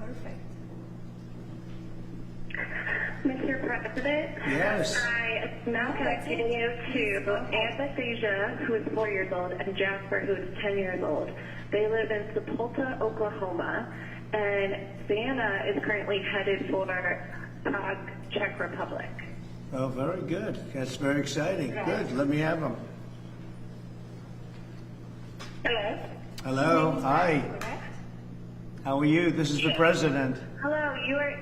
Perfect. Mr. President, Yes. I am now connecting you to Anastasia, who is 4 years old, and Jasper, who is 10 years old. They live in Sepulta, Oklahoma, and Santa is currently headed for Prague, Czech Republic. Oh, very good. That's very exciting. Good. Let me have them. Hello? Hello. Hi. Correct? How are you? This is the president. Hello, you are...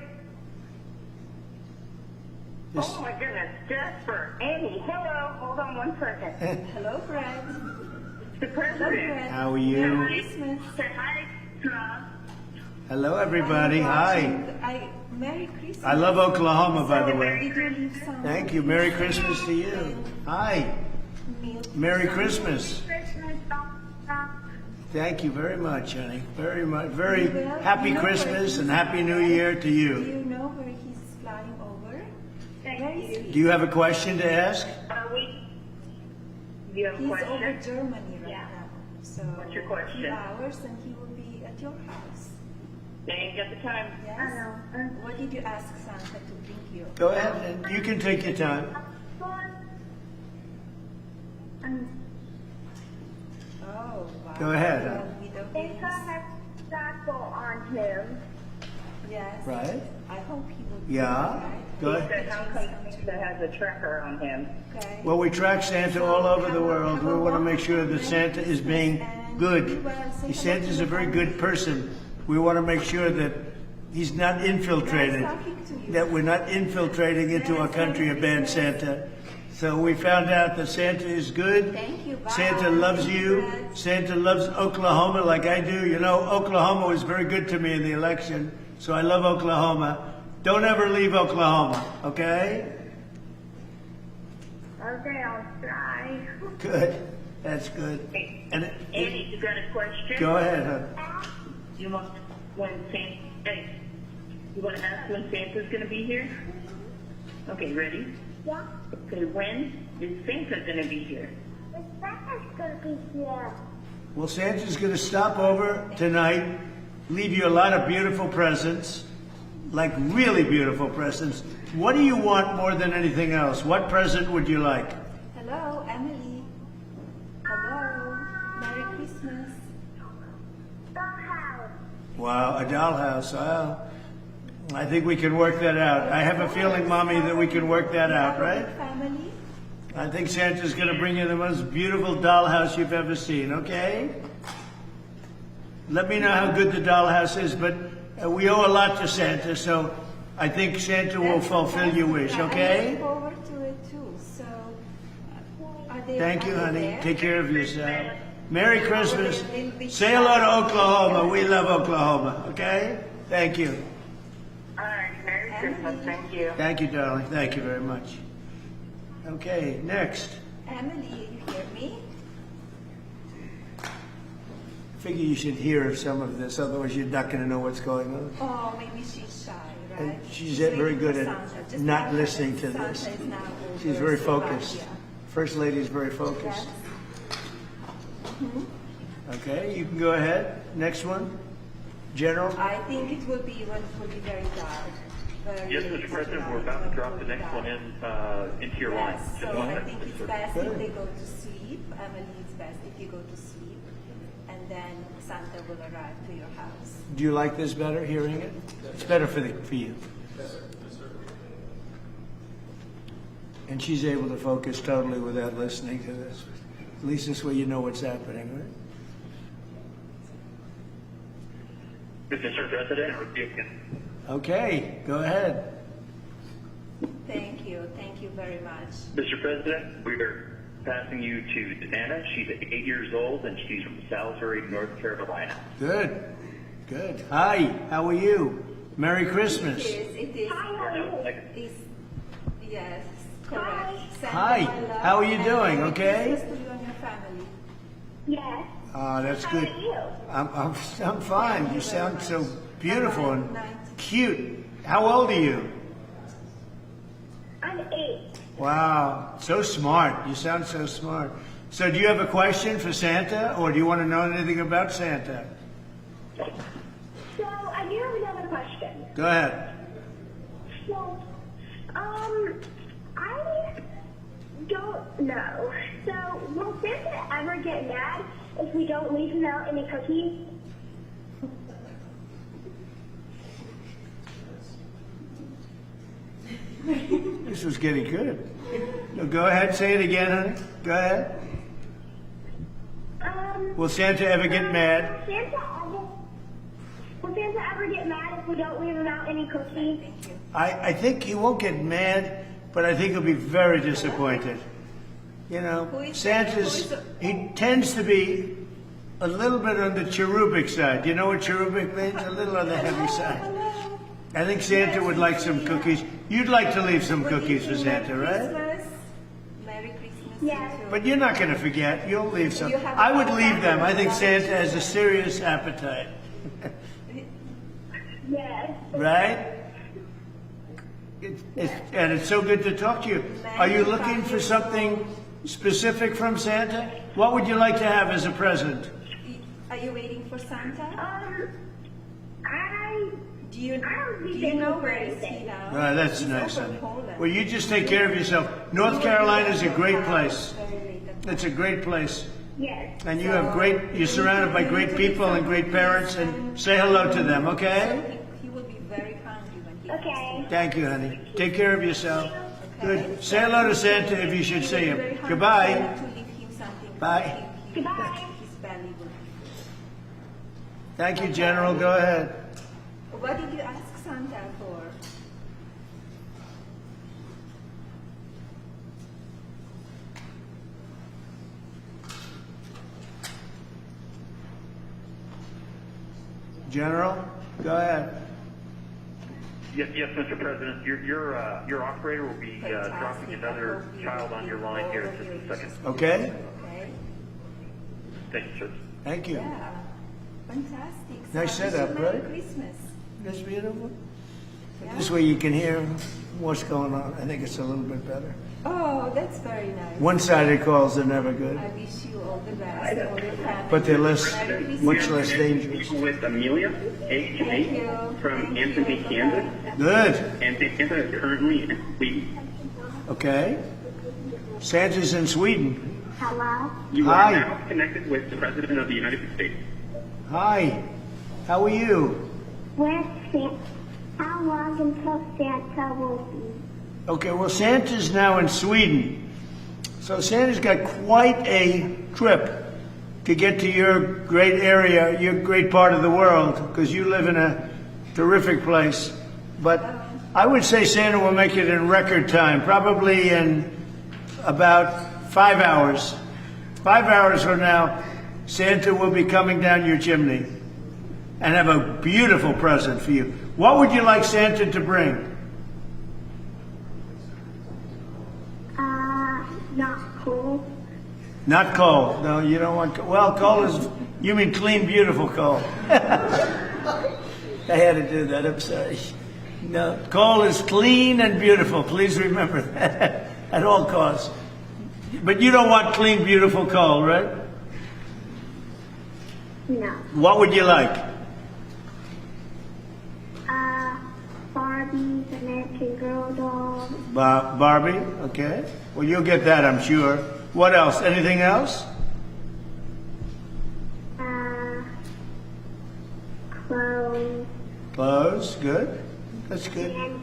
This- Oh my goodness, Jasper, Amy, hello, hold on one second. Hello, Fred. The Hello, president. Fred. How are you? Merry Christmas. Say hi, Trump. Hello, everybody. Hi. Merry Christmas. I love Oklahoma, by the Did way. you leave some Thank you. Merry Christmas to you. Hi. milk? Merry Christmas. Christmas, Thank you very much, honey. Very much. You Very will- happy you know where Christmas he's and Happy New flying? Year to Do you. you know where he's flying over? Thank Very you. sweet. Do you have a question to ask? You have a He's question? over Germany right Yeah. now. So What's your question? 2 hours and he will be at your house. They ain't got the time. Yes? What did you ask Santa to bring you? Go ahead. And you can take your time. Oh, wow. Go ahead. Video They games. have taco on him. Yes. Right. I hope he will be Yeah. all right. Go He ahead. said, how come Santa has a tracker on him? Okay. Well, we track Santa all over the world. We want to make sure that Santa is being good. Santa's a very good person. We want to make sure that he's not infiltrated, that we're not infiltrating into our country a bad Santa. So we found out that Santa is good. Thank you. Bye. Santa loves you. Santa loves Oklahoma like I do. You know, Oklahoma was very good to me in the election, so I love Oklahoma. Don't ever leave Oklahoma, okay? Okay, I'll try. Good. That's good. And Andy, you got a question? go ahead, huh? You want when Santa? Hey, you want to ask when Santa's going to be here? Okay, ready? Yeah, Okay, when is Santa going to be here? the Santa's gonna be here. Well, Santa's going to stop over tonight, leave you a lot of beautiful presents, like really beautiful presents. What do you want more than anything else? What present would you like? Hello, Emily. Hello. Merry Christmas. Dollhouse. Wow, a dollhouse. Wow. I think we can work that out. I have a feeling, Mommy, that we can work that out, right? Family. I think Santa's going to bring you the most beautiful dollhouse you've ever seen, okay? Let me know how good the dollhouse is, but we owe a lot to Santa, so I think Santa will fulfill your wish, I okay? look forward to it too. So, are they? Thank you, are they honey. there? Take care of yourself. Merry Christmas. Say hello to Oklahoma. We love Oklahoma, okay? Thank you. All right, Merry Christmas. Thank you. Thank you, darling. Thank you very much. Okay, next. Emily, you hear me? Figure you should hear some of this, otherwise you're not going to know what's going on. Oh, maybe she's shy, right? And she's very good waiting for at Santa. Just not tell her listening that to Santa this. is now over She's very focused. Slovakia. First Lady is very focused. Yes. Okay, you can go ahead. Next one. General. I think it will be when it will be very dark. Very Yes, late Mr. President, tonight we're about when to it drop will the be next one dark. into your line. Yes, Just so one I minute, think please, it's sir. best Good. if they go to sleep. Emily, it's best if you go to sleep, and then Santa will arrive to your house. Do you like this better, hearing it? It's better for you. And she's able to focus totally without listening to this. At least this way you know what's happening, right? Mr. President, you can. Okay, go ahead. Thank you very much. Mr. President, we are passing you to Anna. She's 8 years old and she's from Salisbury, North Carolina. Good, good. Hi, how are you? Merry Christmas. It is. Is yes, correct. Santa, Hi, my love, how are you and doing? Merry Okay? Christmas to you and your family. Yes. Ah, that's How good. are you? I'm fine. You sound so beautiful and I'm cute. How old are you? I'm 8. Wow, so smart. You sound so smart. So do you have a question for Santa, or do you want to know anything about Santa? So I do have another question. Go ahead. So, I don't know. So, will Santa ever get mad if we don't leave him out any cookies? This was getting good. No, go ahead, say it again, honey. Go ahead. Will Santa ever get mad? Will Santa ever get mad if we don't leave him out any cookies? I think he won't get mad, but I think he'll be very disappointed. You know, he tends to be a little bit on the cherubic side. You know what cherubic means? A little on the heavy side. I think Santa would like some cookies. You'd like to leave some cookies for Santa, right? Merry Christmas. Yes. But you're not going to forget. You'll leave some. I would leave them. I think Santa has a serious appetite. Yes. Right? And it's so good to talk to you. Are you looking for something specific from Santa? What would you like to have as a present? Are you waiting for Santa? Do you know where is he now? Oh, that's He's nice, over honey. Poland. Well, you just take care of yourself. North Carolina is a great place. It's a great place. Yes. And you have you're surrounded by great people and great parents, and say hello to them, okay? He will be very hungry when he Okay. Thank you, honey. Take care of yourself. Good. Say hello to Santa if you should see him. Goodbye. To leave him something. Bye. Goodbye. His belly will. Thank you, General. Go ahead. What did you ask Santa for? General, go ahead. Yes, Mr. President. Your operator will be dropping another child on your line here in just a second. Okay? Okay. Thank you, sir. Thank you. Yeah. Fantastic. Nice So, setup, Merry right? Christmas. That's beautiful. Yeah. This way you can hear what's going on. I think it's a little bit better. Oh, that's very nice. One-sided calls are never good, I wish you all the best, all your family. but they're Merry Christmas. much less dangerous. With Amelia, age Thank 8, you. from Thank Anthony, you. Kansas. Good. And Santa is currently in Sweden. Okay. Santa's in Sweden. Hello. You Hi. are now connected with the President of the United States. Hi. How are you? Where's Santa? How long until Santa will be? Okay, well, Santa's now in Sweden. So Santa's got quite a trip to get to your great area, your great part of the world, because you live in a terrific place. But I would say Santa will make it in record time, probably in about 5 hours. 5 hours from now, Santa will be coming down your chimney and have a beautiful present for you. What would you like Santa to bring? Not cool. Not coal. No, you don't want coal. Well, coal is, you mean clean, beautiful coal. I had to do that, I'm sorry. No, coal is clean and beautiful. Please remember that at all costs. But you don't want clean, beautiful coal, right? No. What would you like? Barbie's American Girl doll. Barbie? Okay. Well, you'll get that, I'm sure. What else? Anything else? Clothes. Clothes? Good. That's good. And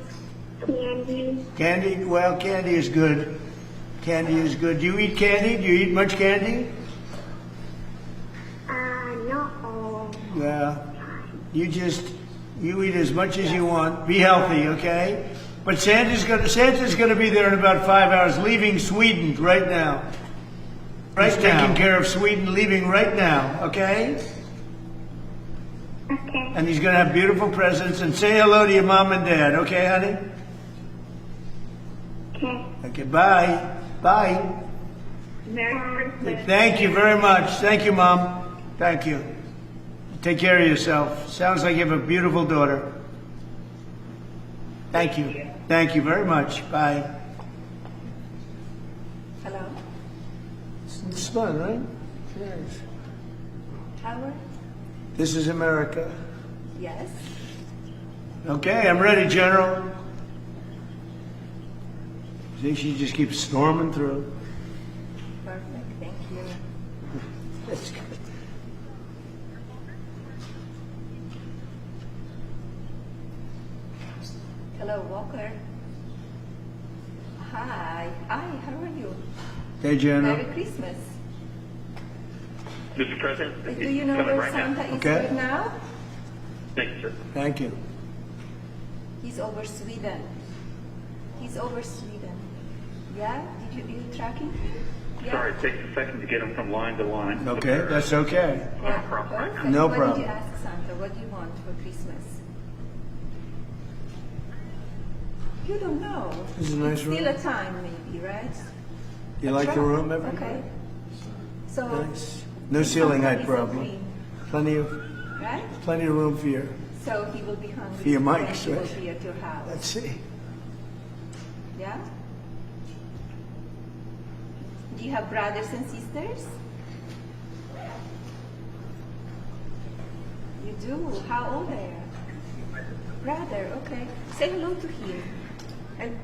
candy. Candy? Well, candy is good. Candy is good. Do you eat candy? Do you eat much candy? Not all. Yeah. You eat as much as you want. Be healthy, okay? But Santa's gonna be there in about 5 hours, leaving Sweden right now. Right now. Taking care of Sweden, leaving right now, okay? Okay. And he's gonna have beautiful presents. And say hello to your mom and dad, okay, honey? Okay. Okay, bye. Bye. Merry Christmas. Thank you very much. Thank you, Mom. Thank you. Take care of yourself. Sounds like you have a beautiful daughter. Thank you. Thank you very much. Bye. Hello? It's fun, right? Yes. Howard? This is America. Yes? Okay, I'm ready, General. See, she just keeps storming through. Perfect, thank you. That's good. Hello, Walker. Hi, how are you? Hey, General. Merry Christmas. Mr. President, Do you know coming where right now. Santa is Okay. right now? Thank you, sir. Thank you. He's over Sweden. He's over Sweden. Yeah? Did you tracking him? Yeah? Sorry, it takes a second to get them from line to line. Okay, that's okay. Yeah, problem. perfect. No What problem. did you ask Santa? What do you want for Christmas? You don't know. This is a nice It's room. still a time, maybe, right? You like the room, everybody? Okay. So Nice. No ceiling height He's a problem. dream, Plenty of room for your. so he will be hungry. For your when mics, he will right? be at your house. Let's see. Yeah? Do you have brothers and sisters? You do? How old are you? Brother, okay. Say hello to him. And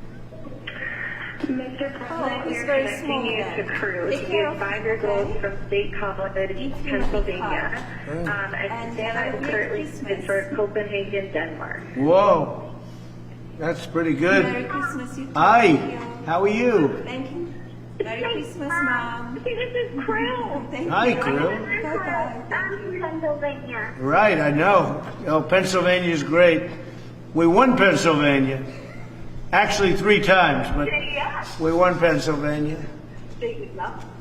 Mr. President, he's we're very connecting small you then. to Cruz. Take He care is of 5 years him, old okay? from State College, Give him a big Pennsylvania. hug. And And Santa have a is Merry currently Christmas. in for Copenhagen, Denmark. Whoa. That's pretty good. Merry Christmas, you too. Hi. Thank you. How are you? Thank you. Merry Christmas, Mom. This is Crew. Thank Hi, you. Crew. Bye-bye. I'm from Pennsylvania. Right, I know. Oh, Pennsylvania's great. We won Pennsylvania. Actually, 3 times, but we won Pennsylvania.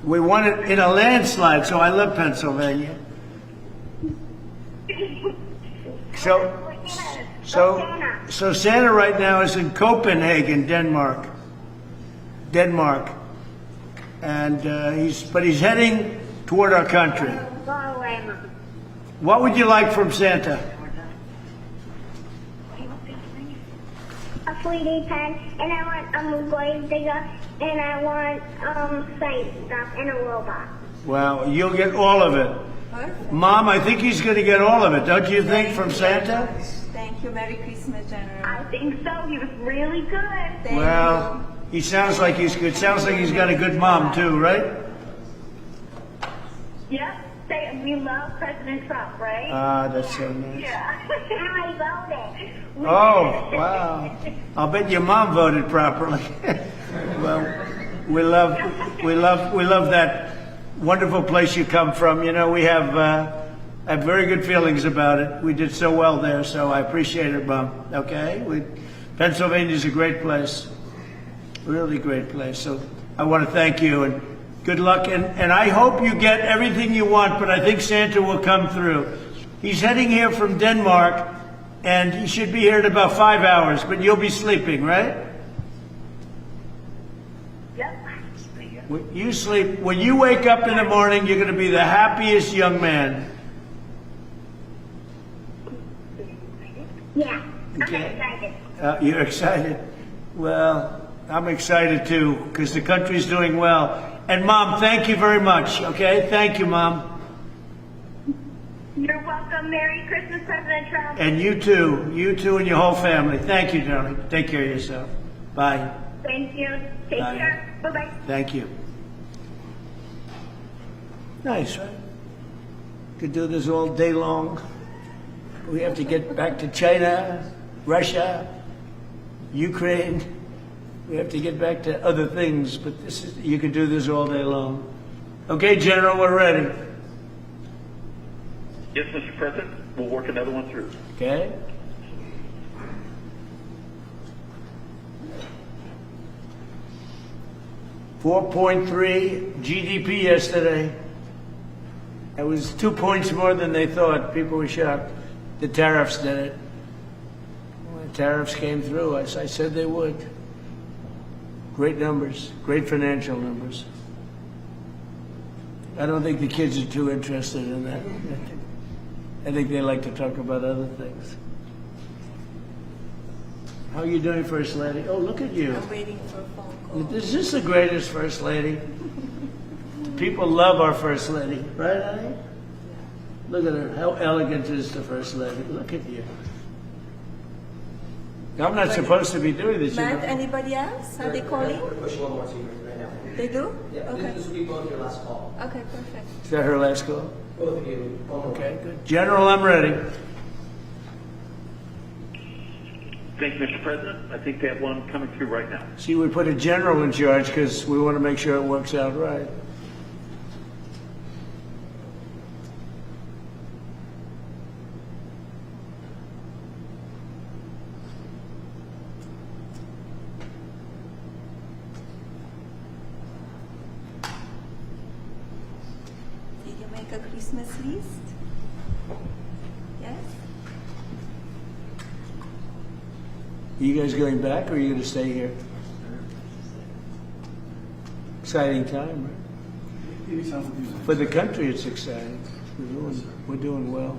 We won it in a landslide, so I love Pennsylvania. So Santa right now is in Copenhagen, Denmark. And he's heading toward our country. Go away, Mom. What would you like from Santa? A 3D pen, and I want a grave digger, and I want science stuff, and a robot. Well, you'll get all of it. Perfect. Mom, I think he's going to get all of it, don't you think, from Santa? Thank you. Merry Christmas, General. I think so. He was really good. Thank Well, he sounds like he's good. Sounds like he's got a good mom too, right? Yep. We love President Trump, right? Ah, that's so nice. Yeah. I voted. Oh, wow. I'll bet your mom voted properly. Well, we love that wonderful place you come from. You know, we have very good feelings about it. We did so well there, so I appreciate it, Mom. Okay? Pennsylvania's a great place. Really great place. So I want to thank you and good luck. And I hope you get everything you want, but I think Santa will come through. He's heading here from Denmark, and he should be here in about 5 hours, but you'll be sleeping, right? Yep. You sleep. When you wake up in the morning, you're going to be the happiest young man. Yeah, I'm Okay. excited. You're excited? Well, I'm excited too, because the country's doing well. And Mom, thank you very much, okay? Thank you, Mom. You're welcome. Merry Christmas, President Trump. And you too and your whole family. Thank you, darling. Take care of yourself. Bye. Thank you. Take Bye. care. Bye-bye. Thank you. Nice, right? Could do this all day long. We have to get back to China, Russia, Ukraine. We have to get back to other things, but you could do this all day long. Okay, General, we're ready. Yes, Mr. President, we'll work another one through. Okay? $4.3 GDP yesterday. That was 2 points more than they thought. People were shocked. The tariffs did it. When the tariffs came through, as I said they would. Great numbers, great financial numbers. I don't think the kids are too interested in that. I think they like to talk about other things. How are you doing, First Lady? Oh, look at you. I'm waiting for a phone call. Is this the greatest First Lady? People love our First Lady, right, honey? Look at her. How elegant is the First Lady? Look at you. I'm not supposed to be doing this. You Matt, know. anybody else? Are they calling? Push one more to you right now. They do? Yeah, Okay. this will be both your last call. Okay, perfect. Is that her last call? Both of you. One more. Okay, good. General, I'm ready. Thank you, Mr. President. I think they have one coming through right now. See, we put a general in charge because we want to make sure it works out right. Did you make a Christmas list? Yes? Are you guys going back or are you going to stay here? Exciting time, right? For the country, it's exciting. We're doing well.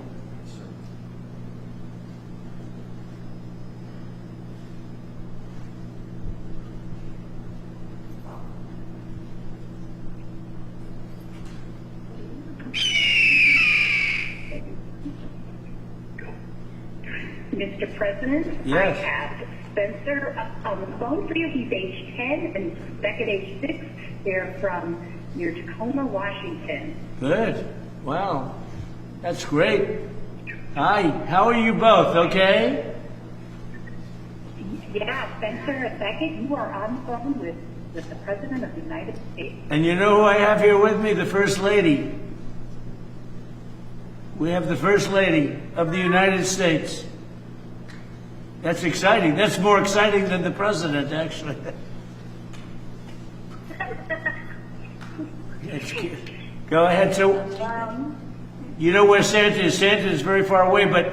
Mr. President, Yes. I have Spencer on the phone for you. He's age 10 and Beckett age 6. They're from near Tacoma, Washington. Good. Wow. That's great. Hi. How are you both? Okay? Yeah, Spencer and Beckett, you are on the phone with the President of the United States. And you know who I have here with me? The First Lady. We have the First Lady of the United States. That's exciting. That's more exciting than the President, actually. That's cute. Go ahead. So, you know where Santa is? Santa is very far away, but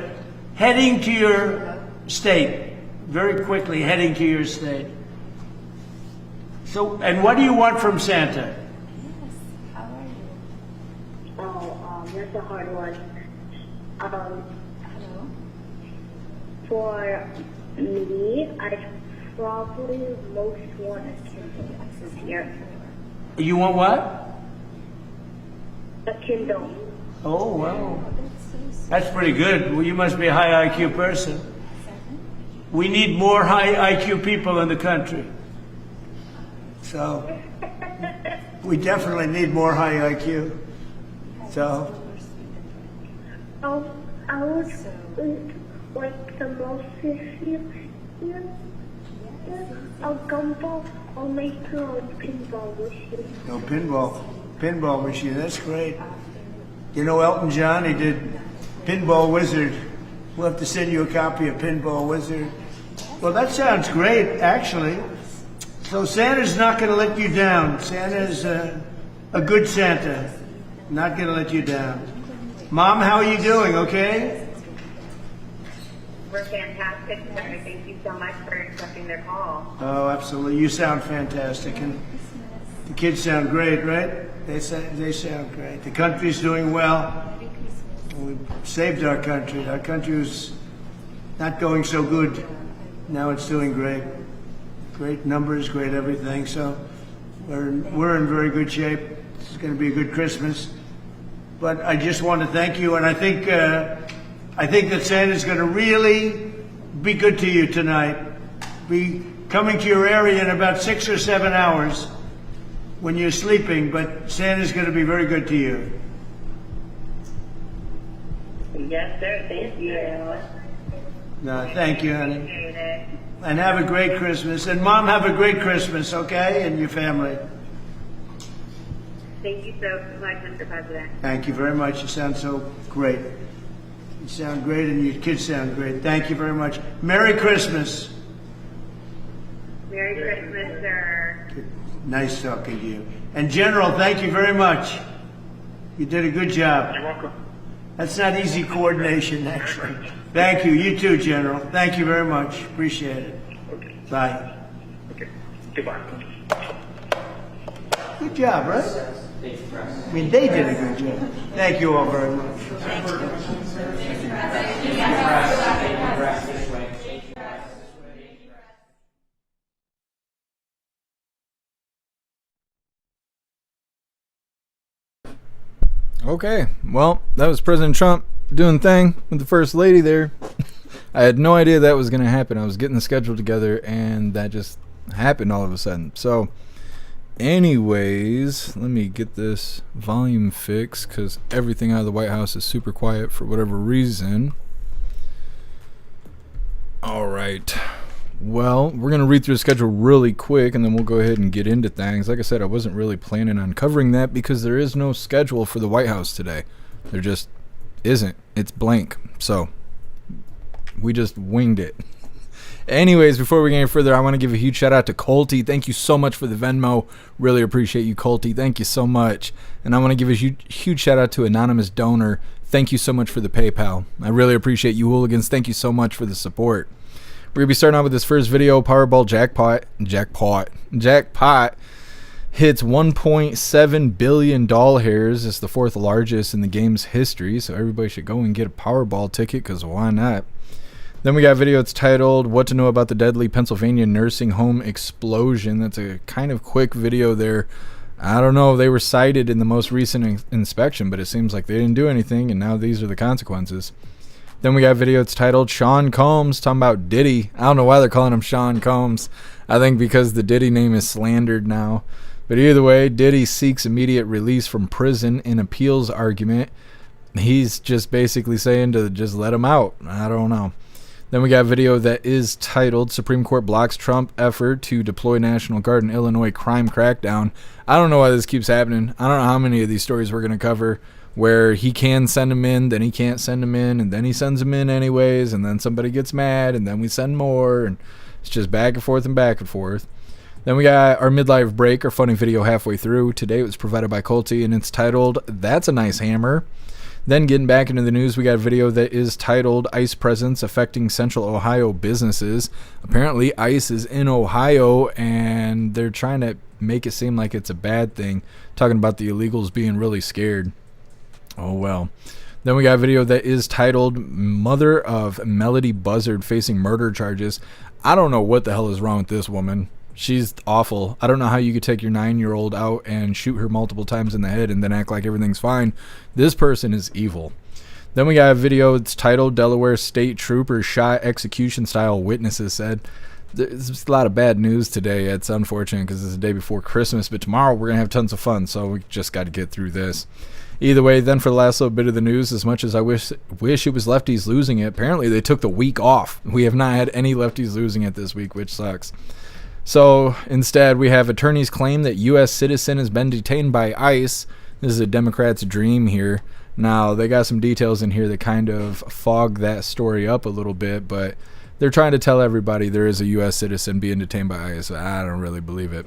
heading to your state. Very quickly heading to your state. So, and what do you want from Santa? Yes. How are you? Oh, that's a hard one. Hello? For me, I probably most want a Kindle this year. You want what? A Kindle. Oh, wow. That's so sweet. That's pretty good. Well, you must be a high IQ person. We need more high IQ people in the country. So, we definitely need more high IQ. So, Oh, I would like the most this year. A gumball. I'll make a pinball this year. no pinball machine. That's great. You know Elton John? He did Pinball Wizard. We'll have to send you a copy of Pinball Wizard. Well, that sounds great, actually. So Santa's not going to let you down. Santa's a good Santa. Not going to let you down. Mom, how are you doing? Okay? We're fantastic, sir. Thank you so much for accepting their call. Oh, absolutely. You sound fantastic. And the kids sound great, right? They sound great. The country's doing well. We've saved our country. Our country was not going so good. Now it's doing great. Great numbers, great everything. So we're in very good shape. It's going to be a good Christmas. But I just want to thank you, and I think that Santa's going to really be good to you tonight. Be coming to your area in about 6 or 7 hours when you're sleeping, but Santa's going to be very good to you. Yes, sir. Thank you. No, thank you, honey. Appreciate it. And have a great Christmas. And Mom, have a great Christmas, okay? And your family. Thank you so much, Mr. President. Thank you very much. You sound so great. You sound great and your kids sound great. Thank you very much. Merry Christmas. Merry Christmas, sir. Nice talking to you. And General, thank you very much. You did a good job. You're welcome. That's not easy coordination, actually. Thank you. You too, General. Thank you very much. Appreciate it. Okay. Bye. Okay. Goodbye. Good job, right? I mean, they did a good job. Thank you all very much. Okay, well, that was President Trump doing thing with the First Lady there. I had no idea that was going to happen. I was getting the schedule together, and that just happened all of a sudden. So, anyways, let me get this volume fixed because everything out of the White House is super quiet for whatever reason. All right. Well, we're going to read through the schedule really quick, and then we'll go ahead and get into things. Like I said, I wasn't really planning on covering that because there is no schedule for the White House today. There just isn't. It's blank. So, we just winged it. Anyways, before we get any further, I want to give a huge shout out to Colty. Thank you so much for the Venmo. Really appreciate you, Colty. Thank you so much. And I want to give a huge shout out to Anonymous Donor. Thank you so much for the PayPal. I really appreciate you, Hooligans. Thank you so much for the support. We're going to be starting out with this first video. Powerball jackpot hits $1.7 billion. It's the 4th largest in the game's history, so everybody should go and get a Powerball ticket, because why not? Then we got a video that's titled What to Know About the Deadly Pennsylvania Nursing Home Explosion. That's a kind of quick video there. I don't know if they were cited in the most recent inspection, but it seems like they didn't do anything, and now these are the consequences. Then we got a video that's titled Sean Combs, talking about Diddy. I don't know why they're calling him Sean Combs. I think because the Diddy name is slandered now. But either way, Diddy seeks immediate release from prison in appeals argument. He's just basically saying to just let him out. I don't know. Then we got a video that is titled Supreme Court Blocks Trump Effort to Deploy National Guard in Illinois Crime Crackdown. I don't know why this keeps happening. I don't know how many of these stories we're going to cover where he can send them in, then he can't send them in, and then he sends them in anyways, and then somebody gets mad, and then we send more, and it's just back and forth and back and forth. Then we got our midlife break, our funny video halfway through. Today it was provided by Colty, and it's titled That's a Nice Hammer. Then getting back into the news, we got a video that is titled ICE Presence Affecting Central Ohio Businesses. Apparently ICE is in Ohio, and they're trying to make it seem like it's a bad thing, talking about the illegals being really scared. Oh well. Then we got a video that is titled Mother of Melody Buzzard Facing Murder Charges. I don't know what the hell is wrong with this woman. She's awful. I don't know how you could take your 9-year-old out and shoot her multiple times in the head and then act like everything's fine. This person is evil. Then we got a video that's titled Delaware State Trooper Shot Execution Style, Witnesses Said. There's a lot of bad news today. It's unfortunate because it's the day before Christmas, but tomorrow we're going to have tons of fun, so we just got to get through this. Either way, then for the last little bit of the news, as much as I wish it was lefties losing it, apparently they took the week off. We have not had any lefties losing it this week, which sucks. So instead, we have attorneys claim that U.S. citizen has been detained by ICE. This is a Democrat's dream here. Now, they got some details in here that kind of fog that story up a little bit, but they're trying to tell everybody there is a U.S. citizen being detained by ICE. I don't really believe it.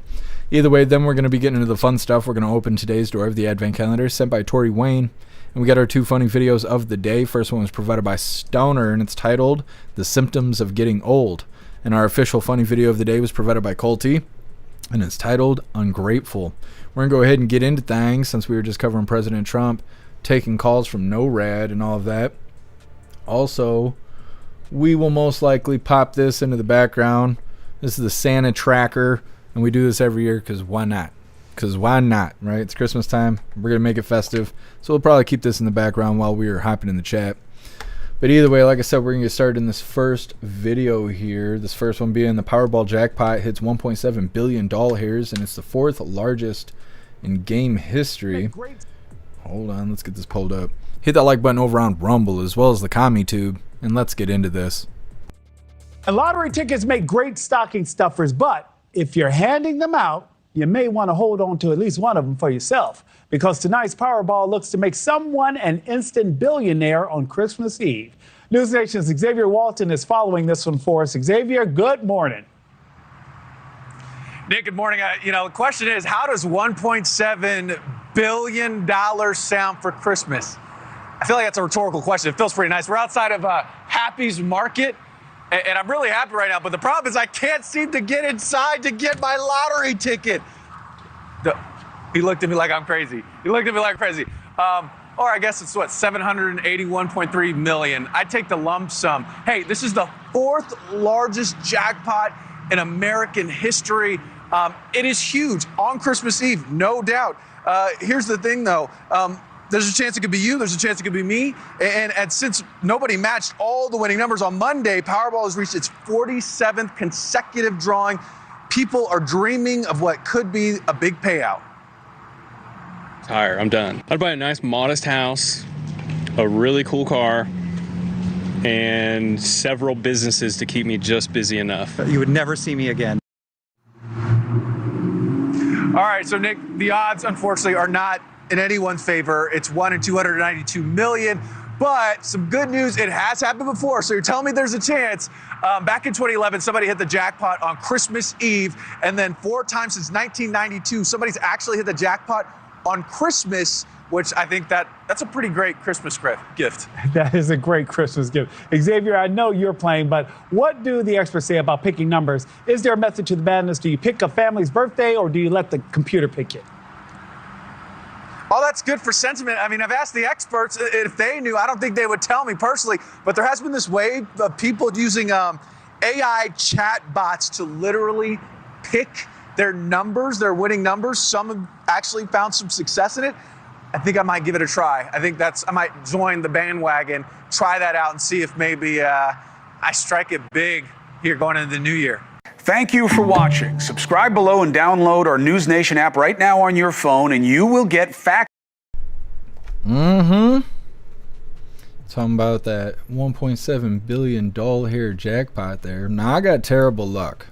Either way, then we're going to be getting into the fun stuff. We're going to open today's door of the Advent Calendar sent by Tori Wayne. And we got our 2 funny videos of the day. First one was provided by Stoner, and it's titled The Symptoms of Getting Old. And our official funny video of the day was provided by Colty, and it's titled Ungrateful. We're going to go ahead and get into things since we were just covering President Trump, taking calls from NORAD and all of that. Also, we will most likely pop this into the background. This is the Santa tracker. And we do this every year because why not? Because why not, right? It's Christmas time. We're going to make it festive. So we'll probably keep this in the background while we are hopping in the chat. But either way, like I said, we're going to get started in this first video here. This first one being the Powerball jackpot hits $1.7 billion here, and it's the 4th largest in game history. Hold on, let's get this pulled up. Hit that like button over on Rumble as well as the Commie Tube, and let's get into this. And lottery tickets make great stocking stuffers, but if you're handing them out, you may want to hold on to at least one of them for yourself, because tonight's Powerball looks to make someone an instant billionaire on Christmas Eve. News Nation's Xavier Walton is following this one for us. Xavier, good morning. Nick, good morning. The question is, how does $1.7 billion sound for Christmas? I feel like that's a rhetorical question. It feels pretty nice. We're outside of Happy's Market. And I'm really happy right now, but the problem is I can't seem to get inside to get my lottery ticket. He looked at me like I'm crazy. Or I guess it's what, $781.3 million. I take the lump sum. Hey, this is the 4th largest jackpot in American history. It is huge on Christmas Eve, no doubt. Here's the thing, though. There's a chance it could be you. There's a chance it could be me. And since nobody matched all the winning numbers on Monday, Powerball has reached its 47th consecutive drawing. People are dreaming of what could be a big payout. Tired. I'm done. I'd buy a nice, modest house, a really cool car, and several businesses to keep me just busy enough. You would never see me again. All right, so Nick, the odds, unfortunately, are not in anyone's favor. It's 1 in 292 million. But some good news, it has happened before. So you're telling me there's a chance. Back in 2011, somebody hit the jackpot on Christmas Eve. And then 4 times since 1992, somebody's actually hit the jackpot on Christmas, which I think that's a pretty great Christmas gift. That is a great Christmas gift. Xavier, I know you're playing, but what do the experts say about picking numbers? Is there a method to the madness? Do you pick a family's birthday or do you let the computer pick it? Oh, that's good for sentiment. I mean, I've asked the experts if they knew. I don't think they would tell me personally, but there has been this wave of people using AI chat bots to literally pick their numbers, their winning numbers. Some have actually found some success in it. I think I might give it a try. I might join the bandwagon, try that out and see if maybe I strike it big here going into the new year. Thank you for watching. Subscribe below and download our News Nation app right now on your phone, and you will get fact. Talking about that $1.7 billion hair jackpot there. Now, I got terrible luck.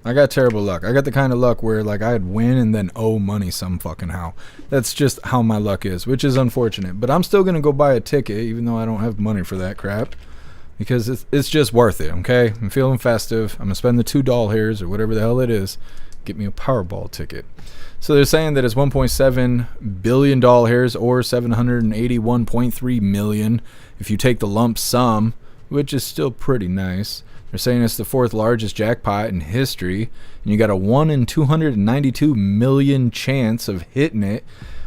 I got the kind of luck where, like, I'd win and then owe money some fucking how. That's just how my luck is, which is unfortunate. But I'm still going to go buy a ticket, even though I don't have money for that crap. Because it's just worth it, okay? I'm feeling festive. I'm going to spend the $2 hairs or whatever the hell it is. Get me a Powerball ticket. So they're saying that it's $1.7 billion hairs or $781.3 million if you take the lump sum, which is still pretty nice. They're saying it's the 4th largest jackpot in history, and you got a 1 in 292 million chance of hitting it.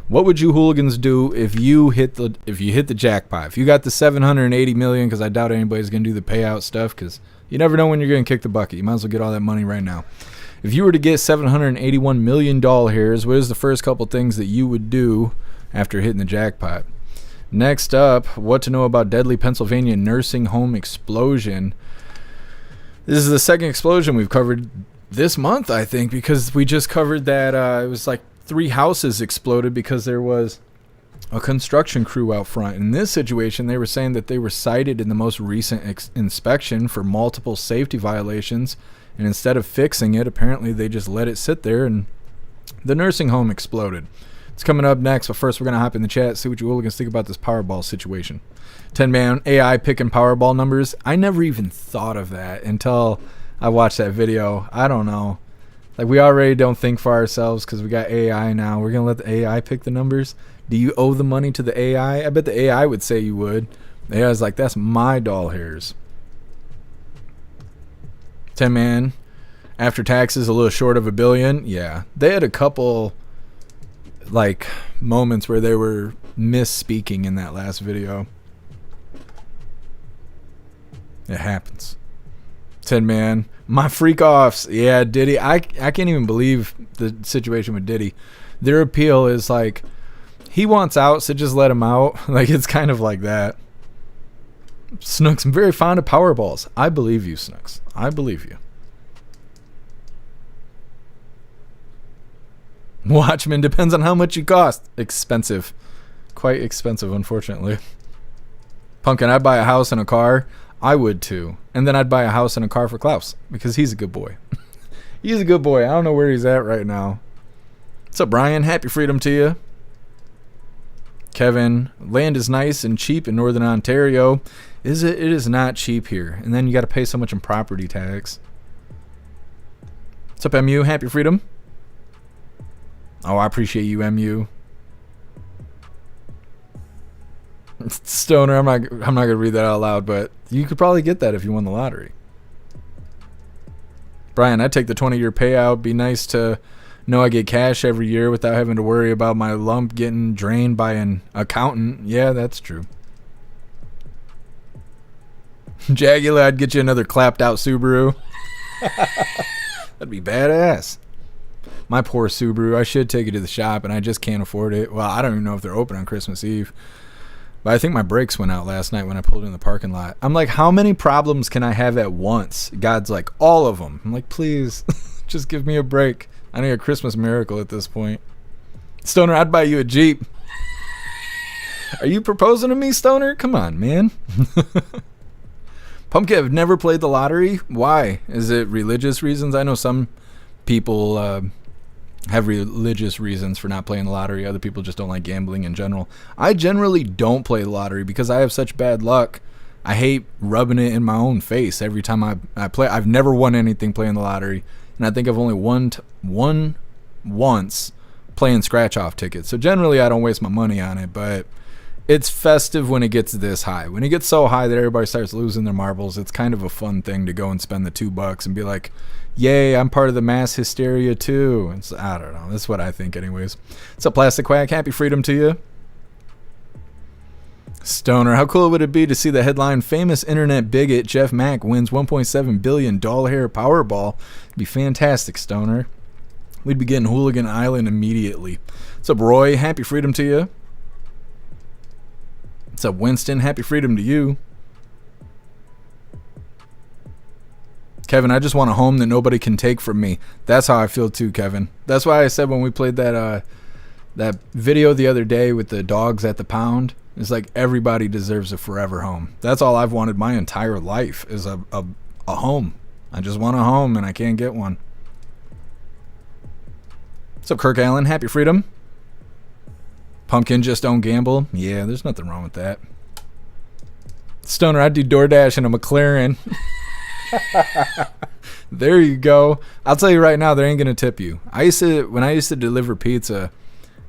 What would you hooligans do if you hit the jackpot? If you got the 780 million, because I doubt anybody's gonna do the payout stuff, because you never know when you're gonna kick the bucket. You might as well get all that money right now. If you were to get $781 million hairs, what is the first couple things that you would do after hitting the jackpot? Next up, what to know about deadly Pennsylvania nursing home explosion. This is the second explosion we've covered this month, I think, because we just covered that it was like 3 houses exploded because there was a construction crew out front. In this situation, they were saying that they were cited in the most recent inspection for multiple safety violations, and instead of fixing it, apparently they just let it sit there and the nursing home exploded. It's coming up next, but first we're going to hop in the chat, see what you hooligans think about this Powerball situation. 10-man AI picking Powerball numbers. I never even thought of that until I watched that video. I don't know. Like, we already don't think for ourselves because we got AI now. We're going to let the AI pick the numbers. Do you owe the money to the AI? I bet the AI would say you would. The AI's like, that's my doll hairs. 10-man. After taxes, a little short of $1 billion. Yeah. They had a couple, like, moments where they were misspeaking in that last video. It happens. 10-man. My freak offs. Yeah, Diddy. I can't even believe the situation with Diddy. Their appeal is like, he wants out, so just let him out. Like, it's kind of like that. Snooks, I'm very fond of Powerballs. I believe you, Snooks. I believe you. Watchmen depends on how much you cost. Expensive. Quite expensive, unfortunately. Pumpkin, I'd buy a house and a car. I would too. And then I'd buy a house and a car for Klaus because he's a good boy. He's a good boy. I don't know where he's at right now. What's up, Brian? Happy freedom to you. Kevin, land is nice and cheap in Northern Ontario. Is it? It is not cheap here. And then you got to pay so much in property tax. What's up, MU? Happy freedom. Oh, I appreciate you, MU. Stoner, I'm not gonna read that out loud, but you could probably get that if you won the lottery. Brian, I'd take the 20-year payout. Be nice to know I get cash every year without having to worry about my lump getting drained by an accountant. Yeah, that's true. Jagula, I'd get you another clapped out Subaru. That'd be badass. My poor Subaru. I should take it to the shop, and I just can't afford it. Well, I don't even know if they're open on Christmas Eve. But I think my brakes went out last night when I pulled in the parking lot. I'm like, how many problems can I have at once? God's like, all of them. I'm like, please, just give me a break. I need a Christmas miracle at this point. Stoner, I'd buy you a Jeep. Are you proposing to me, Stoner? Come on, man. Pumpkin, I've never played the lottery. Why? Is it religious reasons? I know some people have religious reasons for not playing the lottery. Other people just don't like gambling in general. I generally don't play the lottery because I have such bad luck. I hate rubbing it in my own face every time I play. I've never won anything playing the lottery. And I think I've only won once playing scratch-off tickets. So generally I don't waste my money on it, but it's festive when it gets this high. When it gets so high that everybody starts losing their marbles, it's kind of a fun thing to go and spend the $2 and be like, yay, I'm part of the mass hysteria too. I don't know. That's what I think anyways. What's up, Plastic Quack? Happy freedom to you. Stoner, how cool would it be to see the headline, famous internet bigot Jeff Mack wins $1.7 billion doll hair Powerball? It'd be fantastic, Stoner. We'd be getting Hooligan Island immediately. What's up, Roy? Happy freedom to you. What's up, Winston? Happy freedom to you. Kevin, I just want a home that nobody can take from me. That's how I feel too, Kevin. That's why I said when we played that video the other day with the dogs at the pound, it's like everybody deserves a forever home. That's all I've wanted my entire life is a home. I just want a home and I can't get one. What's up, Kirk Allen? Happy freedom. Pumpkin, just don't gamble. Yeah, there's nothing wrong with that. Stoner, I'd do DoorDash in a McLaren. There you go. I'll tell you right now, they ain't gonna tip you. When I used to deliver pizza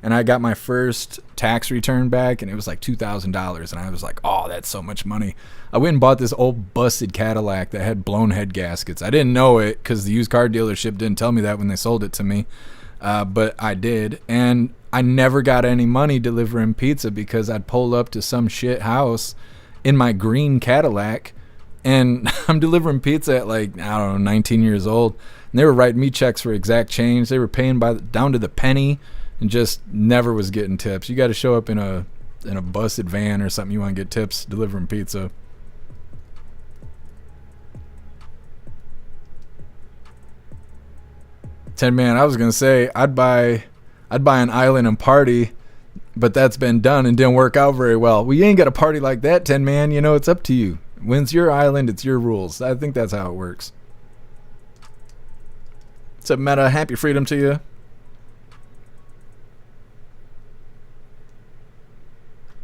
and I got my first tax return back and it was like $2,000 and I was like, oh, that's so much money. I went and bought this old busted Cadillac that had blown head gaskets. I didn't know it because the used car dealership didn't tell me that when they sold it to me, but I did. And I never got any money delivering pizza because I'd pulled up to some shit house in my green Cadillac and I'm delivering pizza at like, I don't know, 19 years old. And they were writing me checks for exact change. They were paying down to the penny and just never was getting tips. You got to show up in a busted van or something. You want to get tips delivering pizza. Man, I was going to say I'd buy an island and party, but that's been done and didn't work out very well. Well, you ain't got a party like that, 10 man. You know, it's up to you. When it's your island, it's your rules. I think that's how it works. What's up, Meta? Happy freedom to you.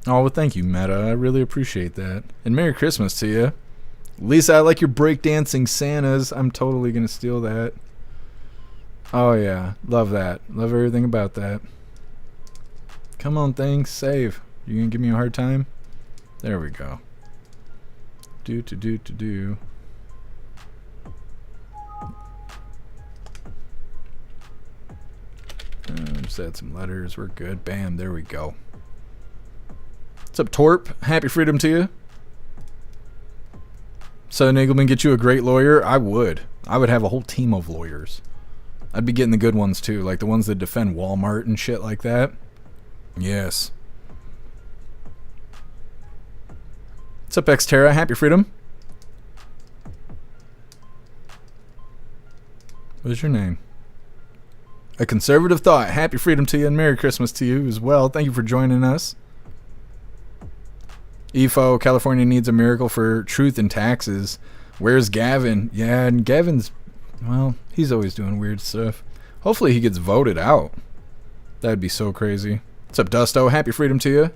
Oh, well, thank you, Meta. I really appreciate that. And Merry Christmas to you. Lisa, I like your breakdancing Santas. I'm totally going to steal that. Oh, yeah. Love that. Love everything about that. Come on, thing. Save. You going to give me a hard time? There we go. Do. Just add some letters. We're good. Bam. There we go. What's up, Torp? Happy freedom to you. So, Nagelman, get you a great lawyer? I would have a whole team of lawyers. I'd be getting the good ones too, like the ones that defend Walmart and shit like that. Yes. What's up, Xterra? Happy freedom. What's your name? A conservative thought. Happy freedom to you and Merry Christmas to you as well. Thank you for joining us. EFO, California needs a miracle for truth and taxes. Where's Gavin? Yeah, and Gavin's, well, he's always doing weird stuff. Hopefully he gets voted out. That'd be so crazy. What's up, Dusto? Happy freedom to you.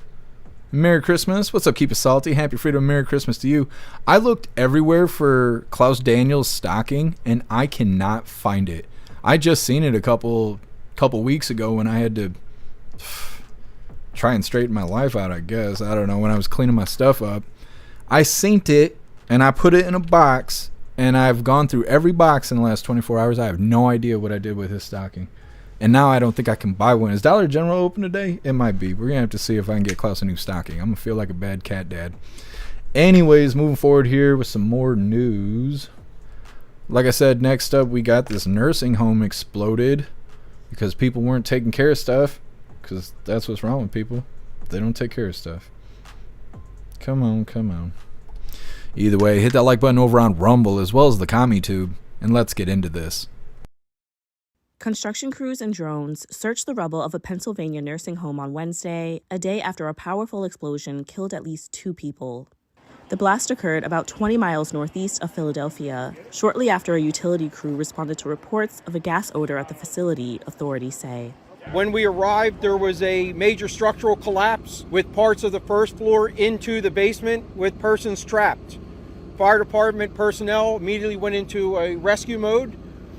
Merry Christmas. What's up, Keep It Salty? Happy freedom, Merry Christmas to you. I looked everywhere for Klaus Daniels stocking, and I cannot find it. I just seen it a couple weeks ago when I had to try and straighten my life out, I guess. I don't know, when I was cleaning my stuff up. I synced it, and I put it in a box, and I've gone through every box in the last 24 hours. I have no idea what I did with his stocking. And now I don't think I can buy one. Is Dollar General open today? It might be. We're going to have to see if I can get Klaus a new stocking. I'm going to feel like a bad cat dad. Anyways, moving forward here with some more news. Like I said, next up we got this nursing home exploded. because people weren't taking care of stuff, because that's what's wrong with people. They don't take care of stuff. Come on, come on. Either way, hit that like button over on Rumble as well as the CommuTube, and let's get into this. Construction crews and drones searched the rubble of a Pennsylvania nursing home on Wednesday, a day after a powerful explosion killed at least 2 people. The blast occurred about 20 miles northeast of Philadelphia, shortly after a utility crew responded to reports of a gas odor at the facility, authorities say. When we arrived, there was a major structural collapse with parts of the first floor into the basement with persons trapped. Fire department personnel immediately went into a rescue mode.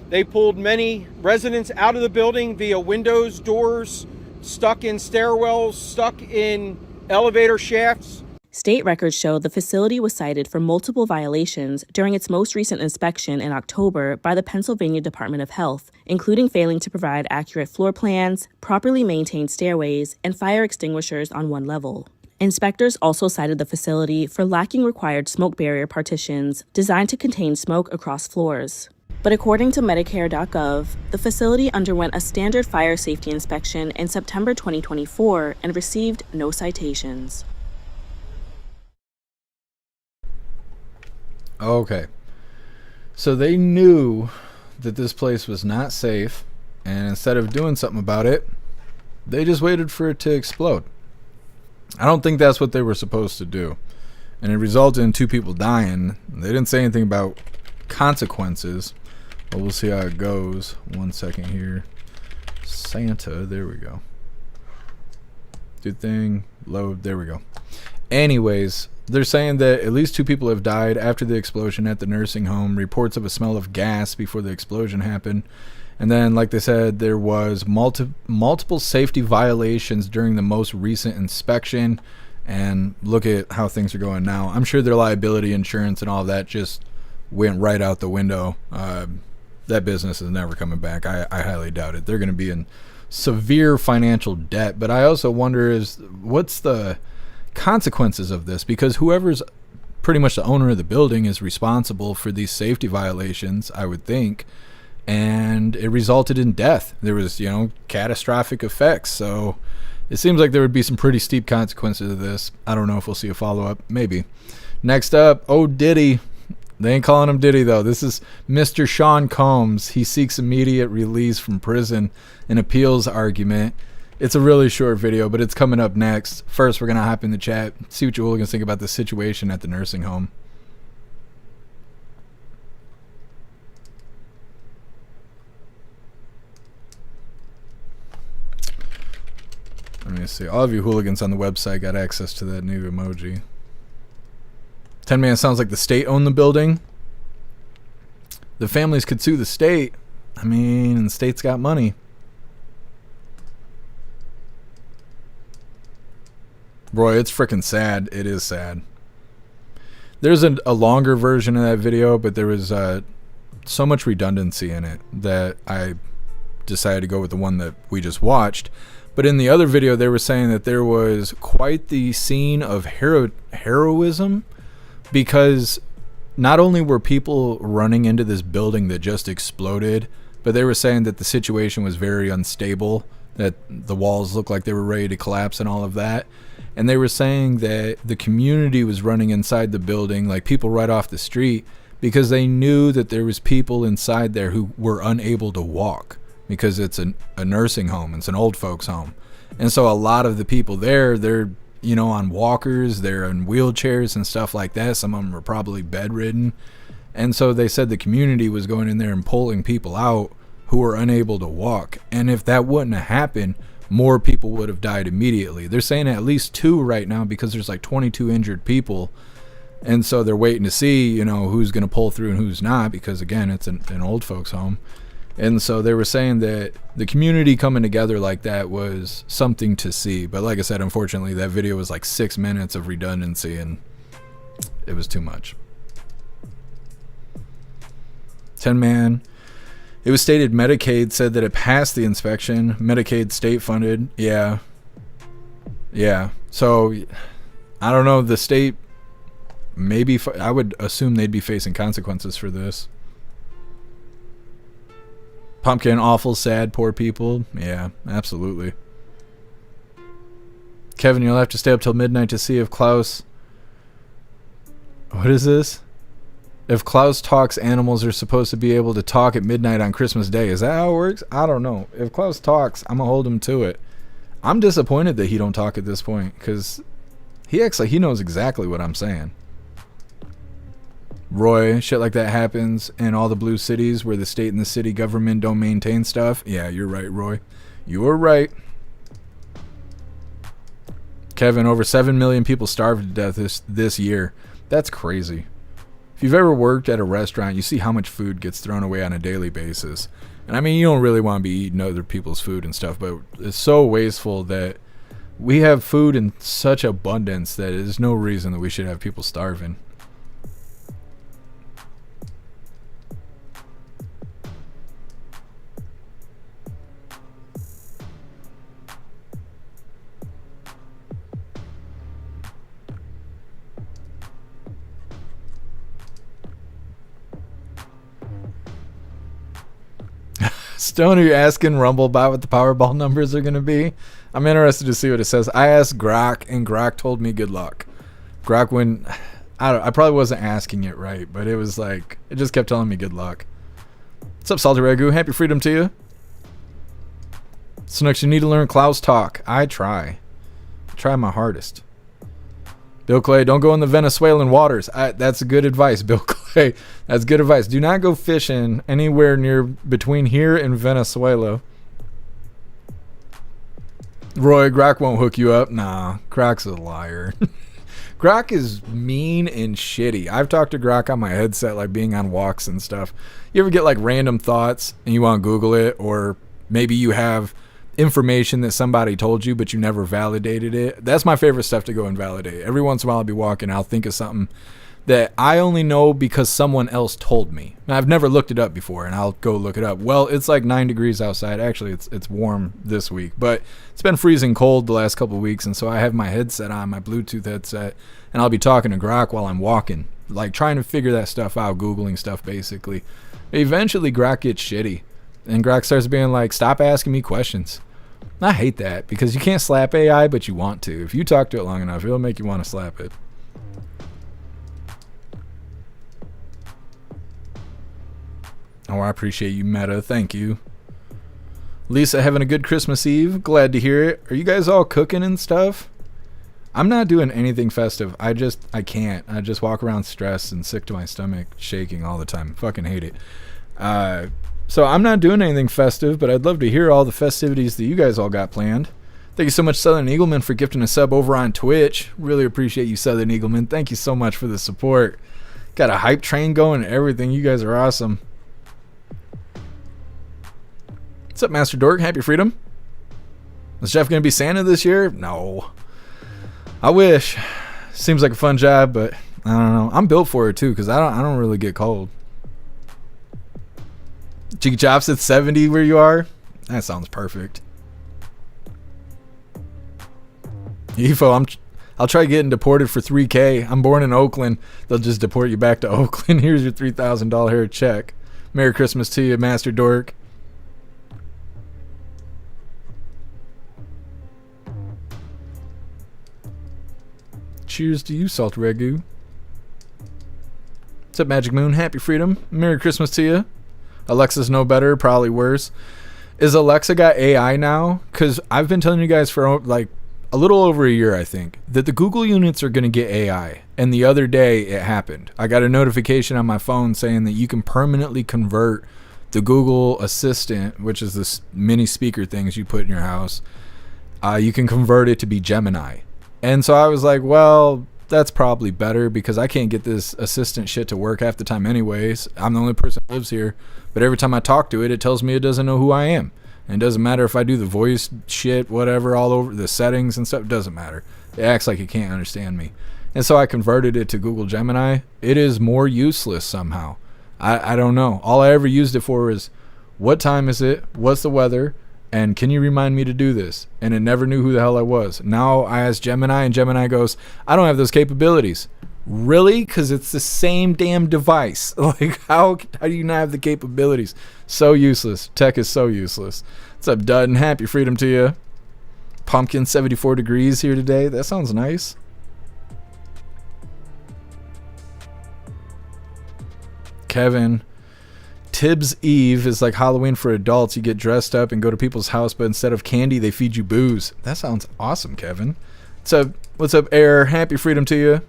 They pulled many residents out of the building via windows, doors, stuck in stairwells, stuck in elevator shafts. State records show the facility was cited for multiple violations during its most recent inspection in October by the Pennsylvania Department of Health, including failing to provide accurate floor plans, properly maintained stairways, and fire extinguishers on one level. Inspectors also cited the facility for lacking required smoke barrier partitions designed to contain smoke across floors. But according to Medicare.gov, the facility underwent a standard fire safety inspection in September 2024 and received no citations. Okay. So they knew that this place was not safe, and instead of doing something about it, they just waited for it to explode. I don't think that's what they were supposed to do. And it resulted in 2 people dying. They didn't say anything about consequences. But we'll see how it goes. 1 second here. Santa, there we go. Do thing, load, there we go. Anyways, they're saying that at least 2 people have died after the explosion at the nursing home. Reports of a smell of gas before the explosion happened. And then, like they said, there was multiple safety violations during the most recent inspection. And look at how things are going now. I'm sure their liability insurance and all that just went right out the window. That business is never coming back. I highly doubt it. They're going to be in severe financial debt. But I also wonder what's the consequences of this? Because whoever's pretty much the owner of the building is responsible for these safety violations, I would think. And it resulted in death. There was, catastrophic effects. So it seems like there would be some pretty steep consequences of this. I don't know if we'll see a follow-up. Maybe. Next up, Diddy. They ain't calling him Diddy, though. This is Mr. Sean Combs. He seeks immediate release from prison in appeals argument. It's a really short video, but it's coming up next. First, we're going to hop in the chat, see what you hooligans think about the situation at the nursing home. Let me see. All of you hooligans on the website got access to that new emoji. 10 Man sounds like the state owned the building. The families could sue the state. I mean, and the state's got money. Boy, it's freaking sad. It is sad. There's a longer version of that video, but there was so much redundancy in it that I decided to go with the one that we just watched. But in the other video, they were saying that there was quite the scene of heroism, because not only were people running into this building that just exploded, but they were saying that the situation was very unstable, that the walls looked like they were ready to collapse and all of that. And they were saying that the community was running inside the building, like people right off the street, because they knew that there was people inside there who were unable to walk, because it's a nursing home, it's an old folks home. And so a lot of the people there, they're on walkers, they're in wheelchairs and stuff like that. Some of them are probably bedridden. And so they said the community was going in there and pulling people out who were unable to walk. And if that wouldn't have happened, more people would have died immediately. They're saying at least 2 right now, because there's like 22 injured people. And so they're waiting to see, who's going to pull through and who's not, because again, it's an old folks home. And so they were saying that the community coming together like that was something to see. But like I said, unfortunately, that video was like 6 minutes of redundancy, and it was too much. 10 Man. It was stated Medicaid said that it passed the inspection. Medicaid state funded. Yeah. So I don't know. The state, maybe, I would assume they'd be facing consequences for this. Pumpkin, awful, sad, poor people. Yeah, absolutely. Kevin, you'll have to stay up till midnight to see if Klaus... What is this? If Klaus talks, animals are supposed to be able to talk at midnight on Christmas Day. Is that how it works? I don't know. If Klaus talks, I'm going to hold him to it. I'm disappointed that he don't talk at this point, because he acts like he knows exactly what I'm saying. Roy, shit like that happens in all the blue cities where the state and the city government don't maintain stuff. Yeah, you're right, Roy. You're right. Kevin, over 7 million people starved to death this year. That's crazy. If you've ever worked at a restaurant, you see how much food gets thrown away on a daily basis. And I mean, you don't really want to be eating other people's food and stuff, but it's so wasteful that we have food in such abundance that there's no reason that we should have people starving. Stone, are you asking Rumble about what the Powerball numbers are going to be? I'm interested to see what it says. I asked Grok, and Grok told me good luck. Grok, when... I probably wasn't asking it right, but it was like... It just kept telling me good luck. What's up, Salty Ragu? Happy freedom to you. Snooks, you need to learn Klaus talk. I try. I try my hardest. Bill Clay, don't go in the Venezuelan waters. That's good advice, Bill Clay. That's good advice. Do not go fishing anywhere near between here and Venezuela. Roy, Grok won't hook you up. Nah, Grok's a liar. Grok is mean and shitty. I've talked to Grok on my headset, like being on walks and stuff. You ever get like random thoughts and you want to Google it, or maybe you have information that somebody told you but you never validated it? That's my favorite stuff to go and validate. Every once in a while I'll be walking, I'll think of something that I only know because someone else told me. Now, I've never looked it up before, and I'll go look it up. Well, it's like 9 degrees outside. Actually, it's warm this week, but it's been freezing cold the last couple of weeks, and so I have my headset on, my Bluetooth headset, and I'll be talking to Grok while I'm walking, like trying to figure that stuff out, Googling stuff basically. Eventually, Grok gets shitty, and Grok starts being like, stop asking me questions. I hate that, because you can't slap AI, but you want to. If you talk to it long enough, it'll make you want to slap it. Oh, I appreciate you, Meta. Thank you. Lisa, having a good Christmas Eve. Glad to hear it. Are you guys all cooking and stuff? I'm not doing anything festive. I can't. I just walk around stressed and sick to my stomach, shaking all the time. Fucking hate it. So I'm not doing anything festive, but I'd love to hear all the festivities that you guys all got planned. Thank you so much, Southern Eagleman, for gifting a sub over on Twitch. Really appreciate you, Southern Eagleman. Thank you so much for the support. Got a hype train going and everything. You guys are awesome. What's up, Master Dork? Happy freedom. Is Jeff going to be Santa this year? No. I wish. Seems like a fun job, but I don't know. I'm built for it too, because I don't really get cold. Cheeky Chops at 70 where you are? That sounds perfect. EFO, I'll try getting deported for $3K. I'm born in Oakland. They'll just deport you back to Oakland. Here's your $3,000 check. Merry Christmas to you, Master Dork. Cheers to you, Salt Ragu. What's up, Magic Moon? Happy freedom. Merry Christmas to you. Alexa's no better, probably worse. Is Alexa got AI now? Because I've been telling you guys for like a little over a year, I think, that the Google units are going to get AI. And the other day it happened. I got a notification on my phone saying that you can permanently convert the Google Assistant, which is this mini speaker things you put in your house. You can convert it to be Gemini. And so I was like, well, that's probably better because I can't get this assistant shit to work half the time anyways. I'm the only person that lives here. But every time I talk to it, it tells me it doesn't know who I am. And it doesn't matter if I do the voice shit, whatever, all over the settings and stuff. It doesn't matter. It acts like it can't understand me. And so I converted it to Google Gemini. It is more useless somehow. I don't know. All I ever used it for is, what time is it? What's the weather? And can you remind me to do this? And it never knew who the hell I was. Now I ask Gemini, and Gemini goes, I don't have those capabilities. Really? Because it's the same damn device. Like, how do you not have the capabilities? So useless. Tech is so useless. What's up, Dutton? Happy freedom to you. Pumpkin 74 degrees here today. That sounds nice. Kevin. Tibbs Eve is like Halloween for adults. You get dressed up and go to people's house, but instead of candy, they feed you booze. That sounds awesome, Kevin. What's up, Air? Happy freedom to you.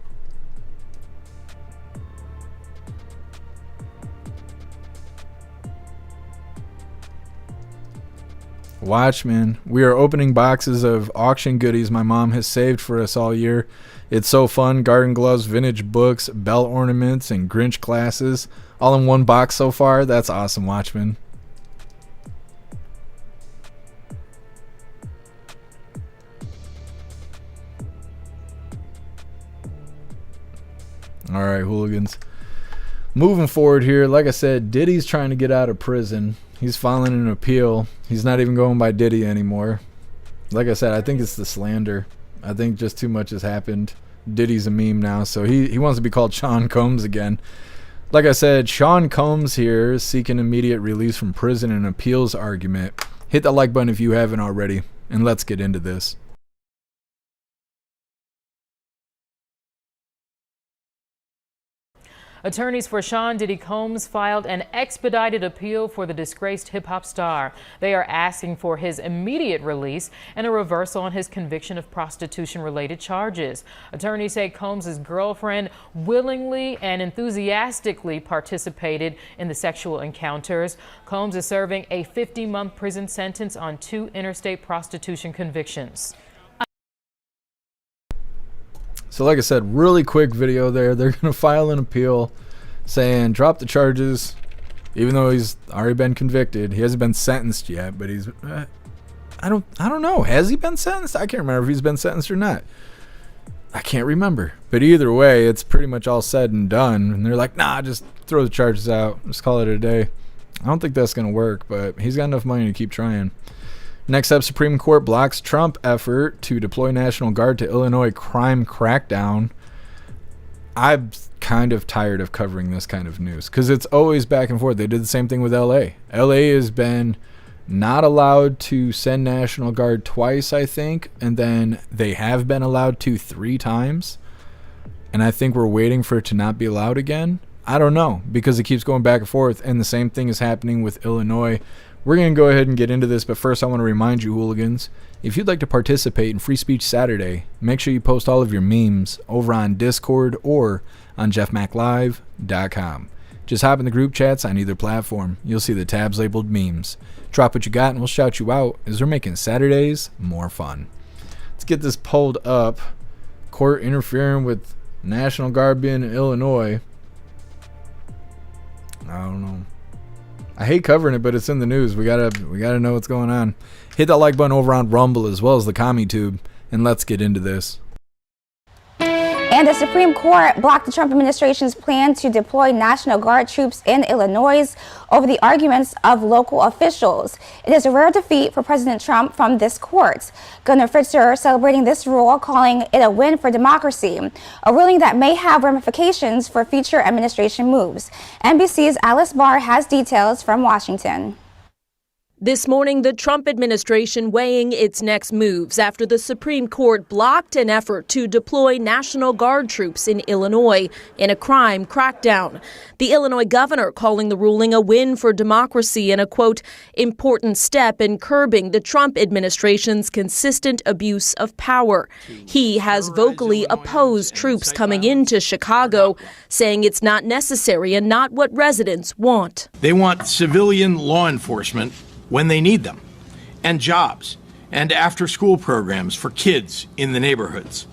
Watchmen. We are opening boxes of auction goodies my mom has saved for us all year. It's so fun. Garden gloves, vintage books, bell ornaments, and Grinch glasses. All in one box so far. That's awesome, Watchmen. All right, hooligans. Moving forward here, like I said, Diddy's trying to get out of prison. He's filing an appeal. He's not even going by Diddy anymore. Like I said, I think it's the slander. I think just too much has happened. Diddy's a meme now, so he wants to be called Sean Combs again. Like I said, Sean Combs here is seeking immediate release from prison in an appeals argument. Hit the like button if you haven't already, and let's get into this. Attorneys for Sean Diddy Combs filed an expedited appeal for the disgraced hip-hop star. They are asking for his immediate release and a reversal on his conviction of prostitution-related charges. Attorneys say Combs' girlfriend willingly and enthusiastically participated in the sexual encounters. Combs is serving a 50-month prison sentence on 2 interstate prostitution convictions. So like I said, really quick video there. They're going to file an appeal saying drop the charges, even though he's already been convicted. He hasn't been sentenced yet, but he's I don't know. Has he been sentenced? I can't remember if he's been sentenced or not. I can't remember. But either way, it's pretty much all said and done. And they're like, nah, just throw the charges out. Just call it a day. I don't think that's going to work, but he's got enough money to keep trying. Next up, Supreme Court blocks Trump effort to deploy National Guard to Illinois crime crackdown. I'm kind of tired of covering this kind of news because it's always back and forth. They did the same thing with LA. LA has been not allowed to send National Guard twice, I think, and then they have been allowed to 3 times. And I think we're waiting for it to not be allowed again. I don't know, because it keeps going back and forth, and the same thing is happening with Illinois. We're going to go ahead and get into this, but first I want to remind you, hooligans, if you'd like to participate in Free Speech Saturday, make sure you post all of your memes over on Discord or on jeffmaclive.com. Just hop in the group chats on either platform. You'll see the tabs labeled memes. Drop what you got and we'll shout you out as we're making Saturdays more fun. Let's get this pulled up. Court interfering with National Guard being in Illinois. I don't know. I hate covering it, but it's in the news. We gotta know what's going on. Hit that like button over on Rumble as well as the CommuTube, and let's get into this. And the Supreme Court blocked the Trump administration's plan to deploy National Guard troops in Illinois over the arguments of local officials. It is a rare defeat for President Trump from this court. Governor Pritzker celebrating this rule, calling it a win for democracy, a ruling that may have ramifications for future administration moves. NBC's Alice Barr has details from Washington. This morning, the Trump administration weighing its next moves after the Supreme Court blocked an effort to deploy National Guard troops in Illinois in a crime crackdown. The Illinois governor calling the ruling a win for democracy and a, quote, important step in curbing the Trump administration's consistent abuse of power. He has vocally opposed troops coming into Chicago, saying it's not necessary and not what residents want. They want civilian law enforcement when they need them, and jobs, and after-school programs for kids in the neighborhoods.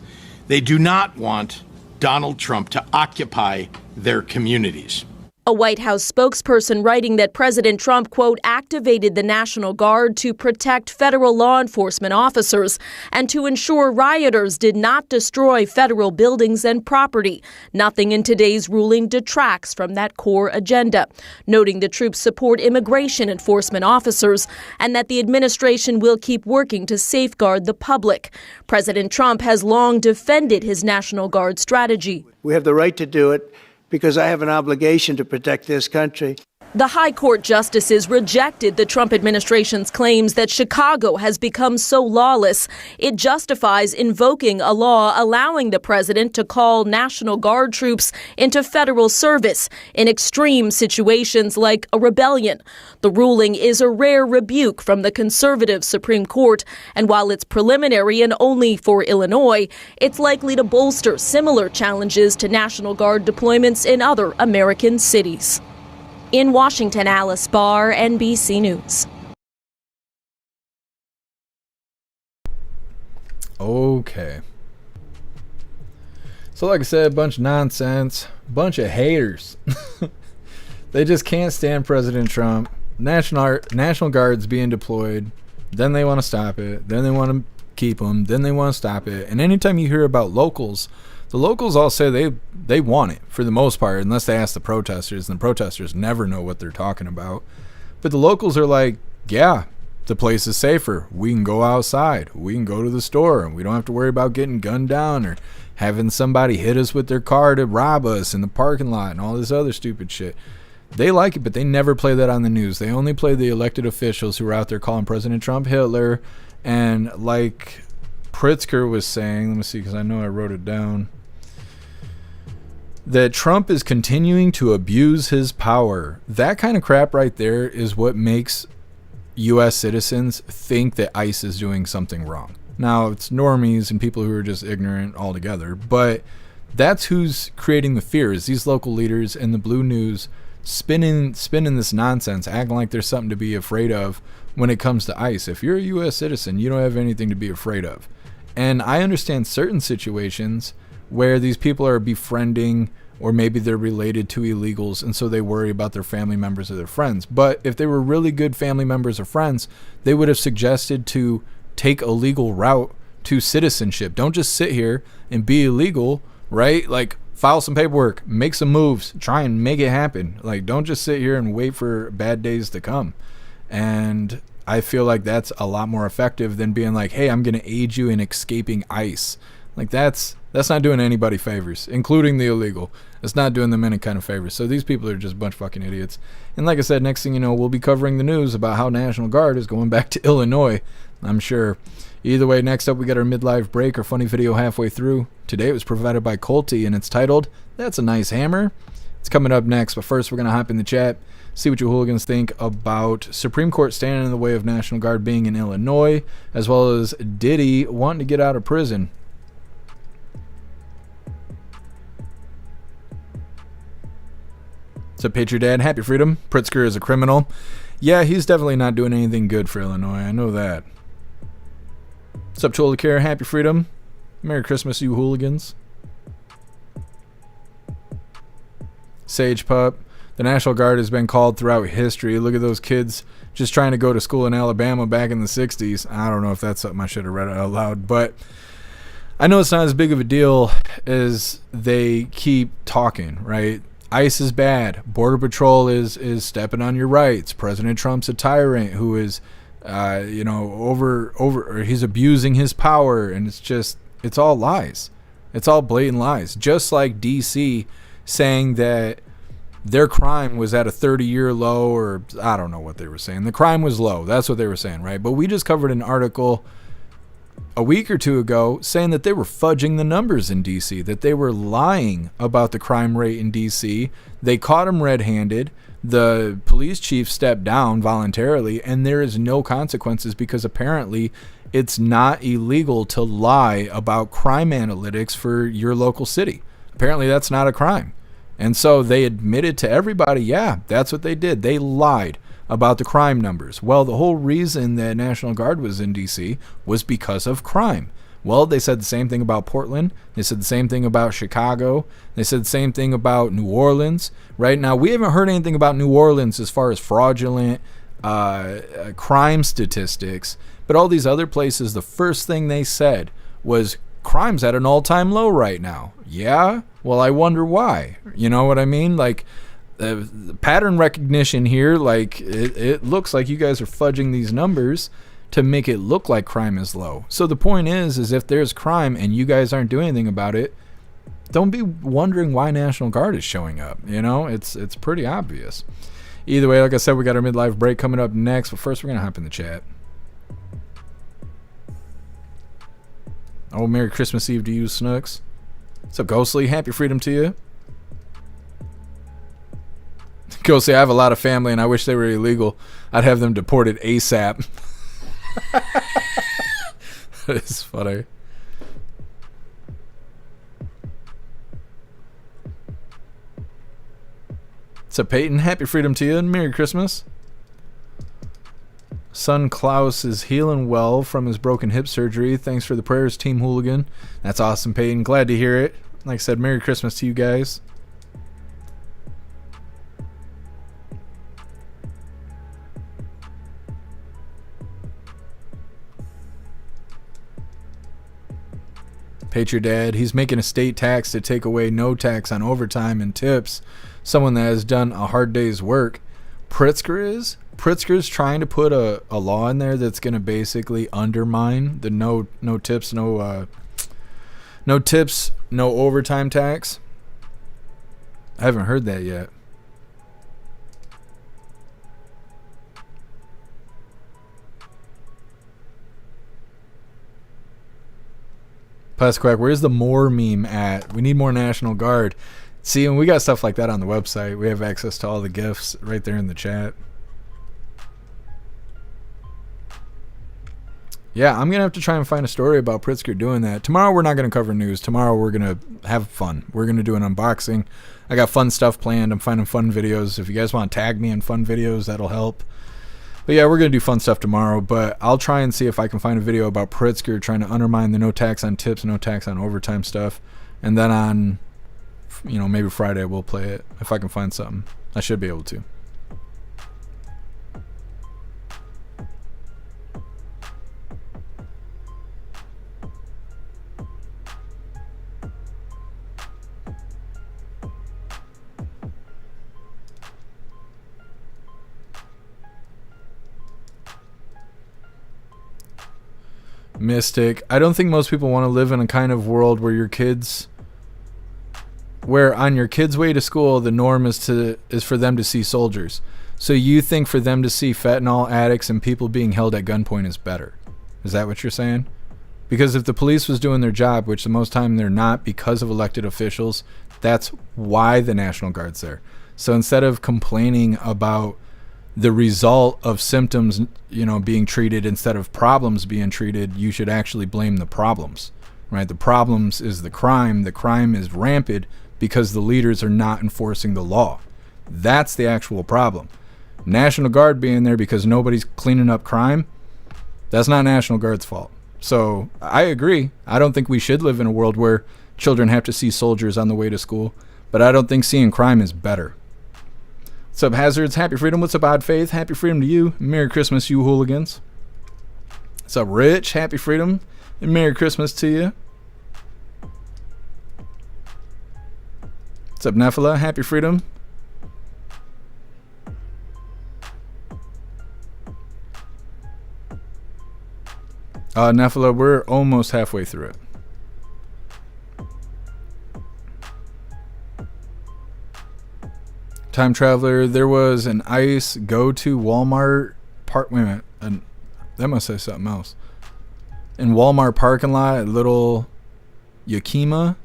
They do not want Donald Trump to occupy their communities. A White House spokesperson writing that President Trump, quote, activated the National Guard to protect federal law enforcement officers and to ensure rioters did not destroy federal buildings and property. Nothing in today's ruling detracts from that core agenda, noting the troops support immigration enforcement officers and that the administration will keep working to safeguard the public. President Trump has long defended his National Guard strategy. We have the right to do it because I have an obligation to protect this country. The High Court justices rejected the Trump administration's claims that Chicago has become so lawless it justifies invoking a law allowing the president to call National Guard troops into federal service in extreme situations like a rebellion. The ruling is a rare rebuke from the conservative Supreme Court, and while it's preliminary and only for Illinois, it's likely to bolster similar challenges to National Guard deployments in other American cities. In Washington, Alice Barr, NBC News. Okay. So like I said, a bunch of nonsense, bunch of haters. They just can't stand President Trump. National Guard's being deployed. Then they want to stop it. Then they want to keep them. Then they want to stop it. And anytime you hear about locals, the locals all say they want it for the most part, unless they ask the protesters, and the protesters never know what they're talking about. But the locals are like, yeah, the place is safer. We can go outside. We can go to the store, and we don't have to worry about getting gunned down or having somebody hit us with their car to rob us in the parking lot and all this other stupid shit. They like it, but they never play that on the news. They only play the elected officials who are out there calling President Trump Hitler. And like Pritzker was saying, let me see, because I know I wrote it down, that Trump is continuing to abuse his power. That kind of crap right there is what makes U.S. citizens think that ICE is doing something wrong. Now, it's normies and people who are just ignorant altogether, but that's who's creating the fears. These local leaders and the blue news spinning this nonsense, acting like there's something to be afraid of when it comes to ICE. If you're a U.S. citizen, you don't have anything to be afraid of. And I understand certain situations where these people are befriending, or maybe they're related to illegals, and so they worry about their family members or their friends. But if they were really good family members or friends, they would have suggested to take a legal route to citizenship. Don't just sit here and be illegal, right? Like, file some paperwork, make some moves, try and make it happen. Like, don't just sit here and wait for bad days to come. And I feel like that's a lot more effective than being like, hey, I'm going to aid you in escaping ICE. Like, that's not doing anybody favors, including the illegal. It's not doing them any kind of favors. So these people are just a bunch of fucking idiots. And like I said, next thing you know, we'll be covering the news about how National Guard is going back to Illinois, I'm sure. Either way, next up we got our midlife break, our funny video halfway through. Today it was provided by Colty, and it's titled, That's a Nice Hammer. It's coming up next, but first we're going to hop in the chat, see what you hooligans think about Supreme Court standing in the way of National Guard being in Illinois, as well as Diddy wanting to get out of prison. What's up, Patriot Dad? Happy freedom. Pritzker is a criminal. Yeah, he's definitely not doing anything good for Illinois. I know that. What's up, Cholicare? Happy freedom. Merry Christmas, you hooligans. Sage Pup. The National Guard has been called throughout history. Look at those kids just trying to go to school in Alabama back in the 60s. I don't know if that's something I should have read out loud, but I know it's not as big of a deal as they keep talking, right? ICE is bad. Border Patrol is stepping on your rights. President Trump's a tyrant who is, or he's abusing his power, and it's all lies. It's all blatant lies. Just like DC saying that their crime was at a 30-year low, or I don't know what they were saying. The crime was low. That's what they were saying, right? But we just covered an article a week or two ago saying that they were fudging the numbers in DC, that they were lying about the crime rate in DC. They caught him red-handed. The police chief stepped down voluntarily, and there is no consequences because apparently it's not illegal to lie about crime analytics for your local city. Apparently that's not a crime. And so they admitted to everybody, yeah, that's what they did. They lied about the crime numbers. Well, the whole reason that National Guard was in DC was because of crime. Well, they said the same thing about Portland. They said the same thing about Chicago. They said the same thing about New Orleans. Right now, we haven't heard anything about New Orleans as far as fraudulent crime statistics. But all these other places, the first thing they said was crime's at an all-time low right now. Yeah? Well, I wonder why. You know what I mean? Like, the pattern recognition here, like, it looks like you guys are fudging these numbers to make it look like crime is low. So the point is if there's crime and you guys aren't doing anything about it, don't be wondering why National Guard is showing up. You know, it's pretty obvious. Either way, like I said, we got our midlife break coming up next, but first we're gonna hop in the chat. Oh, Merry Christmas Eve to you, Snooks. So Ghostly, happy freedom to you. Ghostly, I have a lot of family and I wish they were illegal. I'd have them deported ASAP. That is funny. So Peyton, happy freedom to you and Merry Christmas. Son Klaus is healing well from his broken hip surgery. Thanks for the prayers, Team Hooligan. That's awesome, Peyton. Glad to hear it. Like I said, Merry Christmas to you guys. Patriot Dad, he's making a state tax to take away no tax on overtime and tips. Someone that has done a hard day's work. Pritzker's trying to put a law in there that's going to basically undermine the no tips, no overtime tax. I haven't heard that yet. Plasquack, where's the more meme at? We need more National Guard. See, and we got stuff like that on the website. We have access to all the gifts right there in the chat. Yeah, I'm going to have to try and find a story about Pritzker doing that. Tomorrow we're not going to cover news. Tomorrow we're going to have fun. We're going to do an unboxing. I got fun stuff planned. I'm finding fun videos. If you guys want to tag me in fun videos, that'll help. But yeah, we're going to do fun stuff tomorrow, but I'll try and see if I can find a video about Pritzker trying to undermine the no tax on tips, no tax on overtime stuff. And then on, you know, maybe Friday we'll play it. If I can find something, I should be able to. Mystic, I don't think most people want to live in a kind of world where on your kids' way to school, the norm is for them to see soldiers. So you think for them to see fentanyl addicts and people being held at gunpoint is better? Is that what you're saying? Because if the police was doing their job, which the most time they're not because of elected officials, that's why the National Guard's there. So instead of complaining about the result of symptoms, you know, being treated instead of problems being treated, you should actually blame the problems, right? The problems is the crime. The crime is rampant because the leaders are not enforcing the law. That's the actual problem. National Guard being there because nobody's cleaning up crime, that's not National Guard's fault. So I agree. I don't think we should live in a world where children have to see soldiers on the way to school, but I don't think seeing crime is better. What's up, Hazards? Happy freedom. What's up, Odd Faith? Happy freedom to you. Merry Christmas, you hooligans. What's up, Rich? Happy freedom and Merry Christmas to you. What's up, Nephila? Happy freedom. Nephila, we're almost halfway through it. Time Traveler, there was an ICE go to Walmart park. Wait a minute, that must say something else. In Walmart parking lot at Little Yakima.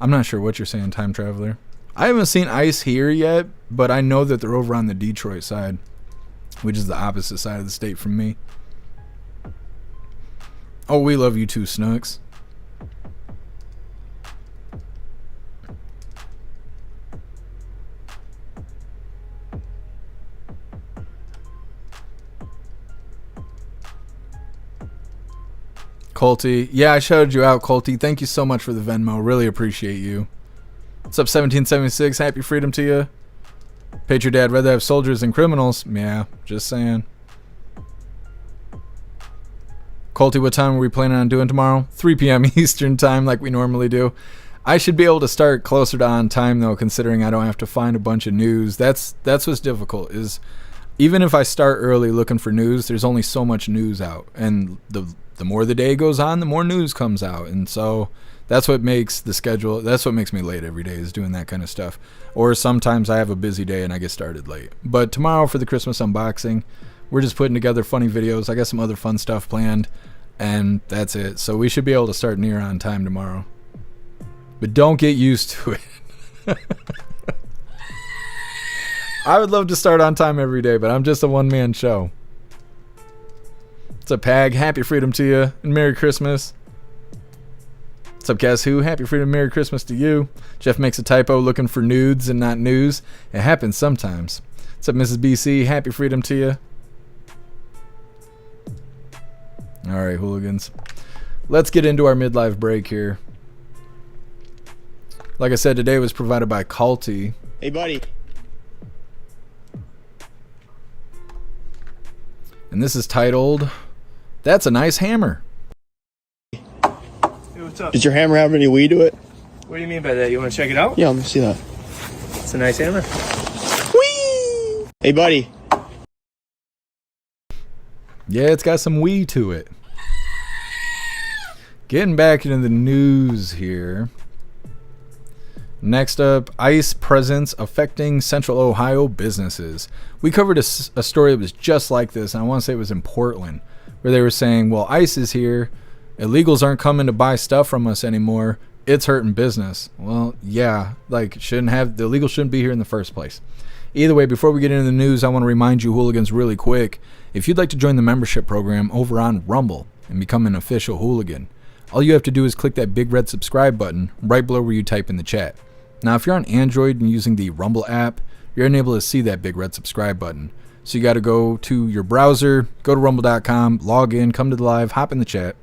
I'm not sure what you're saying, Time Traveler. I haven't seen ICE here yet, but I know that they're over on the Detroit side, which is the opposite side of the state from me. Oh, we love you too, Snooks. Colty. Yeah, I shouted you out, Colty. Thank you so much for the Venmo. Really appreciate you. What's up, 1776? Happy freedom to you. Patriot Dad, rather have soldiers than criminals. Yeah, just saying. Colty, what time are we planning on doing tomorrow? 3 p.m. Eastern time like we normally do. I should be able to start closer to on time, though, considering I don't have to find a bunch of news. That's what's difficult, is even if I start early looking for news, there's only so much news out. And the more the day goes on, the more news comes out. And so that's what makes the schedule, that's what makes me late every day, is doing that kind of stuff. Or sometimes I have a busy day and I get started late. But tomorrow for the Christmas unboxing, we're just putting together funny videos. I got some other fun stuff planned, and that's it. So we should be able to start near on time tomorrow. But don't get used to it. I would love to start on time every day, but I'm just a one-man show. What's up, Pag? Happy freedom to you, and Merry Christmas. What's up, Guess Who? Happy freedom, Merry Christmas to you. Jeff makes a typo looking for nudes and not news. It happens sometimes. What's up, Mrs. BC? Happy freedom to you. All right, hooligans. Let's get into our midlife break here. Like I said, today was provided by Colty. Hey, buddy. And this is titled, That's a Nice Hammer. Hey, what's up? Does your hammer have any weed to it? What do you mean by that? You want to check it out? Yeah, let me see that. It's a nice hammer. Whee! Hey, buddy. Yeah, it's got some wee to it. Getting back into the news here. Next up, ICE presence affecting Central Ohio businesses. We covered a story that was just like this, and I want to say it was in Portland, where they were saying, well, ICE is here, illegals aren't coming to buy stuff from us anymore, it's hurting business. Well, yeah, like, the illegals shouldn't be here in the first place. Either way, before we get into the news, I want to remind you hooligans really quick, if you'd like to join the membership program over on Rumble and become an official hooligan, all you have to do is click that big red subscribe button right below where you type in the chat. Now, if you're on Android and using the Rumble app, you're unable to see that big red subscribe button. So you got to go to your browser, go to rumble.com, log in, come to the live, hop in the chat.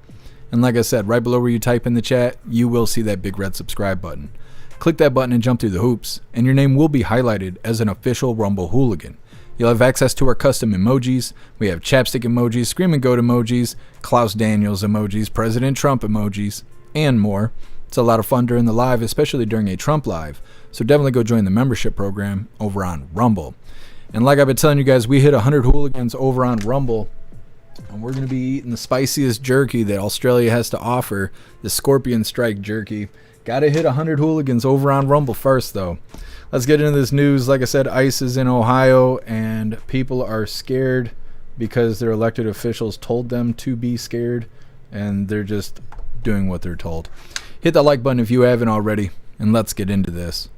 And like I said, right below where you type in the chat, you will see that big red subscribe button. Click that button and jump through the hoops, and your name will be highlighted as an official Rumble hooligan. You'll have access to our custom emojis. We have chapstick emojis, scream and goat emojis, Klaus Daniels emojis, President Trump emojis, and more. It's a lot of fun during the live, especially during a Trump live. So definitely go join the membership program over on Rumble. And like I've been telling you guys, we hit 100 hooligans over on Rumble. And we're going to be eating the spiciest jerky that Australia has to offer, the Scorpion Strike jerky. Got to hit 100 hooligans over on Rumble first, though. Let's get into this news. Like I said, ICE is in Ohio, and people are scared because their elected officials told them to be scared, and they're just doing what they're told. Hit that like button if you haven't already, and let's get into this.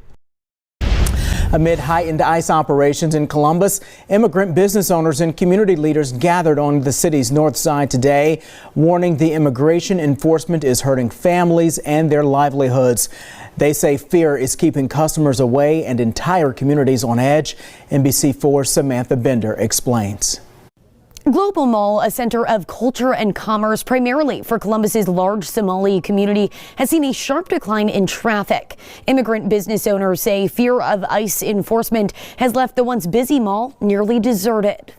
Amid heightened ICE operations in Columbus, immigrant business owners and community leaders gathered on the city's north side today, warning the immigration enforcement is hurting families and their livelihoods. They say fear is keeping customers away and entire communities on edge. NBC4's Samantha Bender explains. Global Mall, a center of culture and commerce primarily for Columbus's large Somali community, has seen a sharp decline in traffic. Immigrant business owners say fear of ICE enforcement has left the once busy mall nearly deserted.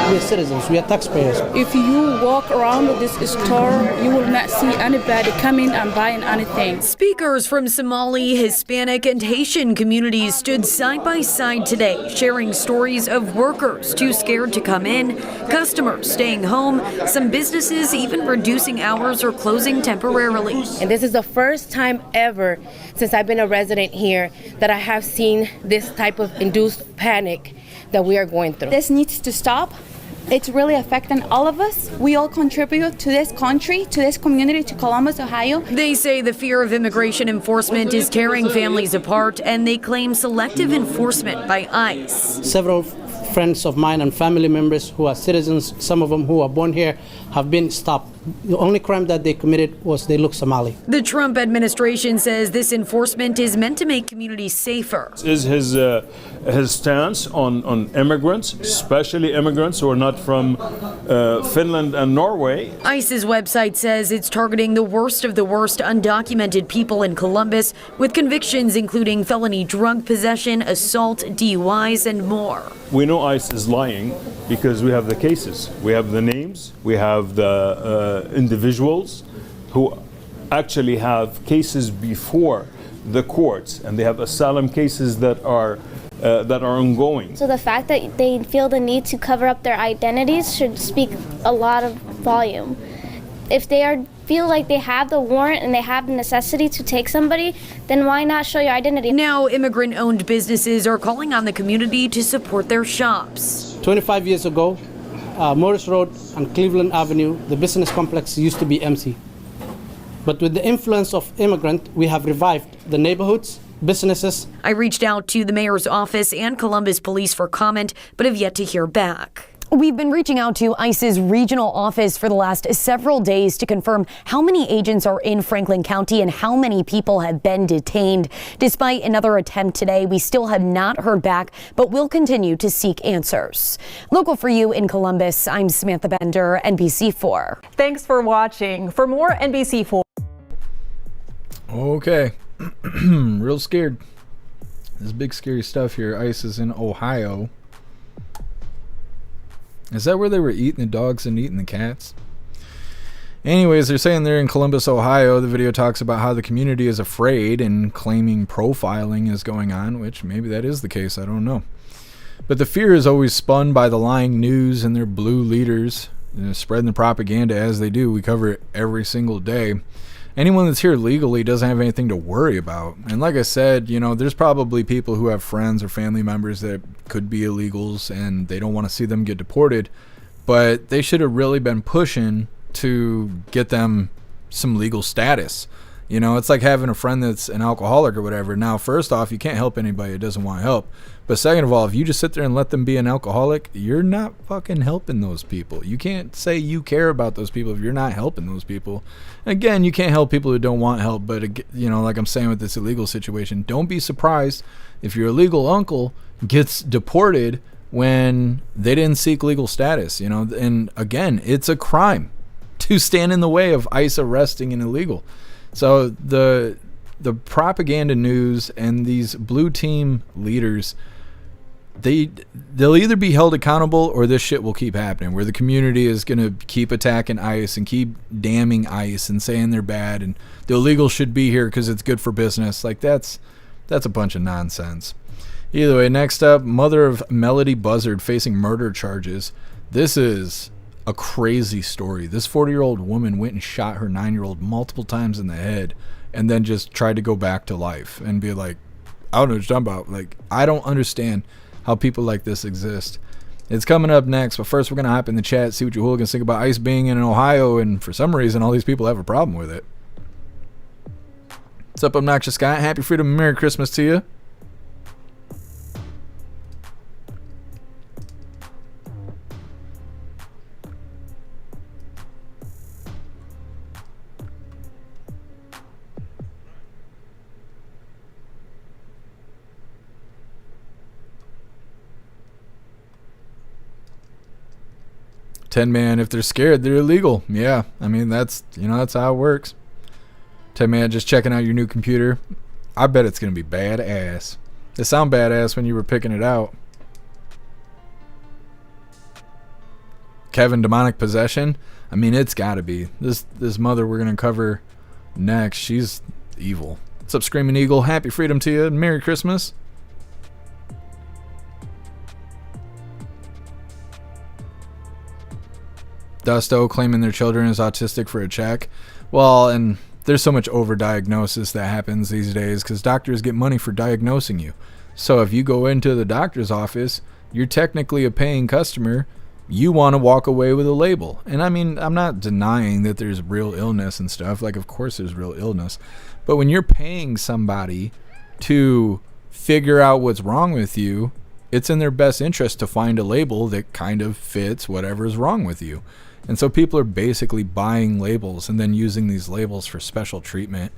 We are citizens, we are taxpayers. If you walk around this store, you will not see anybody coming and buying anything. Speakers from Somali, Hispanic, and Haitian communities stood side by side today, sharing stories of workers too scared to come in, customers staying home, some businesses even reducing hours or closing temporarily. And this is the first time ever since I've been a resident here that I have seen this type of induced panic that we are going through. This needs to stop. It's really affecting all of us. We all contribute to this country, to this community, to Columbus, Ohio. They say the fear of immigration enforcement is tearing families apart, and they claim selective enforcement by ICE. Several friends of mine and family members who are citizens, some of them who are born here, have been stopped The only crime that they committed was they look Somali. The Trump administration says this enforcement is meant to make communities safer. Is his stance on immigrants, especially immigrants who are not from Finland and Norway. ICE's website says it's targeting the worst of the worst undocumented people in Columbus, with convictions including felony drug possession, assault, DUIs, and more. We know ICE is lying because we have the cases, we have the names, we have the individuals who actually have cases before the courts, and they have asylum cases that are ongoing. So the fact that they feel the need to cover up their identities should speak a lot of volume. If they feel like they have the warrant and they have the necessity to take somebody, then why not show your identity? Now, immigrant-owned businesses are calling on the community to support their shops. 25 years ago, Morris Road and Cleveland Avenue, the business complex used to be empty. But with the influence of immigrants, we have revived the neighborhoods, businesses. I reached out to the mayor's office and Columbus Police for comment, but have yet to hear back. We've been reaching out to ICE's regional office for the last several days to confirm how many agents are in Franklin County and how many people have been detained. Despite another attempt today, we still have not heard back, but we'll continue to seek answers. Local for you in Columbus, I'm Samantha Bender, NBC4. Thanks for watching. For more NBC4. Okay. Real scared. There's big scary stuff here. ICE is in Ohio. Is that where they were eating the dogs and eating the cats? Anyways, they're saying they're in Columbus, Ohio. The video talks about how the community is afraid and claiming profiling is going on, which maybe that is the case. I don't know. But the fear is always spun by the lying news and their blue leaders, spreading the propaganda as they do. We cover it every single day. Anyone that's here legally doesn't have anything to worry about. And like I said, you know, there's probably people who have friends or family members that could be illegals and they don't want to see them get deported. But they should have really been pushing to get them some legal status. You know, it's like having a friend that's an alcoholic or whatever. Now, first off, you can't help anybody that doesn't want help. But second of all, if you just sit there and let them be an alcoholic, you're not fucking helping those people. You can't say you care about those people if you're not helping those people. Again, you can't help people who don't want help. But, you know, like I'm saying with this illegal situation, don't be surprised if your illegal uncle gets deported when they didn't seek legal status. You know, and again, it's a crime to stand in the way of ICE arresting an illegal. So the propaganda news and these blue team leaders, they'll either be held accountable or this shit will keep happening, where the community is going to keep attacking ICE and keep damning ICE and saying they're bad and the illegals should be here because it's good for business. Like that's a bunch of nonsense. Either way, next up, mother of Melody Buzzard facing murder charges. This is a crazy story. This 40-year-old woman went and shot her 9-year-old multiple times in the head and then just tried to go back to life and be like, I don't know what you're talking about. Like, I don't understand how people like this exist. It's coming up next, but first we're going to hop in the chat, see what you hooligans think about ICE being in Ohio, and for some reason all these people have a problem with it. What's up, Obnoxious Scott? Happy Freedom and Merry Christmas to you. Man, if they're scared, they're illegal. Yeah, I mean, that's how it works. 10 man, just checking out your new computer. I bet it's gonna be badass. It sounded badass when you were picking it out. Kevin, demonic possession. I mean, it's gotta be. This mother we're gonna cover next, she's evil. What's up, Screaming Eagle? Happy Freedom to you. Merry Christmas. Dusto claiming their children is autistic for a check. Well, and there's so much overdiagnosis that happens these days because doctors get money for diagnosing you. So if you go into the doctor's office, you're technically a paying customer. You want to walk away with a label. And I mean, I'm not denying that there's real illness and stuff. Like, of course there's real illness. But when you're paying somebody to figure out what's wrong with you, it's in their best interest to find a label that kind of fits whatever's wrong with you. And so people are basically buying labels and then using these labels for special treatment.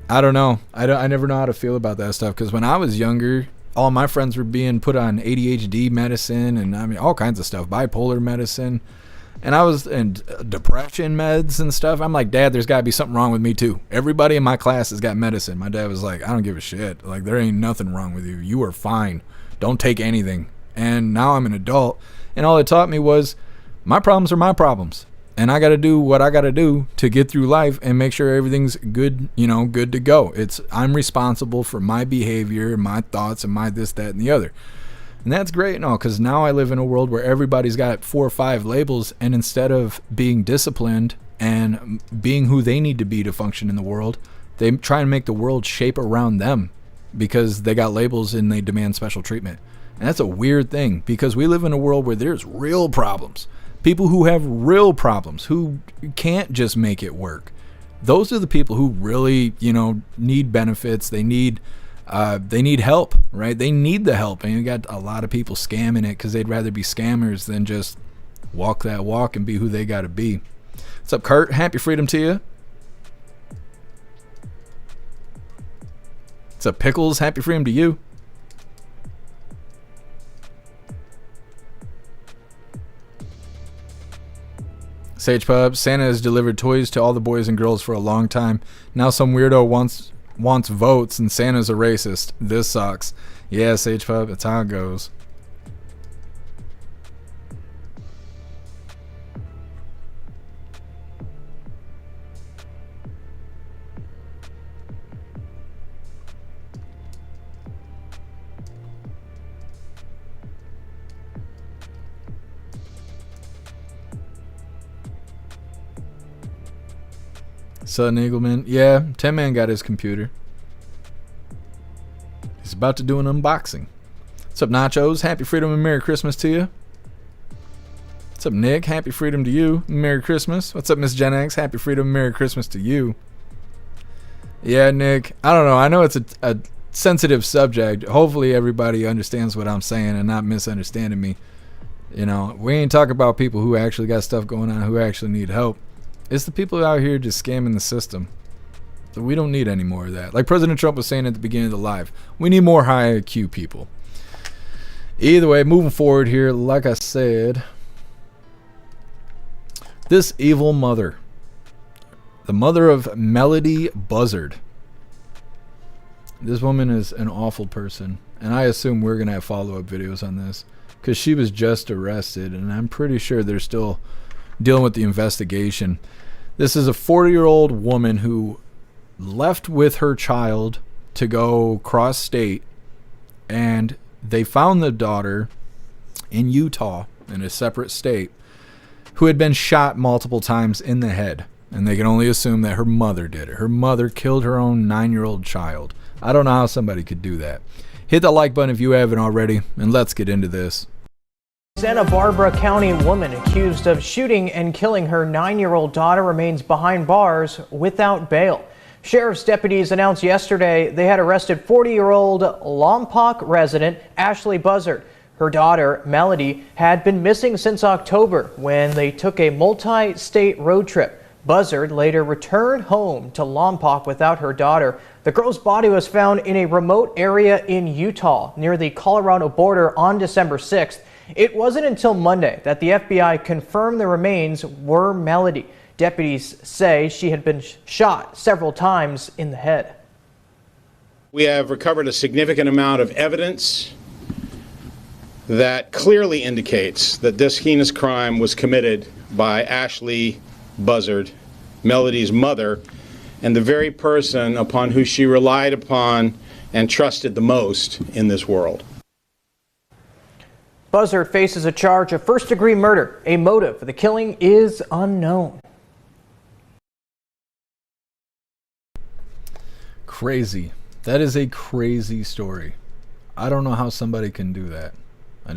I don't know. I never know how to feel about that stuff, because when I was younger, all my friends were being put on ADHD medicine and I mean all kinds of stuff, bipolar medicine, and I was in depression meds and stuff. I'm like, Dad, there's got to be something wrong with me too. Everybody in my class has got medicine. My dad was like, I don't give a shit. Like, there ain't nothing wrong with you. You are fine. Don't take anything. And now I'm an adult, and all it taught me was my problems are my problems, and I got to do what I got to do to get through life and make sure everything's good, good to go. I'm responsible for my behavior, my thoughts, and my this, that, and the other. And that's great and all, because now I live in a world where everybody's got 4 or 5 labels, and instead of being disciplined and being who they need to be to function in the world, they try and make the world shape around them because they got labels and they demand special treatment. And that's a weird thing, because we live in a world where there's real problems. People who have real problems, who can't just make it work. Those are the people who really, need benefits. They need help, right? They need the help. And you got a lot of people scamming it because they'd rather be scammers than just walk that walk and be who they got to be. What's up, Kurt? Happy freedom to you. What's up, Pickles? Happy freedom to you. Sage Pub, Santa has delivered toys to all the boys and girls for a long time. Now some weirdo wants votes and Santa's a racist. This sucks. Yeah, Sage Pub, that's how it goes. Sutton Eagleman. Yeah, 10 Man got his computer. He's about to do an unboxing. What's up, Nachos? Happy freedom and Merry Christmas to you. What's up, Nick? Happy freedom to you. Merry Christmas. What's up, Miss Gen X? Happy freedom and Merry Christmas to you. Yeah, Nick. I don't know. I know it's a sensitive subject. Hopefully everybody understands what I'm saying and not misunderstanding me. We ain't talking about people who actually got stuff going on, who actually need help. It's the people out here just scamming the system. So we don't need any more of that. Like President Trump was saying at the beginning of the live, we need more high IQ people. Either way, moving forward here, like I said, this evil mother, the mother of Melody Buzzard. This woman is an awful person, and I assume we're going to have follow-up videos on this because she was just arrested, and I'm pretty sure they're still dealing with the investigation. This is a 40-year-old woman who left with her child to go cross state, and they found the daughter in Utah in a separate state who had been shot multiple times in the head, and they can only assume that her mother did it. Her mother killed her own 9-year-old child. I don't know how somebody could do that. Hit the like button if you haven't already, and let's get into this. Santa Barbara County woman accused of shooting and killing her 9-year-old daughter remains behind bars without bail. Sheriff's deputies announced yesterday they had arrested 40-year-old Lompoc resident Ashley Buzzard. Her daughter, Melody, had been missing since October when they took a multi-state road trip. Buzzard later returned home to Lompoc without her daughter. The girl's body was found in a remote area in Utah near the Colorado border on December 6th. It wasn't until Monday that the FBI confirmed the remains were Melody. Deputies say she had been shot several times in the head. We have recovered a significant amount of evidence that clearly indicates that this heinous crime was committed by Ashley Buzzard, Melody's mother, and the very person upon who she relied upon and trusted the most in this world. Buzzard faces a charge of first-degree murder. A motive for the killing is unknown. Crazy. That is a crazy story. I don't know how somebody can do that. I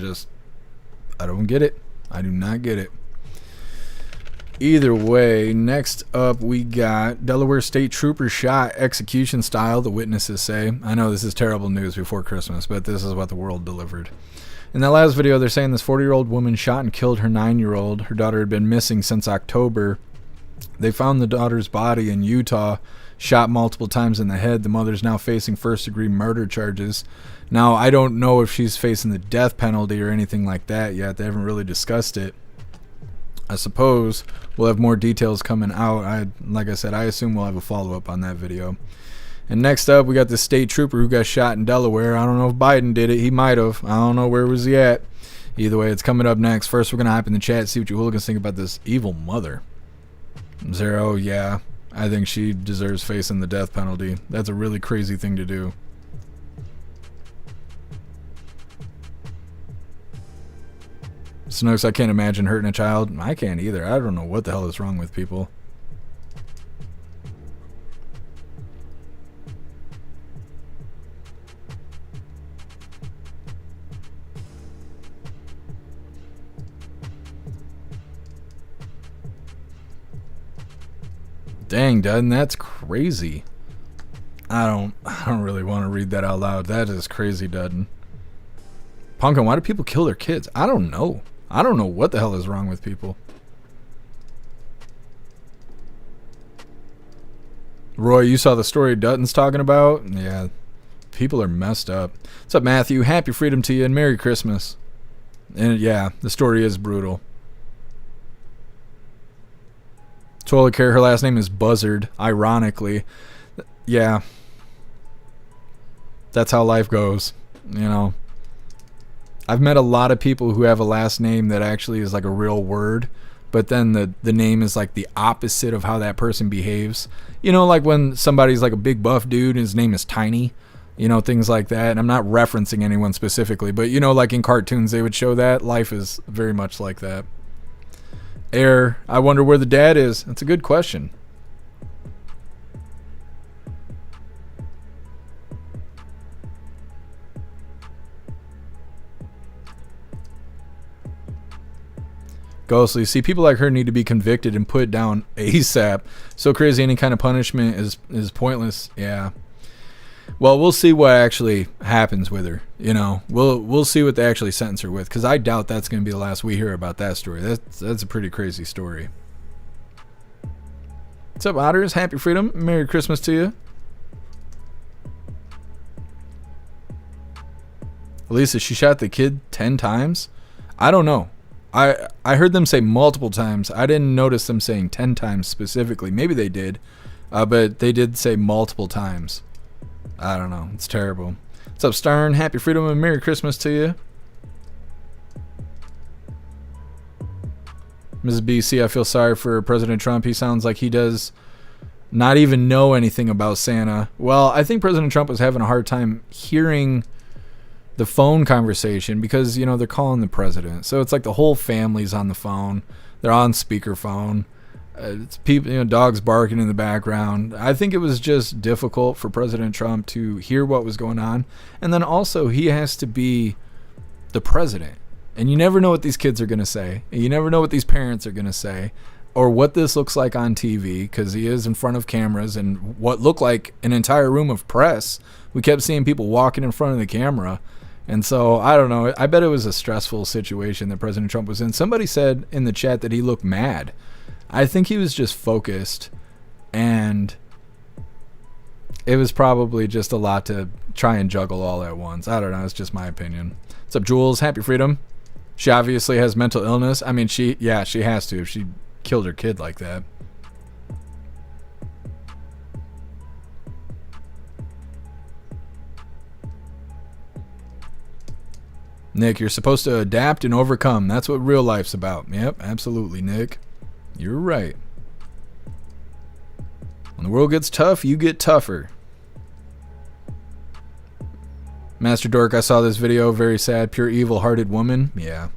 don't get it. I do not get it. Either way, next up we got Delaware State Trooper shot execution style, the witnesses say. I know this is terrible news before Christmas, but this is what the world delivered. In that last video, they're saying this 40-year-old woman shot and killed her 9-year-old. Her daughter had been missing since October. They found the daughter's body in Utah, shot multiple times in the head. The mother's now facing first-degree murder charges. Now, I don't know if she's facing the death penalty or anything like that yet. They haven't really discussed it. I suppose we'll have more details coming out. Like I said, I assume we'll have a follow-up on that video. And next up, we got the state trooper who got shot in Delaware. I don't know if Biden did it. He might have. I don't know where was he at. Either way, it's coming up next. First, we're going to hop in the chat, see what you hooligans think about this evil mother. Zero, yeah. I think she deserves facing the death penalty. That's a really crazy thing to do. Snooks, I can't imagine hurting a child. I can't either. I don't know what the hell is wrong with people. Dang, Dudden, that's crazy. I don't really want to read that out loud. That is crazy, Dudden. Punkin, why do people kill their kids? I don't know. I don't know what the hell is wrong with people. Roy, you saw the story Dutton's talking about? Yeah, people are messed up. What's up, Matthew? Happy Freedom to you and Merry Christmas. And yeah, the story is brutal. Toilet Care, her last name is Buzzard, ironically. Yeah. That's how life goes, you know. I've met a lot of people who have a last name that actually is like a real word, but then the name is like the opposite of how that person behaves. You know, like when somebody's like a big buff dude and his name is Tiny, you know, things like that. And I'm not referencing anyone specifically, but you know, like in cartoons they would show that. Life is very much like that. Air, I wonder where the dad is. That's a good question. Ghostly, see, people like her need to be convicted and put down ASAP. So crazy, any kind of punishment is pointless. Yeah. Well, we'll see what actually happens with her. You know, we'll see what they actually sentence her with, because I doubt that's going to be the last we hear about that story. That's a pretty crazy story. What's up, Otters? Happy Freedom. Merry Christmas to you. Elisa, she shot the kid 10 times? I don't know. I heard them say multiple times. I didn't notice them saying 10 times specifically. Maybe they did, but they did say multiple times. I don't know. It's terrible. What's up, Stern? Happy Freedom and Merry Christmas to you. Mrs. BC, I feel sorry for President Trump. He sounds like he does not even know anything about Santa. Well, I think President Trump was having a hard time hearing the phone conversation because, you know, they're calling the president. So it's like the whole family's on the phone. They're on speakerphone. It's people, you know, dogs barking in the background. I think it was just difficult for President Trump to hear what was going on. And then also he has to be the president. And you never know what these kids are going to say. You never know what these parents are going to say or what this looks like on TV, because he is in front of cameras and what looked like an entire room of press. We kept seeing people walking in front of the camera. And so, I don't know. I bet it was a stressful situation that President Trump was in. Somebody said in the chat that he looked mad. I think he was just focused, and it was probably just a lot to try and juggle all at once. I don't know. It's just my opinion. What's up, Jules? Happy Freedom. She obviously has mental illness. I mean, she has to if she killed her kid like that. Nick, you're supposed to adapt and overcome. That's what real life's about. Yep, absolutely, Nick. You're right. When the world gets tough, you get tougher. Master Dork, I saw this video. Very sad. Pure evil-hearted woman. Yeah.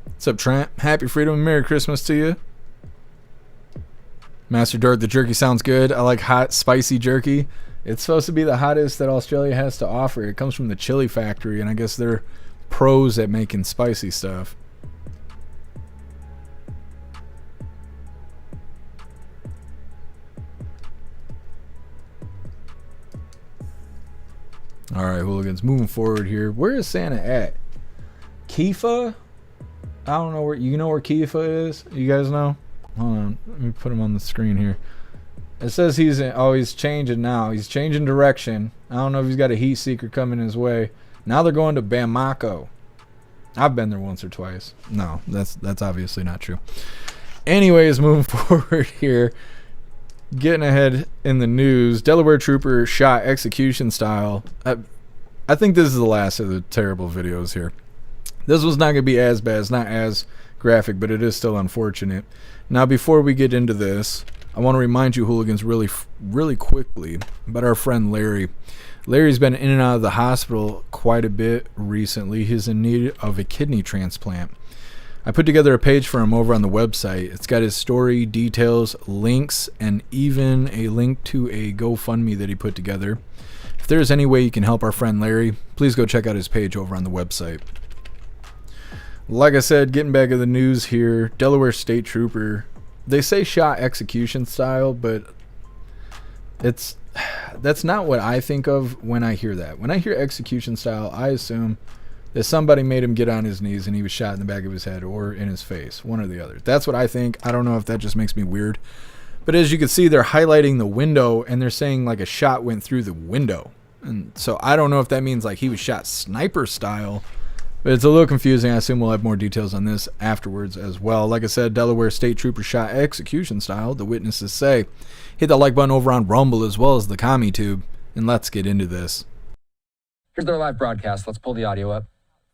What's up, Trent? Happy Freedom and Merry Christmas to you. Master Dork, the jerky sounds good. I like hot, spicy jerky. It's supposed to be the hottest that Australia has to offer. It comes from the chili factory, and I guess they're pros at making spicy stuff. All right, hooligans, moving forward here. Where is Santa at? Kifa? I don't know where. You know where Kifa is? You guys know? Hold on. Let me put him on the screen here. It says he's changing now. He's changing direction. I don't know if he's got a heat seeker coming his way. Now they're going to Bamako. I've been there once or twice. No, that's obviously not true. Anyways, moving forward here. Getting ahead in the news. Delaware trooper shot execution style. I think this is the last of the terrible videos here. This was not going to be as bad. It's not as graphic, but it is still unfortunate. Now, before we get into this, I want to remind you, hooligans, really quickly about our friend Larry. Larry's been in and out of the hospital quite a bit recently. He's in need of a kidney transplant. I put together a page for him over on the website. It's got his story, details, links, and even a link to a GoFundMe that he put together. If there's any way you can help our friend Larry, please go check out his page over on the website. Like I said, getting back to the news here, Delaware State Trooper, they say shot execution style, but that's not what I think of when I hear that. When I hear execution style, I assume that somebody made him get on his knees and he was shot in the back of his head or in his face, one or the other. That's what I think. I don't know if that just makes me weird. But as you can see, they're highlighting the window and they're saying like a shot went through the window. And so I don't know if that means like he was shot sniper style. But it's a little confusing. I assume we'll have more details on this afterwards as well. Like I said, Delaware State Trooper shot execution style, the witnesses say. Hit that like button over on Rumble as well as the CommuTube, and let's get into this. Here's their live broadcast. Let's pull the audio up.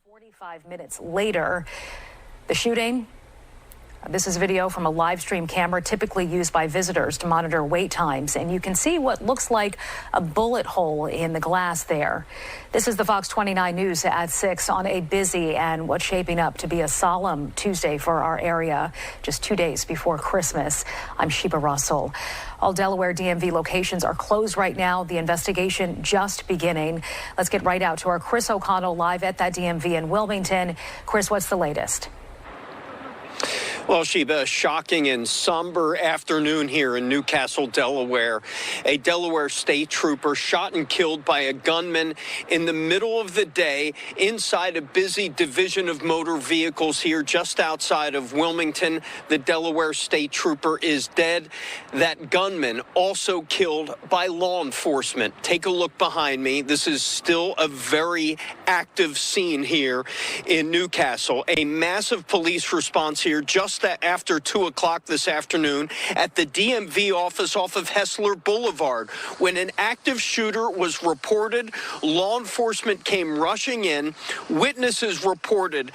45 minutes later, the shooting. This is video from a live stream camera typically used by visitors to monitor wait times, and you can see what looks like a bullet hole in the glass there. This is the Fox 29 News at 6 on a busy and what's shaping up to be a solemn Tuesday for our area, just 2 days before Christmas. I'm Sheba Russell. All Delaware DMV locations are closed right now. The investigation just beginning. Let's get right out to our Chris O'Connell live at that DMV in Wilmington. Chris, what's the latest? Well, Sheba, a shocking and somber afternoon here in Newcastle, Delaware. A Delaware state trooper shot and killed by a gunman in the middle of the day inside a busy division of motor vehicles here just outside of Wilmington. The Delaware state trooper is dead. That gunman also killed by law enforcement. Take a look behind me. This is still a very active scene here in Newcastle. A massive police response here just after 2 o'clock this afternoon at the DMV office off of Hessler Boulevard. When an active shooter was reported, law enforcement came rushing in. Witnesses reported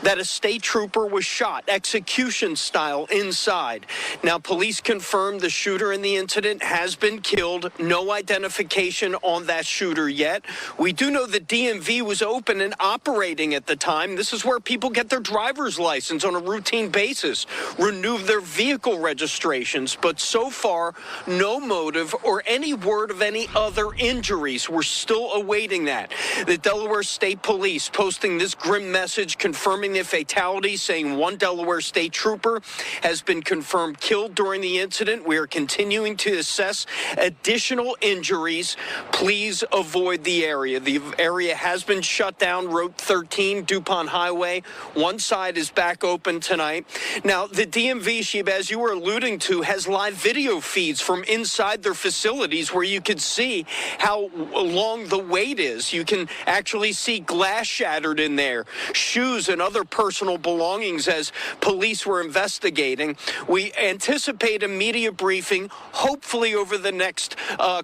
that a state trooper was shot, execution style, inside. Now, police confirmed the shooter in the incident has been killed. No identification on that shooter yet. We do know the DMV was open and operating at the time. This is where people get their driver's license on a routine basis, renew their vehicle registrations. But so far, no motive or any word of any other injuries. We're still awaiting that. The Delaware State Police posting this grim message confirming the fatality, saying one Delaware state trooper has been confirmed killed during the incident. We are continuing to assess additional injuries. Please avoid the area. The area has been shut down. Route 13, DuPont Highway. One side is back open tonight. Now, the DMV, Sheba, as you were alluding to, has live video feeds from inside their facilities where you could see how long the wait is. You can actually see glass shattered in there, shoes and other personal belongings as police were investigating. We anticipate a media briefing, hopefully over the next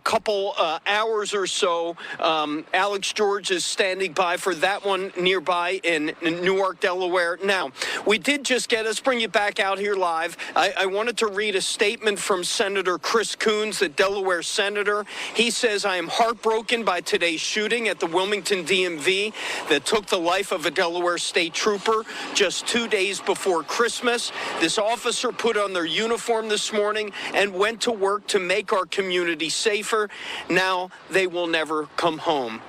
couple hours or so. Alex George is standing by for that one nearby in Newark, Delaware. Now, we did just let's bring you back out here live. I wanted to read a statement from Senator Chris Coons, the Delaware senator. He says, "I am heartbroken by today's shooting at the Wilmington DMV that took the life of a Delaware state trooper just 2 days before Christmas. This officer put on their uniform this morning and went to work to make our community safer. Now they will never come home."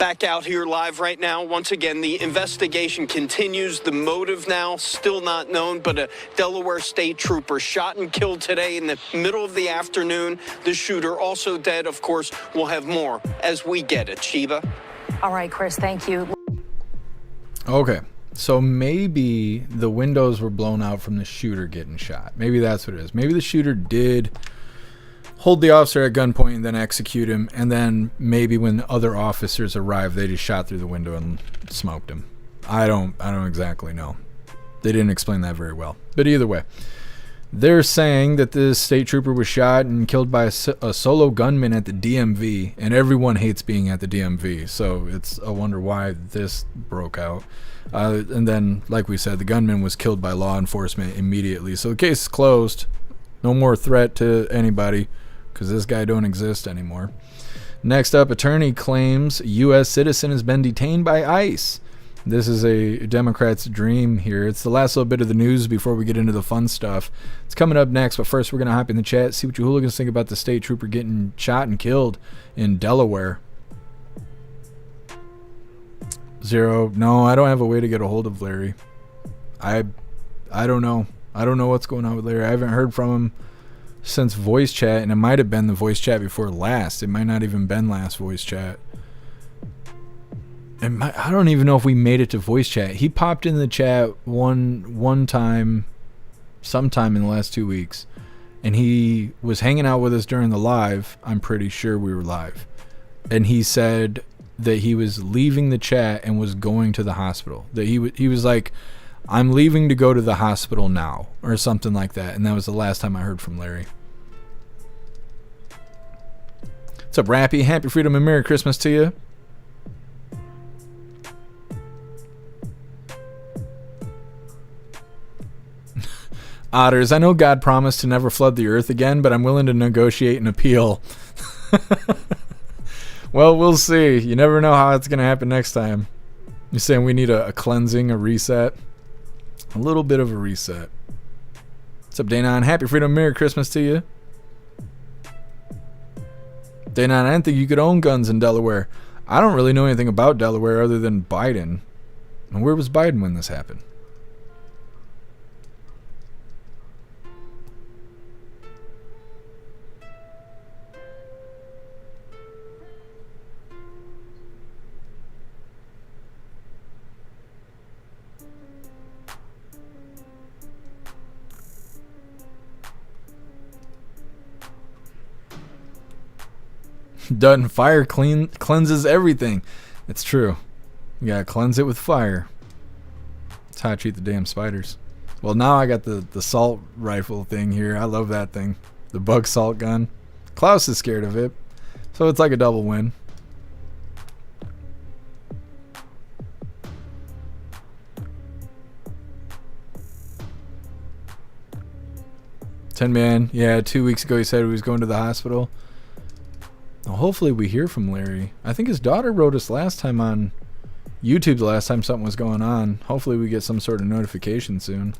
Back out here live right now. Once again, the investigation continues. The motive now still not known, but a Delaware state trooper shot and killed today in the middle of the afternoon. The shooter also dead. Of course, we'll have more as we get it. Sheba. All right, Chris, thank you. Okay, so maybe the windows were blown out from the shooter getting shot. Maybe that's what it is. Maybe the shooter did hold the officer at gunpoint and then execute him, and then maybe when other officers arrived, they just shot through the window and smoked him. I don't exactly know. They didn't explain that very well. But either way, they're saying that this state trooper was shot and killed by a solo gunman at the DMV, and everyone hates being at the DMV, so it's a wonder why this broke out. And then, like we said, the gunman was killed by law enforcement immediately, so the case is closed. No more threat to anybody, because this guy don't exist anymore. Next up, attorney claims U.S. citizen has been detained by ICE. This is a Democrat's dream here. It's the last little bit of the news before we get into the fun stuff. It's coming up next, but first we're going to hop in the chat, see what you hooligans think about the state trooper getting shot and killed in Delaware. Zero. No, I don't have a way to get a hold of Larry. I don't know. I don't know what's going on with Larry. I haven't heard from him since voice chat, and it might have been the voice chat before last. It might not even been last voice chat. I don't even know if we made it to voice chat. He popped in the chat one time, sometime in the last 2 weeks, and he was hanging out with us during the live. I'm pretty sure we were live, and he said that he was leaving the chat and was going to the hospital. That he was like, I'm leaving to go to the hospital now, or something like that. And that was the last time I heard from Larry. What's up, Rappy? Happy Freedom and Merry Christmas to you. Otters, I know God promised to never flood the earth again, but I'm willing to negotiate an appeal. Well, we'll see. You never know how it's going to happen next time. You're saying we need a cleansing, a reset? A little bit of a reset. What's up, Daynon? Happy Freedom, Merry Christmas to you. Daynon, I didn't think you could own guns in Delaware. I don't really know anything about Delaware other than Biden. And where was Biden when this happened? Done. Fire cleanses everything. It's true. You gotta cleanse it with fire. That's how I treat the damn spiders. Well, now I got the salt rifle thing here. I love that thing. The bug salt gun. Klaus is scared of it, so it's like a double win. Man, yeah, 2 weeks ago he said he was going to the hospital. Well, hopefully we hear from Larry. I think his daughter wrote us last time on YouTube, the last time something was going on. Hopefully we get some sort of notification soon.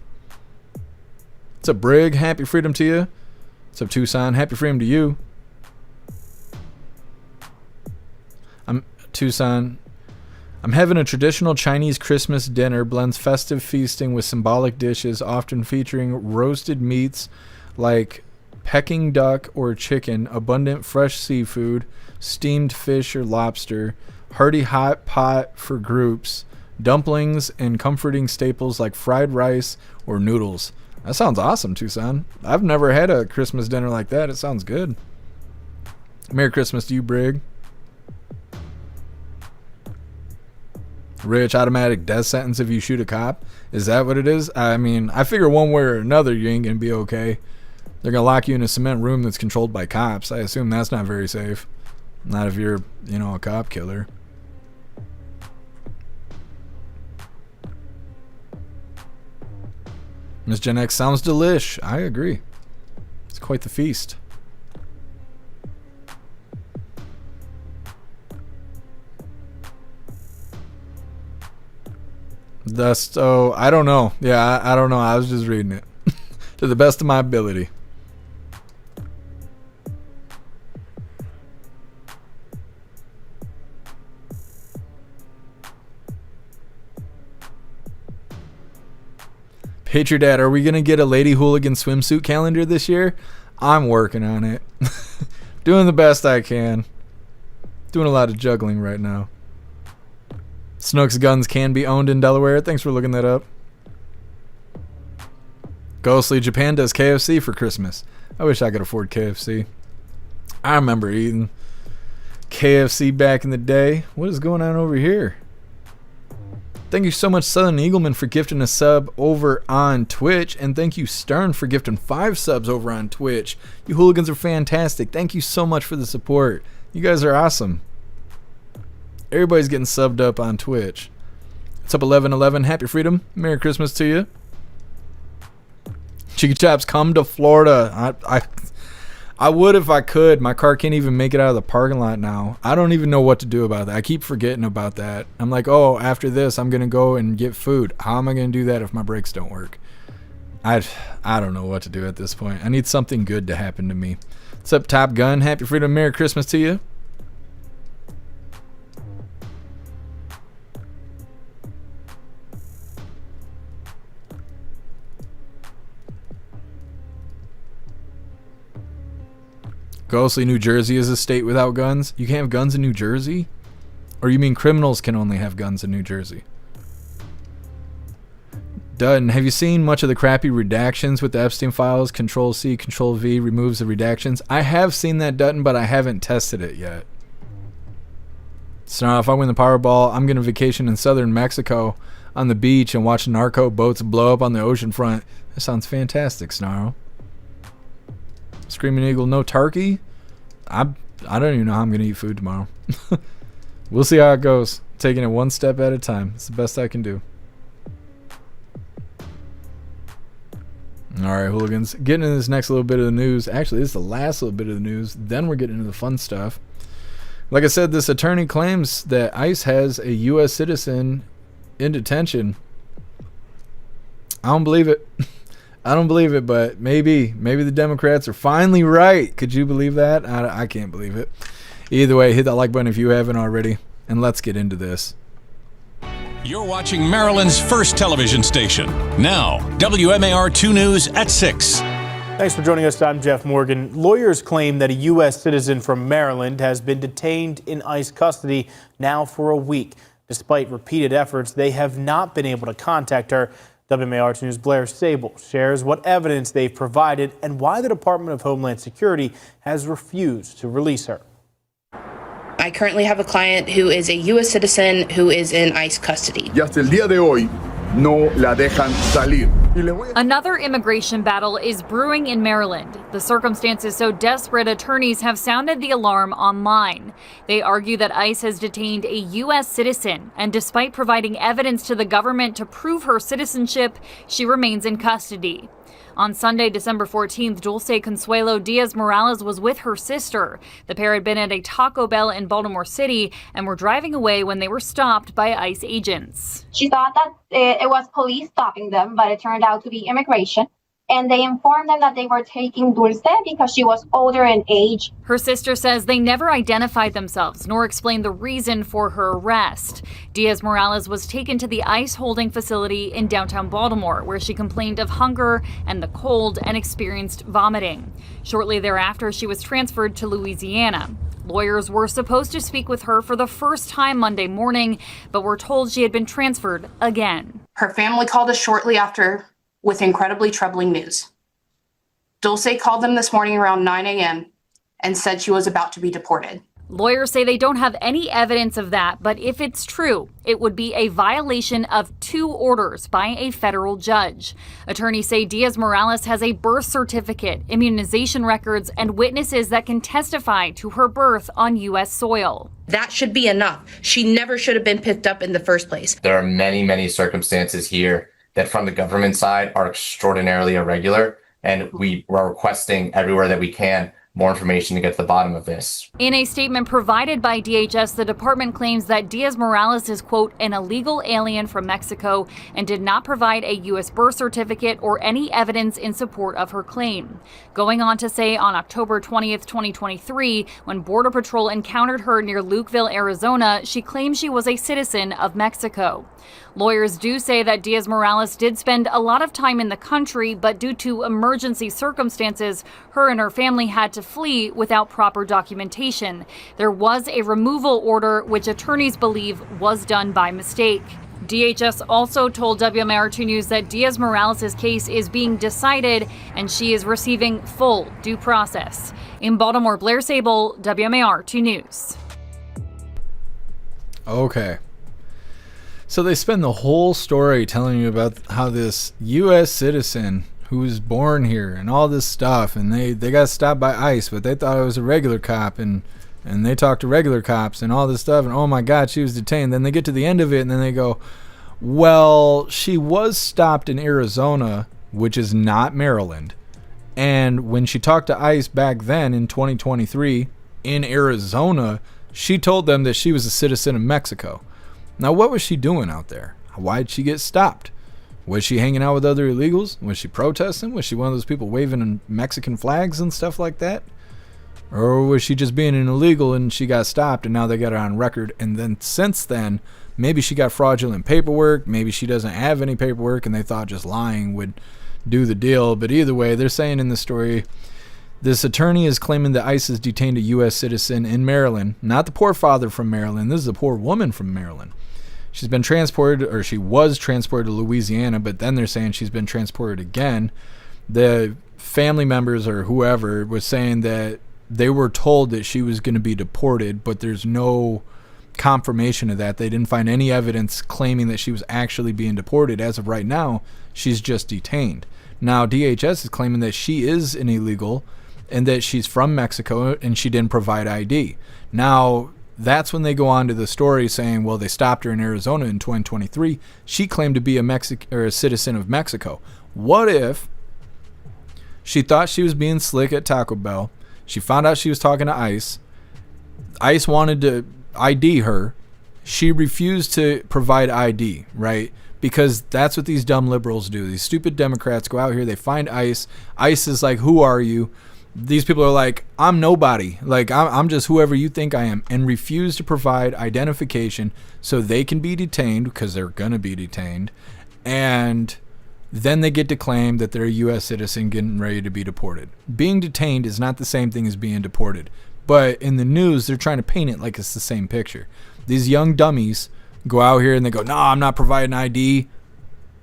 What's up, Brig? Happy Freedom to you. What's up, Tucson? Happy Freedom to you. Tucson. I'm having a traditional Chinese Christmas dinner, blends festive feasting with symbolic dishes, often featuring roasted meats like Peking duck or chicken, abundant fresh seafood, steamed fish or lobster, hearty hot pot for groups, dumplings, and comforting staples like fried rice or noodles. That sounds awesome, Tucson. I've never had a Christmas dinner like that. It sounds good. Merry Christmas to you, Brig. Rich, automatic death sentence if you shoot a cop. Is that what it is? I mean, I figure one way or another you ain't going to be okay. They're going to lock you in a cement room that's controlled by cops. I assume that's not very safe. Not if you're, a cop killer. Miss Gen X sounds delish. I agree. It's quite the feast. I don't know. Yeah, I don't know. I was just reading it to the best of my ability. Hit your dad. Are we going to get a Lady Hooligan swimsuit calendar this year? I'm working on it. Doing the best I can. Doing a lot of juggling right now. Snook's guns can be owned in Delaware. Thanks for looking that up. Ghostly, Japan does KFC for Christmas. I wish I could afford KFC. I remember eating KFC back in the day. What is going on over here? Thank you so much, Southern Eagleman, for gifting a sub over on Twitch. And thank you, Stern, for gifting 5 subs over on Twitch. You hooligans are fantastic. Thank you so much for the support. You guys are awesome. Everybody's getting subbed up on Twitch. What's up, 1111? Happy Freedom. Merry Christmas to you. Cheeky Chops, come to Florida. I would if I could. My car can't even make it out of the parking lot now. I don't even know what to do about that. I keep forgetting about that. I'm like, oh, after this, I'm going to go and get food. How am I going to do that if my brakes don't work? I don't know what to do at this point. I need something good to happen to me. What's up, Top Gun? Happy Freedom. Merry Christmas to you. Ghostly, New Jersey is a state without guns. You can't have guns in New Jersey? Or you mean criminals can only have guns in New Jersey? Dutton, have you seen much of the crappy redactions with the Epstein files? Control-C, Control-V removes the redactions. I have seen that, Dutton, but I haven't tested it yet. So now if I win the Powerball, I'm going to vacation in southern Mexico on the beach and watch narco boats blow up on the ocean front. That sounds fantastic, Snarl. Screaming Eagle, no turkey? I don't even know how I'm going to eat food tomorrow. We'll see how it goes. Taking it one step at a time. It's the best I can do. Alright, hooligans. Getting into this next little bit of the news. Actually, this is the last little bit of the news. Then we're getting into the fun stuff. Like I said, this attorney claims that ICE has a U.S. citizen in detention. I don't believe it. I don't believe it, but maybe the Democrats are finally right. Could you believe that? I can't believe it. Either way, hit that like button if you haven't already, and let's get into this. You're watching Maryland's first television station. Now, WMAR 2 News at 6. Thanks for joining us. I'm Jeff Morgan. Lawyers claim that a U.S. citizen from Maryland has been detained in ICE custody now for a week. Despite repeated efforts, they have not been able to contact her. WMAR 2 News' Blair Sable shares what evidence they've provided and why the Department of Homeland Security has refused to release her. I currently have a client who is a U.S. citizen who is in ICE custody. Y hasta el día de hoy no la dejan salir. Another immigration battle is brewing in Maryland. The circumstances so desperate, attorneys have sounded the alarm online. They argue that ICE has detained a U.S. citizen, and despite providing evidence to the government to prove her citizenship, she remains in custody. On Sunday, December 14th, Dulce Consuelo Diaz-Morales was with her sister. The pair had been at a Taco Bell in Baltimore City and were driving away when they were stopped by ICE agents. She thought that it was police stopping them, but it turned out to be immigration. And they informed them that they were taking Dulce because she was older in age. Her sister says they never identified themselves nor explained the reason for her arrest. Diaz-Morales was taken to the ICE holding facility in downtown Baltimore, where she complained of hunger and the cold and experienced vomiting. Shortly thereafter, she was transferred to Louisiana. Lawyers were supposed to speak with her for the first time Monday morning, but were told she had been transferred again. Her family called us shortly after with incredibly troubling news. Dulce called them this morning around 9 a.m. and said she was about to be deported. Lawyers say they don't have any evidence of that, but if it's true, it would be a violation of 2 orders by a federal judge. Attorneys say Diaz-Morales has a birth certificate, immunization records, and witnesses that can testify to her birth on U.S. soil. That should be enough. She never should have been picked up in the first place. There are many circumstances here that from the government side are extraordinarily irregular, and we are requesting everywhere that we can more information to get to the bottom of this. In a statement provided by DHS, the department claims that Diaz-Morales is, quote, an illegal alien from Mexico and did not provide a U.S. birth certificate or any evidence in support of her claim. Going on to say on October 20th, 2023, when Border Patrol encountered her near Lukeville, Arizona, she claimed she was a citizen of Mexico. Lawyers do say that Diaz-Morales did spend a lot of time in the country, but due to emergency circumstances, her and her family had to flee without proper documentation. There was a removal order, which attorneys believe was done by mistake. DHS also told WMAR2 News that Diaz-Morales' case is being decided and she is receiving full due process. In Baltimore, Blair Sable, WMAR2 News. Okay. So they spend the whole story telling you about how this U.S. citizen who was born here and all this stuff, and they got stopped by ICE, but they thought it was a regular cop, and they talked to regular cops and all this stuff, and oh my God, she was detained. Then they get to the end of it, and then they go, well, she was stopped in Arizona, which is not Maryland. And when she talked to ICE back then in 2023 in Arizona, she told them that she was a citizen of Mexico. Now, what was she doing out there? Why'd she get stopped? Was she hanging out with other illegals? Was she protesting? Was she one of those people waving Mexican flags and stuff like that? Or was she just being an illegal and she got stopped and now they got her on record? And then since then, maybe she got fraudulent paperwork. Maybe she doesn't have any paperwork and they thought just lying would do the deal. But either way, they're saying in the story, this attorney is claiming that ICE has detained a U.S. citizen in Maryland. Not the poor father from Maryland. This is a poor woman from Maryland. She's been transported, or she was transported to Louisiana, but then they're saying she's been transported again. The family members or whoever was saying that they were told that she was going to be deported, but there's no confirmation of that. They didn't find any evidence claiming that she was actually being deported. As of right now, she's just detained. Now, DHS is claiming that she is an illegal and that she's from Mexico and she didn't provide ID. Now, that's when they go on to the story saying, well, they stopped her in Arizona in 2023. She claimed to be a citizen of Mexico. What if she thought she was being slick at Taco Bell? She found out she was talking to ICE. ICE wanted to ID her. She refused to provide ID, right? Because that's what these dumb liberals do. These stupid Democrats go out here, they find ICE. ICE is like, who are you? These people are like, I'm nobody. Like, I'm just whoever you think I am, and refuse to provide identification so they can be detained, because they're going to be detained. And then they get to claim that they're a U.S. citizen getting ready to be deported. Being detained is not the same thing as being deported. But in the news, they're trying to paint it like it's the same picture. These young dummies go out here and they go, no, I'm not providing ID.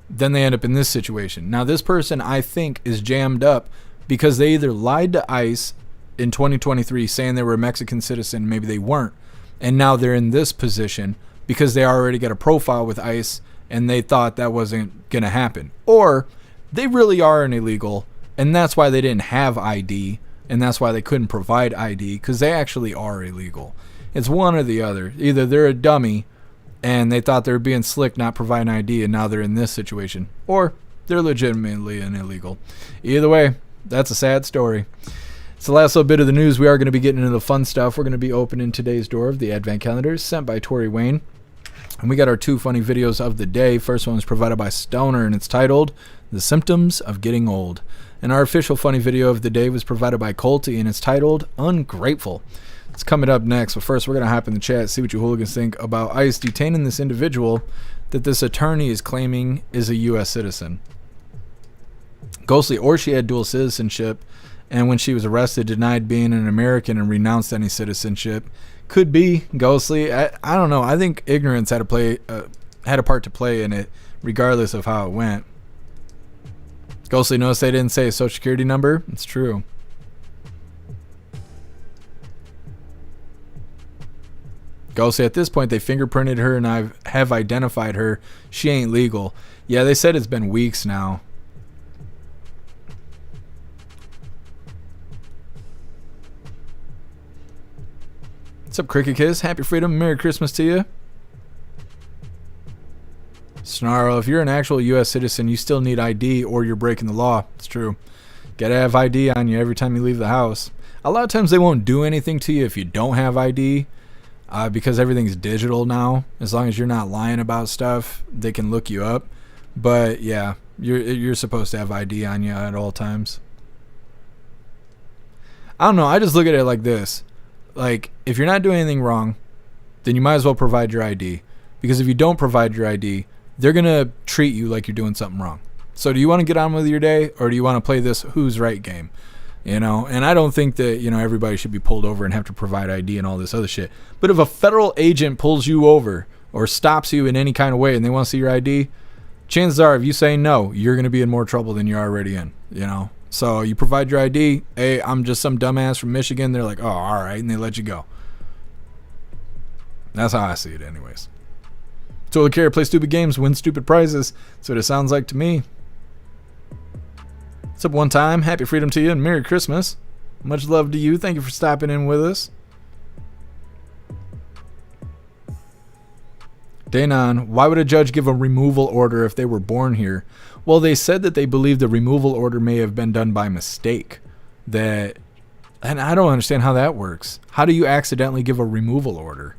Then they end up in this situation. Now, this person, I think, is jammed up because they either lied to ICE in 2023 saying they were a Mexican citizen, maybe they weren't, and now they're in this position because they already got a profile with ICE and they thought that wasn't going to happen. Or they really are an illegal, and that's why they didn't have ID, and that's why they couldn't provide ID, because they actually are illegal. It's one or the other. Either they're a dummy and they thought they were being slick not providing ID and now they're in this situation, or they're legitimately an illegal. Either way, that's a sad story. It's the last little bit of the news. We are going to be getting into the fun stuff. We're going to be opening today's door of the Advent calendars sent by Tori Wayne. And we got our two funny videos of the day. First one is provided by Stoner, and it's titled The Symptoms of Getting Old. And our official funny video of the day was provided by Colty, and it's titled Ungrateful. It's coming up next, but first we're going to hop in the chat, see what you hooligans think about ICE detaining this individual that this attorney is claiming is a U.S. citizen. Ghostly, or she had dual citizenship, and when she was arrested, denied being an American and renounced any citizenship. Could be Ghostly. I don't know. I think ignorance had a part to play in it, regardless of how it went. Ghostly, notice they didn't say a social security number. It's true. Ghostly, at this point, they fingerprinted her and I have identified her. She ain't legal. Yeah, they said it's been weeks now. What's up, Cricket Kiss? Happy Freedom. Merry Christmas to you. Snarl, if you're an actual U.S. citizen, you still need ID or you're breaking the law. It's true. Gotta have ID on you every time you leave the house. A lot of times they won't do anything to you if you don't have ID, because everything's digital now. As long as you're not lying about stuff, they can look you up. But yeah, you're supposed to have ID on you at all times. I don't know. I just look at it like this. Like, if you're not doing anything wrong, then you might as well provide your ID. Because if you don't provide your ID, they're going to treat you like you're doing something wrong. So do you want to get on with your day, or do you want to play this who's right game? You know, and I don't think that, you know, everybody should be pulled over and have to provide ID and all this other shit. But if a federal agent pulls you over or stops you in any kind of way and they want to see your ID, chances are if you say no, you're going to be in more trouble than you're already in, you know? So you provide your ID. Hey, I'm just some dumbass from Michigan. They're like, oh, all right. And they let you go. That's how I see it anyways. Totally care. Play stupid games. Win stupid prizes. That's what it sounds like to me. What's up, one time? Happy freedom to you and Merry Christmas. Much love to you. Thank you for stopping in with us. Danon, why would a judge give a removal order if they were born here? Well, they said that they believe the removal order may have been done by mistake. And I don't understand how that works. How do you accidentally give a removal order?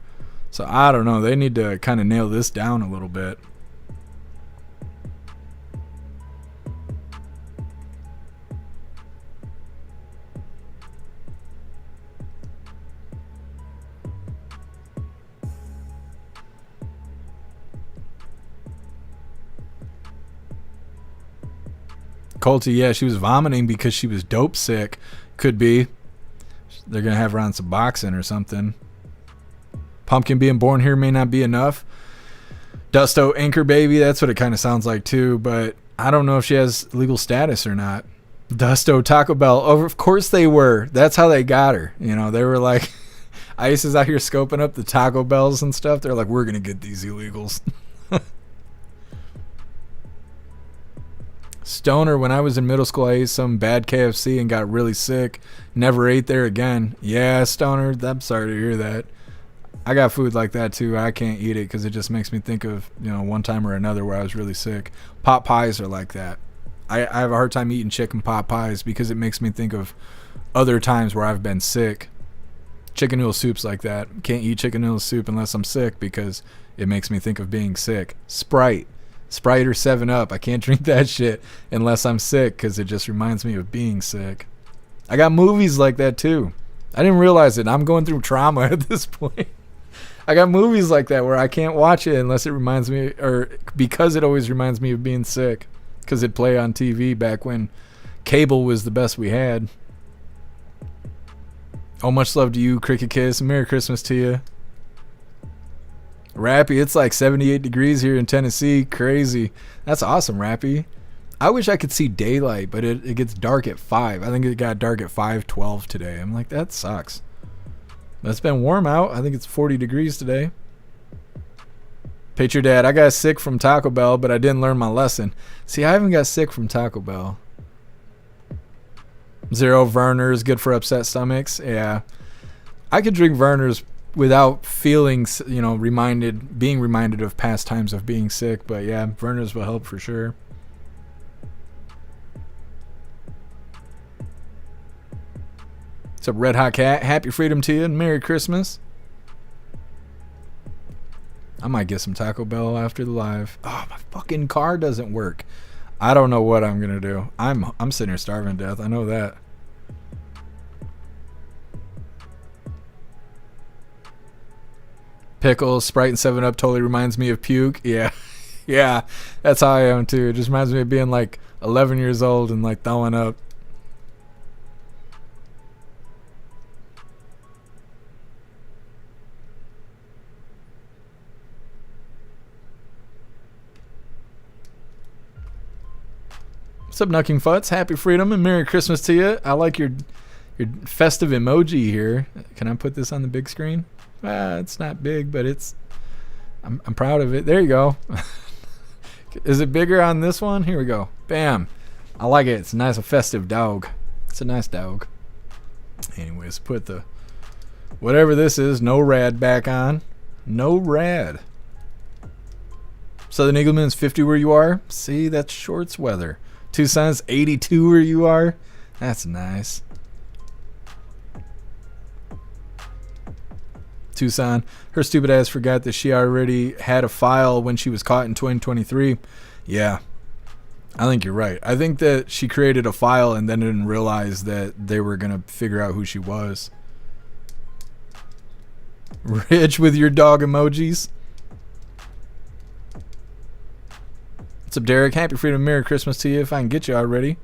So I don't know. They need to kind of nail this down a little bit. Colty, yeah, she was vomiting because she was dope sick. Could be. They're going to have her on some boxing or something. Pumpkin being born here may not be enough. Dusto Anchor Baby, that's what it kind of sounds like too, but I don't know if she has legal status or not. Dusto Taco Bell, oh, of course they were. That's how they got her. You know, they were like, ICE is out here scoping up the Taco Bells and stuff. They're like, we're going to get these illegals. Stoner, when I was in middle school, I ate some bad KFC and got really sick. Never ate there again. Yeah, Stoner, I'm sorry to hear that. I got food like that too. I can't eat it because it just makes me think of, you know, one time or another where I was really sick. Pot pies are like that. I have a hard time eating chicken pot pies because it makes me think of other times where I've been sick. Chicken noodle soup's like that. Can't eat chicken noodle soup unless I'm sick because it makes me think of being sick. Sprite or 7-Up. I can't drink that shit unless I'm sick because it just reminds me of being sick. I got movies like that too. I didn't realize it. I'm going through trauma at this point. I got movies like that where I can't watch it unless it reminds me, or because it always reminds me of being sick, because it'd play on TV back when cable was the best we had. Oh, much love to you, Cricket Kiss. Merry Christmas to you. Rappy, it's like 78 degrees here in Tennessee. Crazy. That's awesome, Rappy. I wish I could see daylight, but it gets dark at 5. I think it got dark at 5:12 today. I'm like, that sucks. It's been warm out. I think it's 40 degrees today. Patriot Dad, I got sick from Taco Bell, but I didn't learn my lesson. See, I haven't got sick from Taco Bell. Zero Verner's, good for upset stomachs. Yeah. I could drink Verner's without feeling, you know, being reminded of past times of being sick. But yeah, Verner's will help for sure. What's up, Red Hot Cat? Happy freedom to you and Merry Christmas. I might get some Taco Bell after the live. Oh, my fucking car doesn't work. I don't know what I'm gonna do. I'm sitting here starving to death. I know that. Pickles, Sprite, and 7-Up totally reminds me of puke. Yeah. Yeah, that's how I am too. It just reminds me of being like 11 years old and like throwing up. What's up, Knucking Futs? Happy freedom and Merry Christmas to you. I like your festive emoji here. Can I put this on the big screen? It's not big, but I'm proud of it. There you go. Is it bigger on this one? Here we go. Bam. I like it. It's a nice, festive dog. It's a nice dog. Anyways, put the whatever this is, no rad back on. No rad. Southern Eagleman's 50 where you are. See, that's shorts weather. Tucson's 82 where you are. That's nice. Tucson. Her stupid ass forgot that she already had a file when she was caught in 2023. Yeah, I think you're right. I think that she created a file and then didn't realize that they were going to figure out who she was. Rich with your dog emojis. What's up, Derek? Happy Freedom, Merry Christmas to you if I can get you already.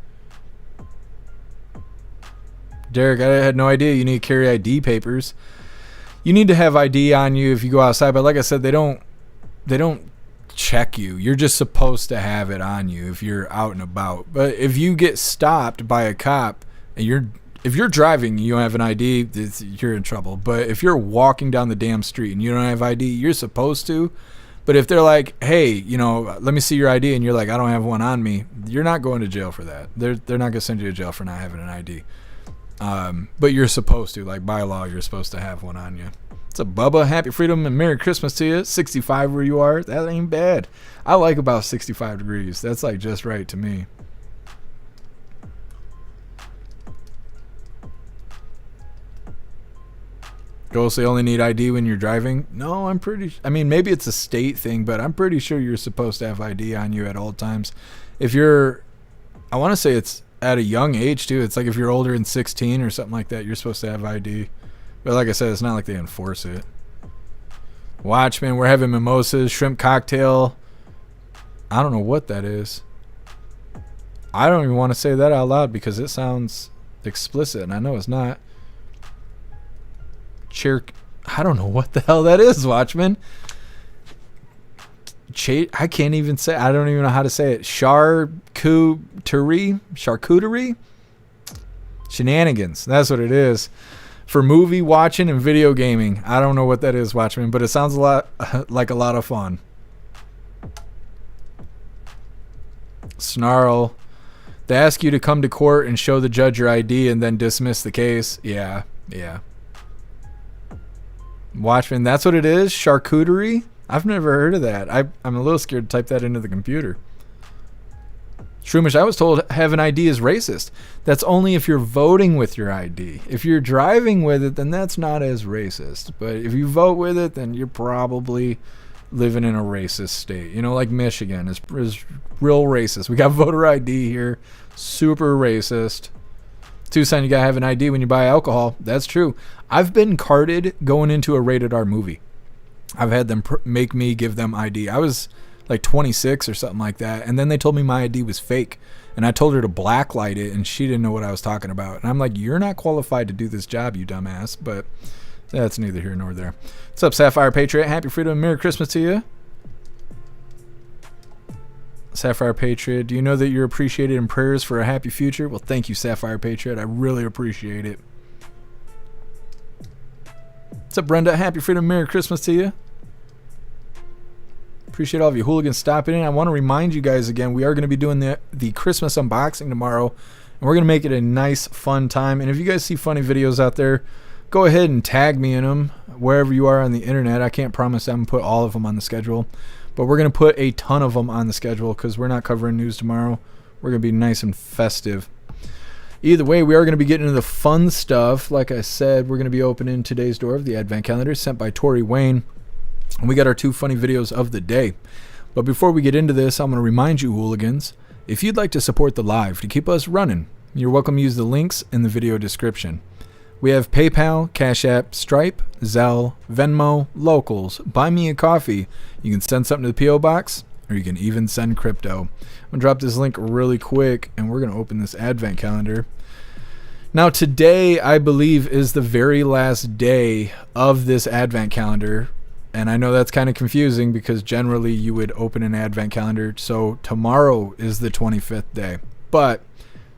Derek, I had no idea you need to carry ID papers. You need to have ID on you if you go outside, but like I said, they don't check you. You're just supposed to have it on you if you're out and about. But if you get stopped by a cop and if you're driving and you don't have an ID, you're in trouble. But if you're walking down the damn street and you don't have ID, you're supposed to. But if they're like, hey, you know, let me see your ID, and you're like, I don't have one on me, you're not going to jail for that. They're not going to send you to jail for not having an ID. But you're supposed to, like by law, you're supposed to have one on you. What's up, Bubba? Happy Freedom and Merry Christmas to you. 65 where you are. That ain't bad. I like about 65 degrees. That's like just right to me. Ghost, they only need ID when you're driving? No, I mean, maybe it's a state thing, but I'm pretty sure you're supposed to have ID on you at all times. If you're, I want to say it's at a young age too. It's like if you're older than 16 or something like that, you're supposed to have ID. But like I said, it's not like they enforce it. Watchmen, we're having mimosas, shrimp cocktail. I don't know what that is. I don't even want to say that out loud because it sounds explicit, and I know it's not. I don't know what the hell that is, Watchman. I can't even say. I don't even know how to say it. Charcuterie? Shenanigans. That's what it is. For movie watching and video gaming. I don't know what that is, Watchman, but it sounds a lot like a lot of fun. Snarl. They ask you to come to court and show the judge your ID and then dismiss the case. Yeah. Watchman, that's what it is? Charcuterie? I've never heard of that. I'm a little scared to type that into the computer. Shroomish, I was told having ID is racist. That's only if you're voting with your ID. If you're driving with it, then that's not as racist. But if you vote with it, then you're probably living in a racist state. You know, like Michigan is real racist. We got voter ID here. Super racist. Tucson, you gotta have an ID when you buy alcohol. That's true. I've been carded going into a rated R movie. I've had them make me give them ID. I was like 26 or something like that, and then they told me my ID was fake, and I told her to blacklight it, and she didn't know what I was talking about. And I'm like, you're not qualified to do this job, you dumbass. But that's neither here nor there. What's up, Sapphire Patriot? Happy Freedom and Merry Christmas to you. Sapphire Patriot, do you know that you're appreciated in prayers for a happy future? Well, thank you, Sapphire Patriot. I really appreciate it. What's up, Brenda? Happy Freedom, Merry Christmas to you. Appreciate all of you hooligans stopping in. I want to remind you guys again, we are going to be doing the Christmas unboxing tomorrow, and we're going to make it a nice, fun time. And if you guys see funny videos out there, go ahead and tag me in them wherever you are on the internet. I can't promise I'm going to put all of them on the schedule, but we're going to put a ton of them on the schedule because we're not covering news tomorrow. We're going to be nice and festive. Either way, we are going to be getting into the fun stuff. Like I said, we're going to be opening today's door of the Advent Calendar sent by Tori Wayne. And we got our 2 funny videos of the day. But before we get into this, I'm going to remind you, hooligans, if you'd like to support the live to keep us running, you're welcome to use the links in the video description. We have PayPal, Cash App, Stripe, Zelle, Venmo, Locals, Buy Me a Coffee. You can send something to the P.O. Box, or you can even send crypto. I'm going to drop this link really quick, and we're going to open this Advent Calendar. Now, today, I believe, is the very last day of this Advent Calendar. And I know that's kind of confusing because generally you would open an Advent Calendar. So tomorrow is the 25th day. But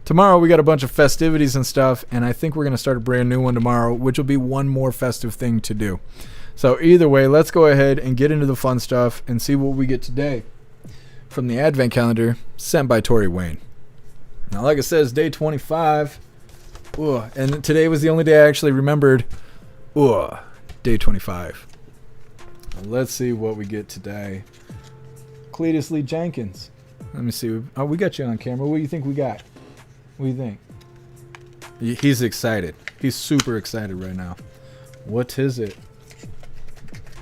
tomorrow we got a bunch of festivities and stuff. And I think we're going to start a brand new one tomorrow, which will be one more festive thing to do. So either way, let's go ahead and get into the fun stuff and see what we get today from the Advent Calendar sent by Tori Wayne. Now, like I said, it's day 25. Ugh. And today was the only day I actually remembered. Day 25. Let's see what we get today. Cletus Lee Jenkins. Let me see. Oh, we got you on camera. What do you think we got? What do you think? He's excited. He's super excited right now. What is it?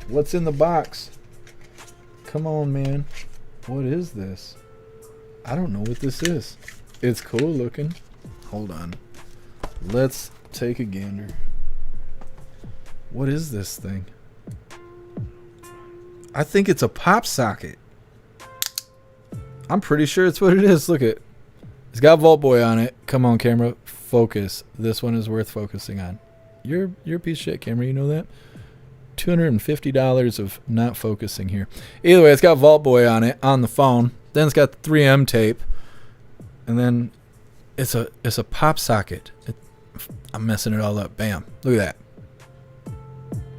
What's in the box? Come on, man. What is this? I don't know what this is. It's cool looking. Hold on. Let's take a gander. What is this thing? I think it's a pop socket. I'm pretty sure it's what it is. Look it. It's got Vault Boy on it. Come on, camera. Focus. This one is worth focusing on. You're a piece of shit, camera. You know that? $250 of not focusing here. Either way, it's got Vault Boy on it on the phone. Then it's got the 3M tape. And then it's a pop socket. I'm messing it all up. Bam. Look at that.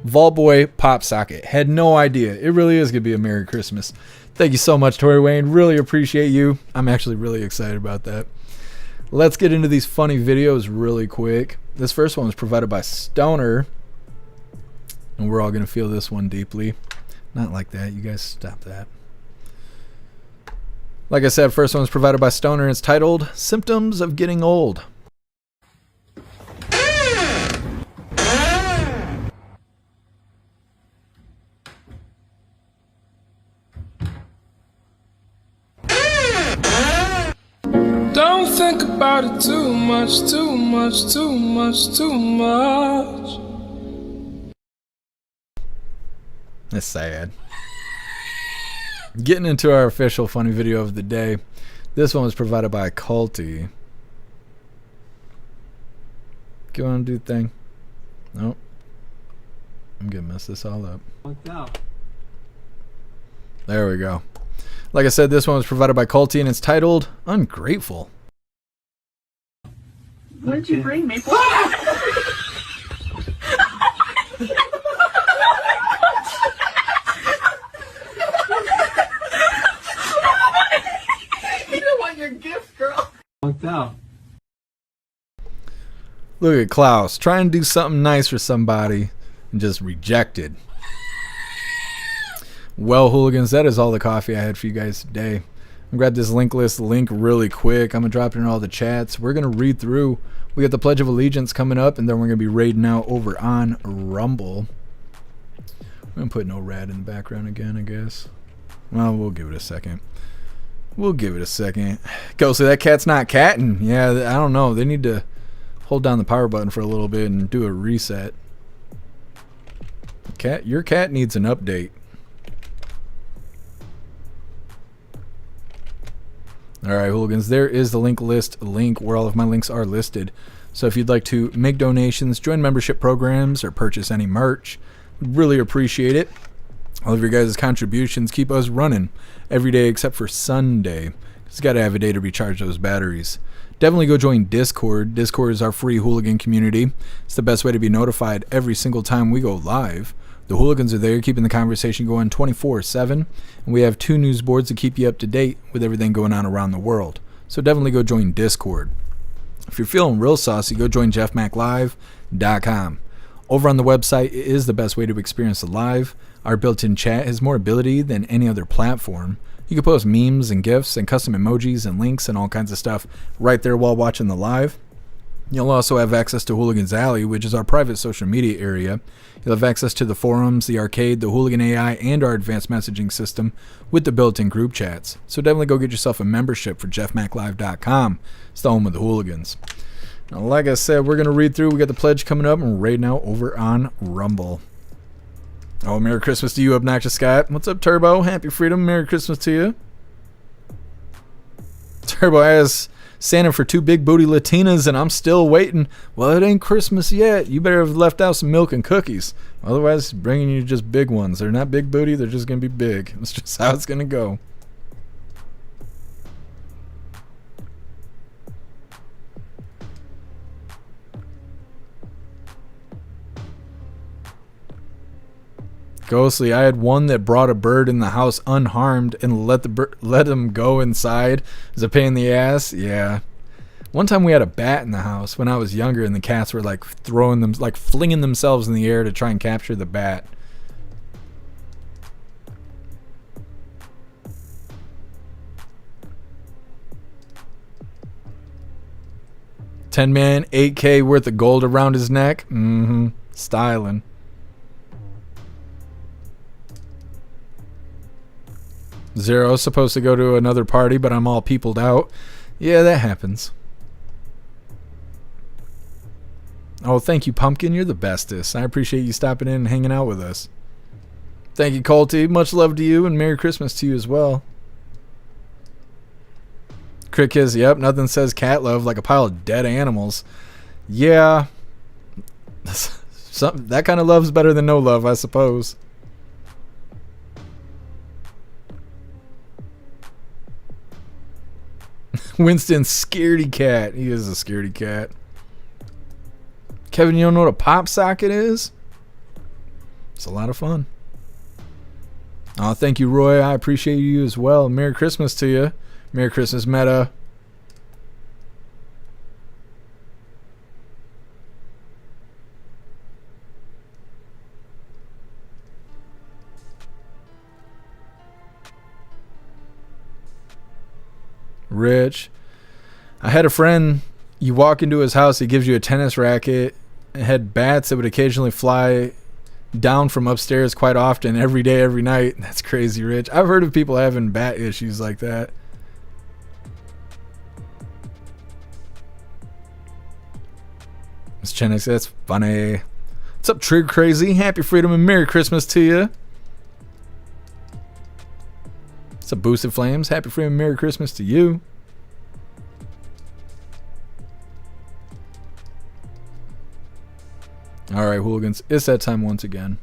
Vault Boy pop socket. Had no idea. It really is going to be a Merry Christmas. Thank you so much, Tori Wayne. Really appreciate you. I'm actually really excited about that. Let's get into these funny videos really quick. This first one was provided by Stoner. And we're all going to feel this one deeply. Not like that. You guys stop that. Like I said, first one was provided by Stoner. It's titled Symptoms of Getting Old. Don't think about it too much, too much, too much, too much. That's sad. Getting into our official funny video of the day. This one was provided by Culty. Go on and do the thing. Nope. I'm gonna mess this all up. There we go. Like I said, this one was provided by Culty and it's titled Ungrateful. What did you bring me for? You don't want your gift, girl. Look at Klaus trying to do something nice for somebody and just rejected. Well, hooligans, that is all the coffee I had for you guys today. I'm gonna grab this link really quick. I'm gonna drop it in all the chats. We're gonna read through. We got the Pledge of Allegiance coming up, and then we're gonna be raiding out over on Rumble. I'm gonna put no rad in the background again, I guess. Well, we'll give it a second. We'll give it a second. Go, so that cat's not catting. Yeah, I don't know. They need to hold down the power button for a little bit and do a reset. Cat, your cat needs an update. Alright, hooligans, there is the link where all of my links are listed. So if you'd like to make donations, join membership programs, or purchase any merch, really appreciate it. All of your guys' contributions keep us running every day except for Sunday. Just got to have a day to recharge those batteries. Definitely go join Discord. Discord is our free hooligan community. It's the best way to be notified every single time we go live. The hooligans are there keeping the conversation going 24/7, and we have 2 news boards to keep you up to date with everything going on around the world. So definitely go join Discord. If you're feeling real saucy, go join jeffmaclive.com. Over on the website, it is the best way to experience the live. Our built-in chat has more ability than any other platform. You can post memes and GIFs and custom emojis and links and all kinds of stuff right there while watching the live. You'll also have access to Hooligans Alley, which is our private social media area. You'll have access to the forums, the arcade, the Hooligan AI, and our advanced messaging system with the built-in group chats. So definitely go get yourself a membership for jeffmaclive.com. It's the home of the hooligans. Now, like I said, we're going to read through. We got the pledge coming up, and we're right now over on Rumble. Oh, Merry Christmas to you, Obnoxious Scott. What's up, Turbo? Happy Freedom. Merry Christmas to you. Turbo has Santa for 2 big booty Latinas, and I'm still waiting. Well, it ain't Christmas yet. You better have left out some milk and cookies. Otherwise, bringing you just big ones. They're not big booty. They're just going to be big. That's just how it's going to go. Ghostly, I had one that brought a bird in the house unharmed and let him go inside. Is a pain in the ass. Yeah. One time we had a bat in the house when I was younger, and the cats were like flinging themselves in the air to try and capture the bat. $10 man, $8K worth of gold around his neck. Styling. Zero's supposed to go to another party, but I'm all peopled out. Yeah, that happens. Oh, thank you, Pumpkin. You're the bestest. I appreciate you stopping in and hanging out with us. Thank you, Colty. Much love to you, and Merry Christmas to you as well. Crick is, yep, nothing says cat love like a pile of dead animals. Yeah. That kind of love's better than no love, I suppose. Winston's scaredy cat. He is a scaredy cat. Kevin, you don't know what a pop socket is? It's a lot of fun. Oh, thank you, Roy. I appreciate you as well. Merry Christmas to you. Merry Christmas, Meta. Rich. I had a friend, you walk into his house, he gives you a tennis racket, and had bats that would occasionally fly down from upstairs quite often, every day, every night. That's crazy, Rich. I've heard of people having bat issues like that. Miss Chenix, that's funny. What's up, Trig Crazy? Happy Freedom and Merry Christmas to you. What's up, Boosted Flames? Happy Freedom and Merry Christmas to you. Alright, hooligans, it's that time once again.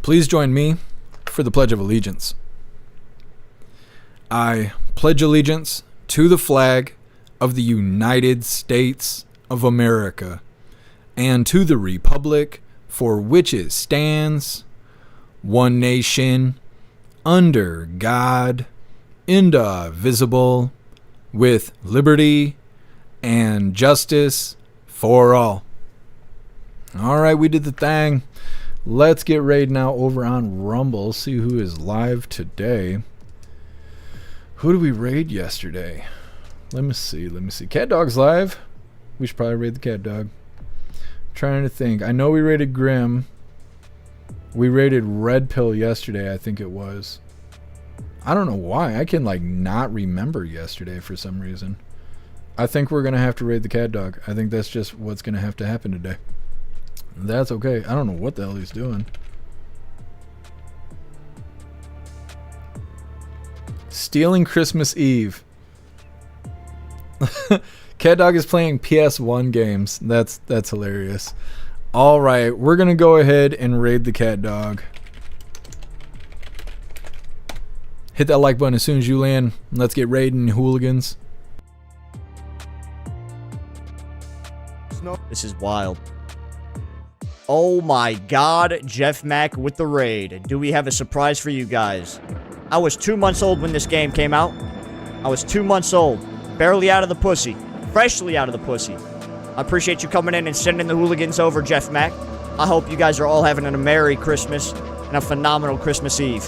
Please join me for the Pledge of Allegiance. I pledge allegiance to the flag of the United States of America and to the republic for which it stands, one nation, under God, indivisible, with liberty and justice for all. Alright, we did the thing. Let's get raid now over on Rumble. See who is live today. Who did we raid yesterday? Let me see. Cat Dog's live. We should probably raid the Cat Dog. Trying to think. I know we raided Grim. We raided Red Pill yesterday, I think it was. I don't know why. I can like not remember yesterday for some reason. I think we're going to have to raid the Cat Dog. I think that's just what's going to have to happen today. That's okay. I don't know what the hell he's doing. Stealing Christmas Eve. Cat Dog is playing PS1 games. That's hilarious. All right, we're gonna go ahead and raid the Cat Dog. Hit that like button as soon as you land. Let's get raiding, hooligans. This is wild. Oh my god, Jeff Mac with the raid. Do we have a surprise for you guys? I was 2 months old when this game came out. I was 2 months old. Barely out of the pussy. Freshly out of the pussy. I appreciate you coming in and sending the hooligans over, Jeff Mac. I hope you guys are all having a Merry Christmas and a phenomenal Christmas Eve.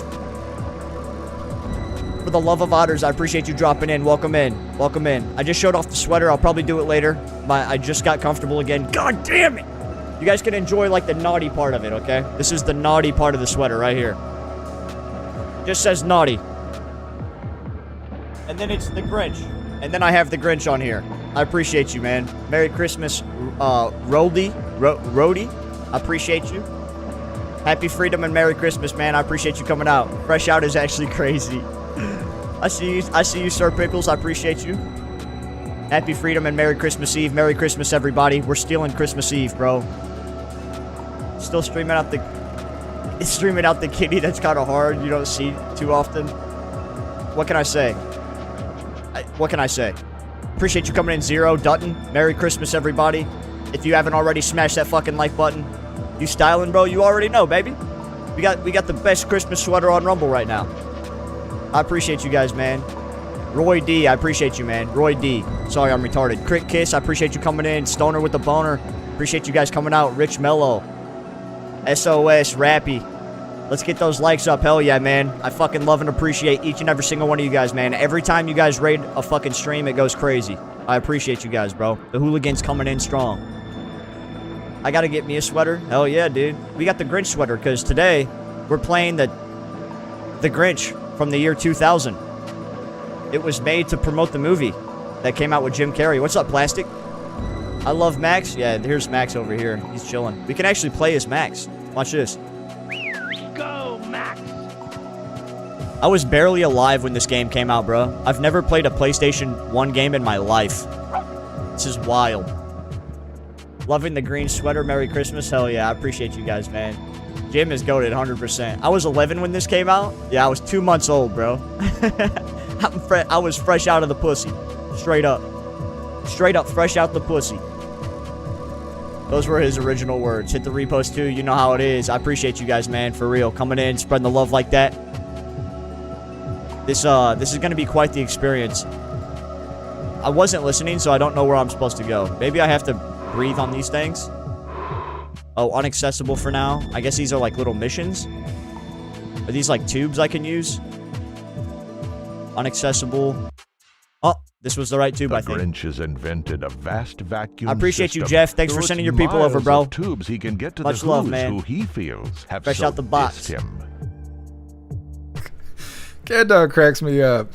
For the love of otters, I appreciate you dropping in. Welcome in. Welcome in. I just showed off the sweater. I'll probably do it later. I just got comfortable again. God damn it! You guys can enjoy like the naughty part of it, okay? This is the naughty part of the sweater right here. Just says naughty. And then it's the Grinch. And then I have the Grinch on here. I appreciate you, man. Merry Christmas, Rody. I appreciate you. Happy Freedom and Merry Christmas, man. I appreciate you coming out. Fresh out is actually crazy. I see you, Sir Pickles. I appreciate you. Happy Freedom and Merry Christmas Eve. Merry Christmas, everybody. We're stealing Christmas Eve, bro. Still streaming out the kitty. That's kind of hard. You don't see too often. What can I say? What can I say? Appreciate you coming in, Zero. Dutton, Merry Christmas, everybody. If you haven't already, smash that fucking like button. You styling, bro? You already know, baby. We got the best Christmas sweater on Rumble right now. I appreciate you guys, man. Roy D, I appreciate you, man. Roy D. Sorry, I'm retarded. Crit Kiss, I appreciate you coming in. Stoner with the boner. Appreciate you guys coming out. Rich Mello. SOS, Rappy. Let's get those likes up. Hell yeah, man. I fucking love and appreciate each and every single one of you guys, man. Every time you guys raid a fucking stream, it goes crazy. I appreciate you guys, bro. The hooligans coming in strong. I gotta get me a sweater. Hell yeah, dude. We got the Grinch sweater, because today we're playing the Grinch. from the year 2000. It was made to promote the movie that came out with Jim Carrey. What's up, Plastic? I love Max. Yeah, here's Max over here. He's chilling. We can actually play as Max. Watch this. Go, Max! I was barely alive when this game came out, bro. I've never played a PlayStation 1 game in my life. This is wild. Loving the green sweater. Merry Christmas. Hell yeah. I appreciate you guys, man. Jim is goated 100%. I was 11 when this came out. Yeah, I was 2 months old, bro. I was fresh out of the pussy. Straight up. Straight up fresh out the pussy. Those were his original words. Hit the repost too. You know how it is. I appreciate you guys, man. For real. Coming in, spreading the love like that. This is going to be quite the experience. I wasn't listening, so I don't know where I'm supposed to go. Maybe I have to breathe on these things. Oh, unaccessible for now. I guess these are like little missions. Are these like tubes I can use? Unaccessible. Oh, this was the right tube, I think. The Grinch has invented a vast vacuum I appreciate system. you, Jeff. Thanks for Through sending its your people over, miles bro. of tubes he can get to Much the love, who's man. who he feels have Fresh so out the box. dissed him. Cat Dog cracks me up.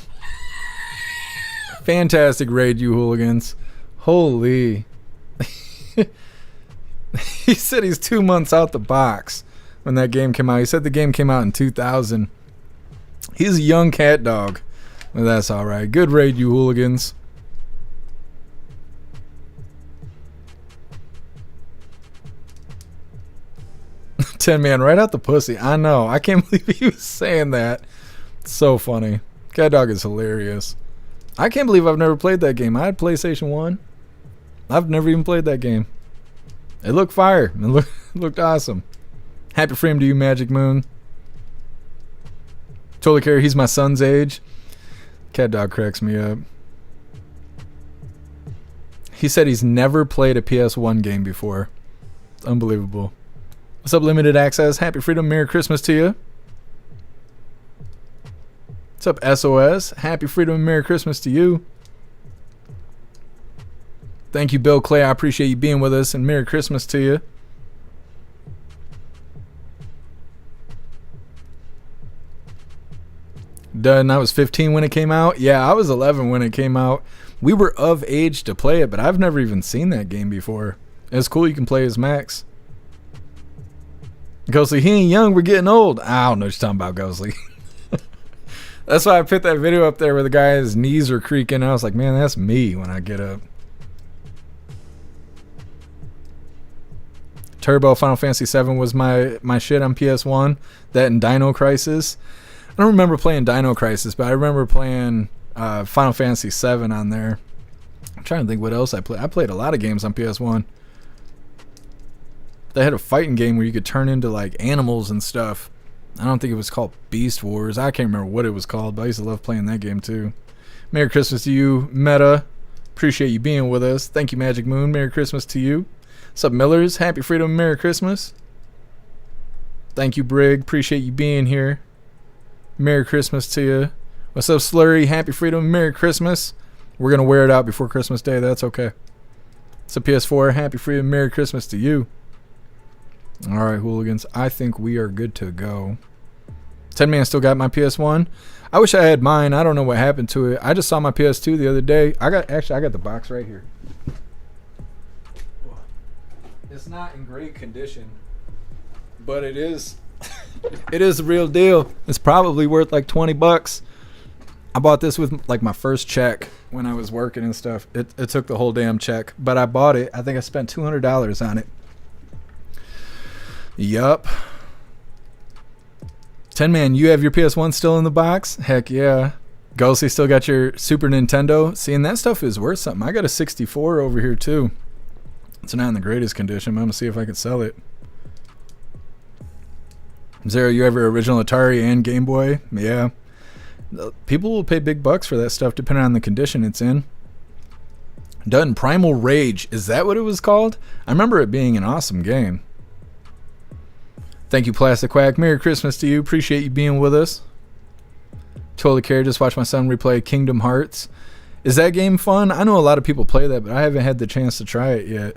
Fantastic raid, you hooligans. Holy. He said he's 2 months out the box when that game came out. He said the game came out in 2000. He's a young cat dog. Well, that's all right. Good raid, you hooligans. Ten man right out the pussy. I know. I can't believe he was saying that. It's so funny. Cat Dog is hilarious. I can't believe I've never played that game. I had PlayStation 1. I've never even played that game. It looked fire. It looked awesome. Happy freedom to you, Magic Moon. Totally care. He's my son's age. Cat Dog cracks me up. He said he's never played a PS1 game before. It's unbelievable. What's up, Limited Access? Happy freedom. Merry Christmas to you. What's up, SOS? Happy freedom and Merry Christmas to you. Thank you, Bill Clay. I appreciate you being with us, and Merry Christmas to you. Done. I was 15 when it came out. Yeah, I was 11 when it came out. We were of age to play it, but I've never even seen that game before. It's cool you can play as Max. Ghostly, he ain't young, we're getting old. I don't know what you're talking about, Ghostly. That's why I put that video up there where the guy's knees are creaking. I was like, man, that's me when I get up. Turbo Final Fantasy VII was my shit on PS1. That and Dino Crisis. I don't remember playing Dino Crisis, but I remember playing Final Fantasy VII on there. I'm trying to think what else I played. I played a lot of games on PS1. They had a fighting game where you could turn into like animals and stuff. I don't think it was called Beast Wars. I can't remember what it was called, but I used to love playing that game too. Merry Christmas to you, Meta. Appreciate you being with us. Thank you, Magic Moon. Merry Christmas to you. What's up, Millers? Happy freedom and Merry Christmas. Thank you, Brig. Appreciate you being here. Merry Christmas to you. What's up, Slurry? Happy freedom and Merry Christmas. We're going to wear it out before Christmas Day. That's okay. What's up, PS4? Happy freedom and Merry Christmas to you. All right, hooligans. I think we are good to go. 10 man still got my PS1. I wish I had mine. I don't know what happened to it. I just saw my PS2 the other day. I got the box right here. It's not in great condition, but it is it is the real deal. It's probably worth like $20. I bought this with like my first check when I was working and stuff. It took the whole damn check, but I bought it. I think I spent $200 on it. Yup. 10 man, you have your PS1 still in the box? Heck yeah. Ghosty still got your Super Nintendo. See, and that stuff is worth something. I got a 64 over here too. It's not in the greatest condition. I'm gonna see if I can sell it. Zero, you have your original Atari and Game Boy? Yeah. People will pay big bucks for that stuff depending on the condition it's in. Done. Primal Rage. Is that what it was called? I remember it being an awesome game. Thank you, Plastic Quack. Merry Christmas to you. Appreciate you being with us. Totally care. Just watch my son replay Kingdom Hearts. Is that game fun? I know a lot of people play that, but I haven't had the chance to try it yet.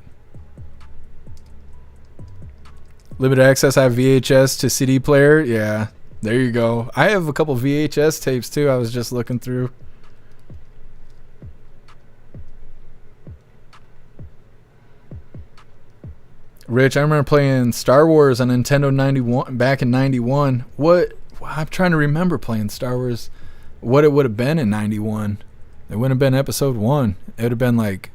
Limited access. I have VHS to CD player. Yeah. There you go. I have a couple VHS tapes too. I was just looking through. Rich, I remember playing Star Wars on Nintendo 91 back in 91. I'm trying to remember playing Star Wars. What it would have been in 91. It wouldn't have been episode 1. It would have been like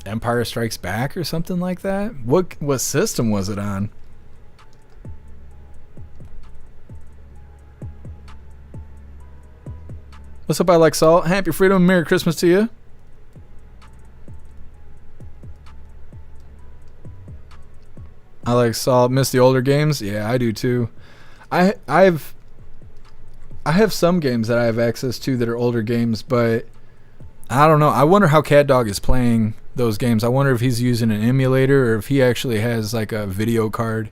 Empire Strikes Back or something like that. What system was it on? What's up, I Like Salt? Happy Freedom and Merry Christmas to you. I Like Salt. Miss the older games? Yeah, I do too. I have some games that I have access to that are older games, but I don't know. I wonder how Cat Dog is playing those games. I wonder if he's using an emulator or if he actually has like a video card.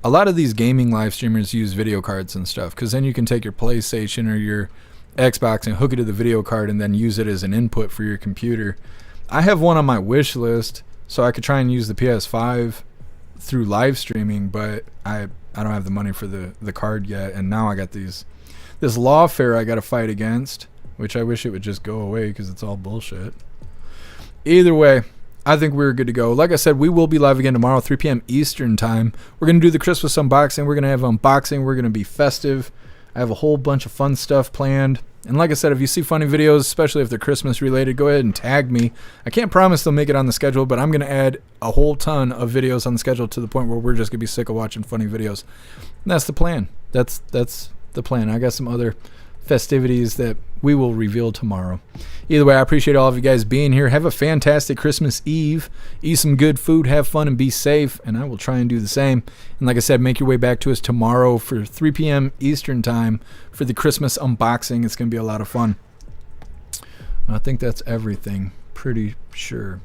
A lot of these gaming live streamers use video cards and stuff, because then you can take your PlayStation or your Xbox and hook it to the video card and then use it as an input for your computer. I have one on my wish list so I could try and use the PS5 through live streaming, but I don't have the money for the card yet, and now I got this lawfare I got to fight against, which I wish it would just go away because it's all bullshit. Either way, I think we're good to go. Like I said, we will be live again tomorrow, 3 p.m. Eastern time. We're going to do the Christmas unboxing. We're going to have unboxing. We're going to be festive. I have a whole bunch of fun stuff planned. And like I said, if you see funny videos, especially if they're Christmas related, go ahead and tag me. I can't promise they'll make it on the schedule, but I'm going to add a whole ton of videos on the schedule to the point where we're just going to be sick of watching funny videos. And that's the plan. That's the plan. I got some other festivities that we will reveal tomorrow. Either way, I appreciate all of you guys being here. Have a fantastic Christmas Eve. Eat some good food, have fun, and be safe. And I will try and do the same. And like I said, make your way back to us tomorrow for 3 p.m. Eastern time for the Christmas unboxing. It's going to be a lot of fun. I think that's everything. Pretty sure.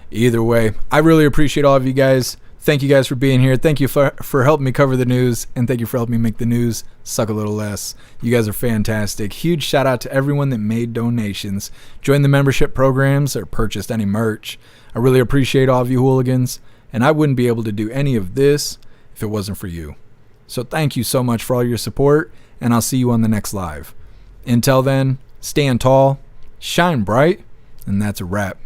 Either way, I really appreciate all of you guys. Thank you guys for being here. Thank you for helping me cover the news. And thank you for helping me make the news suck a little less. You guys are fantastic. Huge shout out to everyone that made donations, joined the membership programs, or purchased any merch. I really appreciate all of you hooligans. And I wouldn't be able to do any of this if it wasn't for you. So thank you so much for all your support. And I'll see you on the next live. Until then, stand tall, shine bright, and that's a wrap.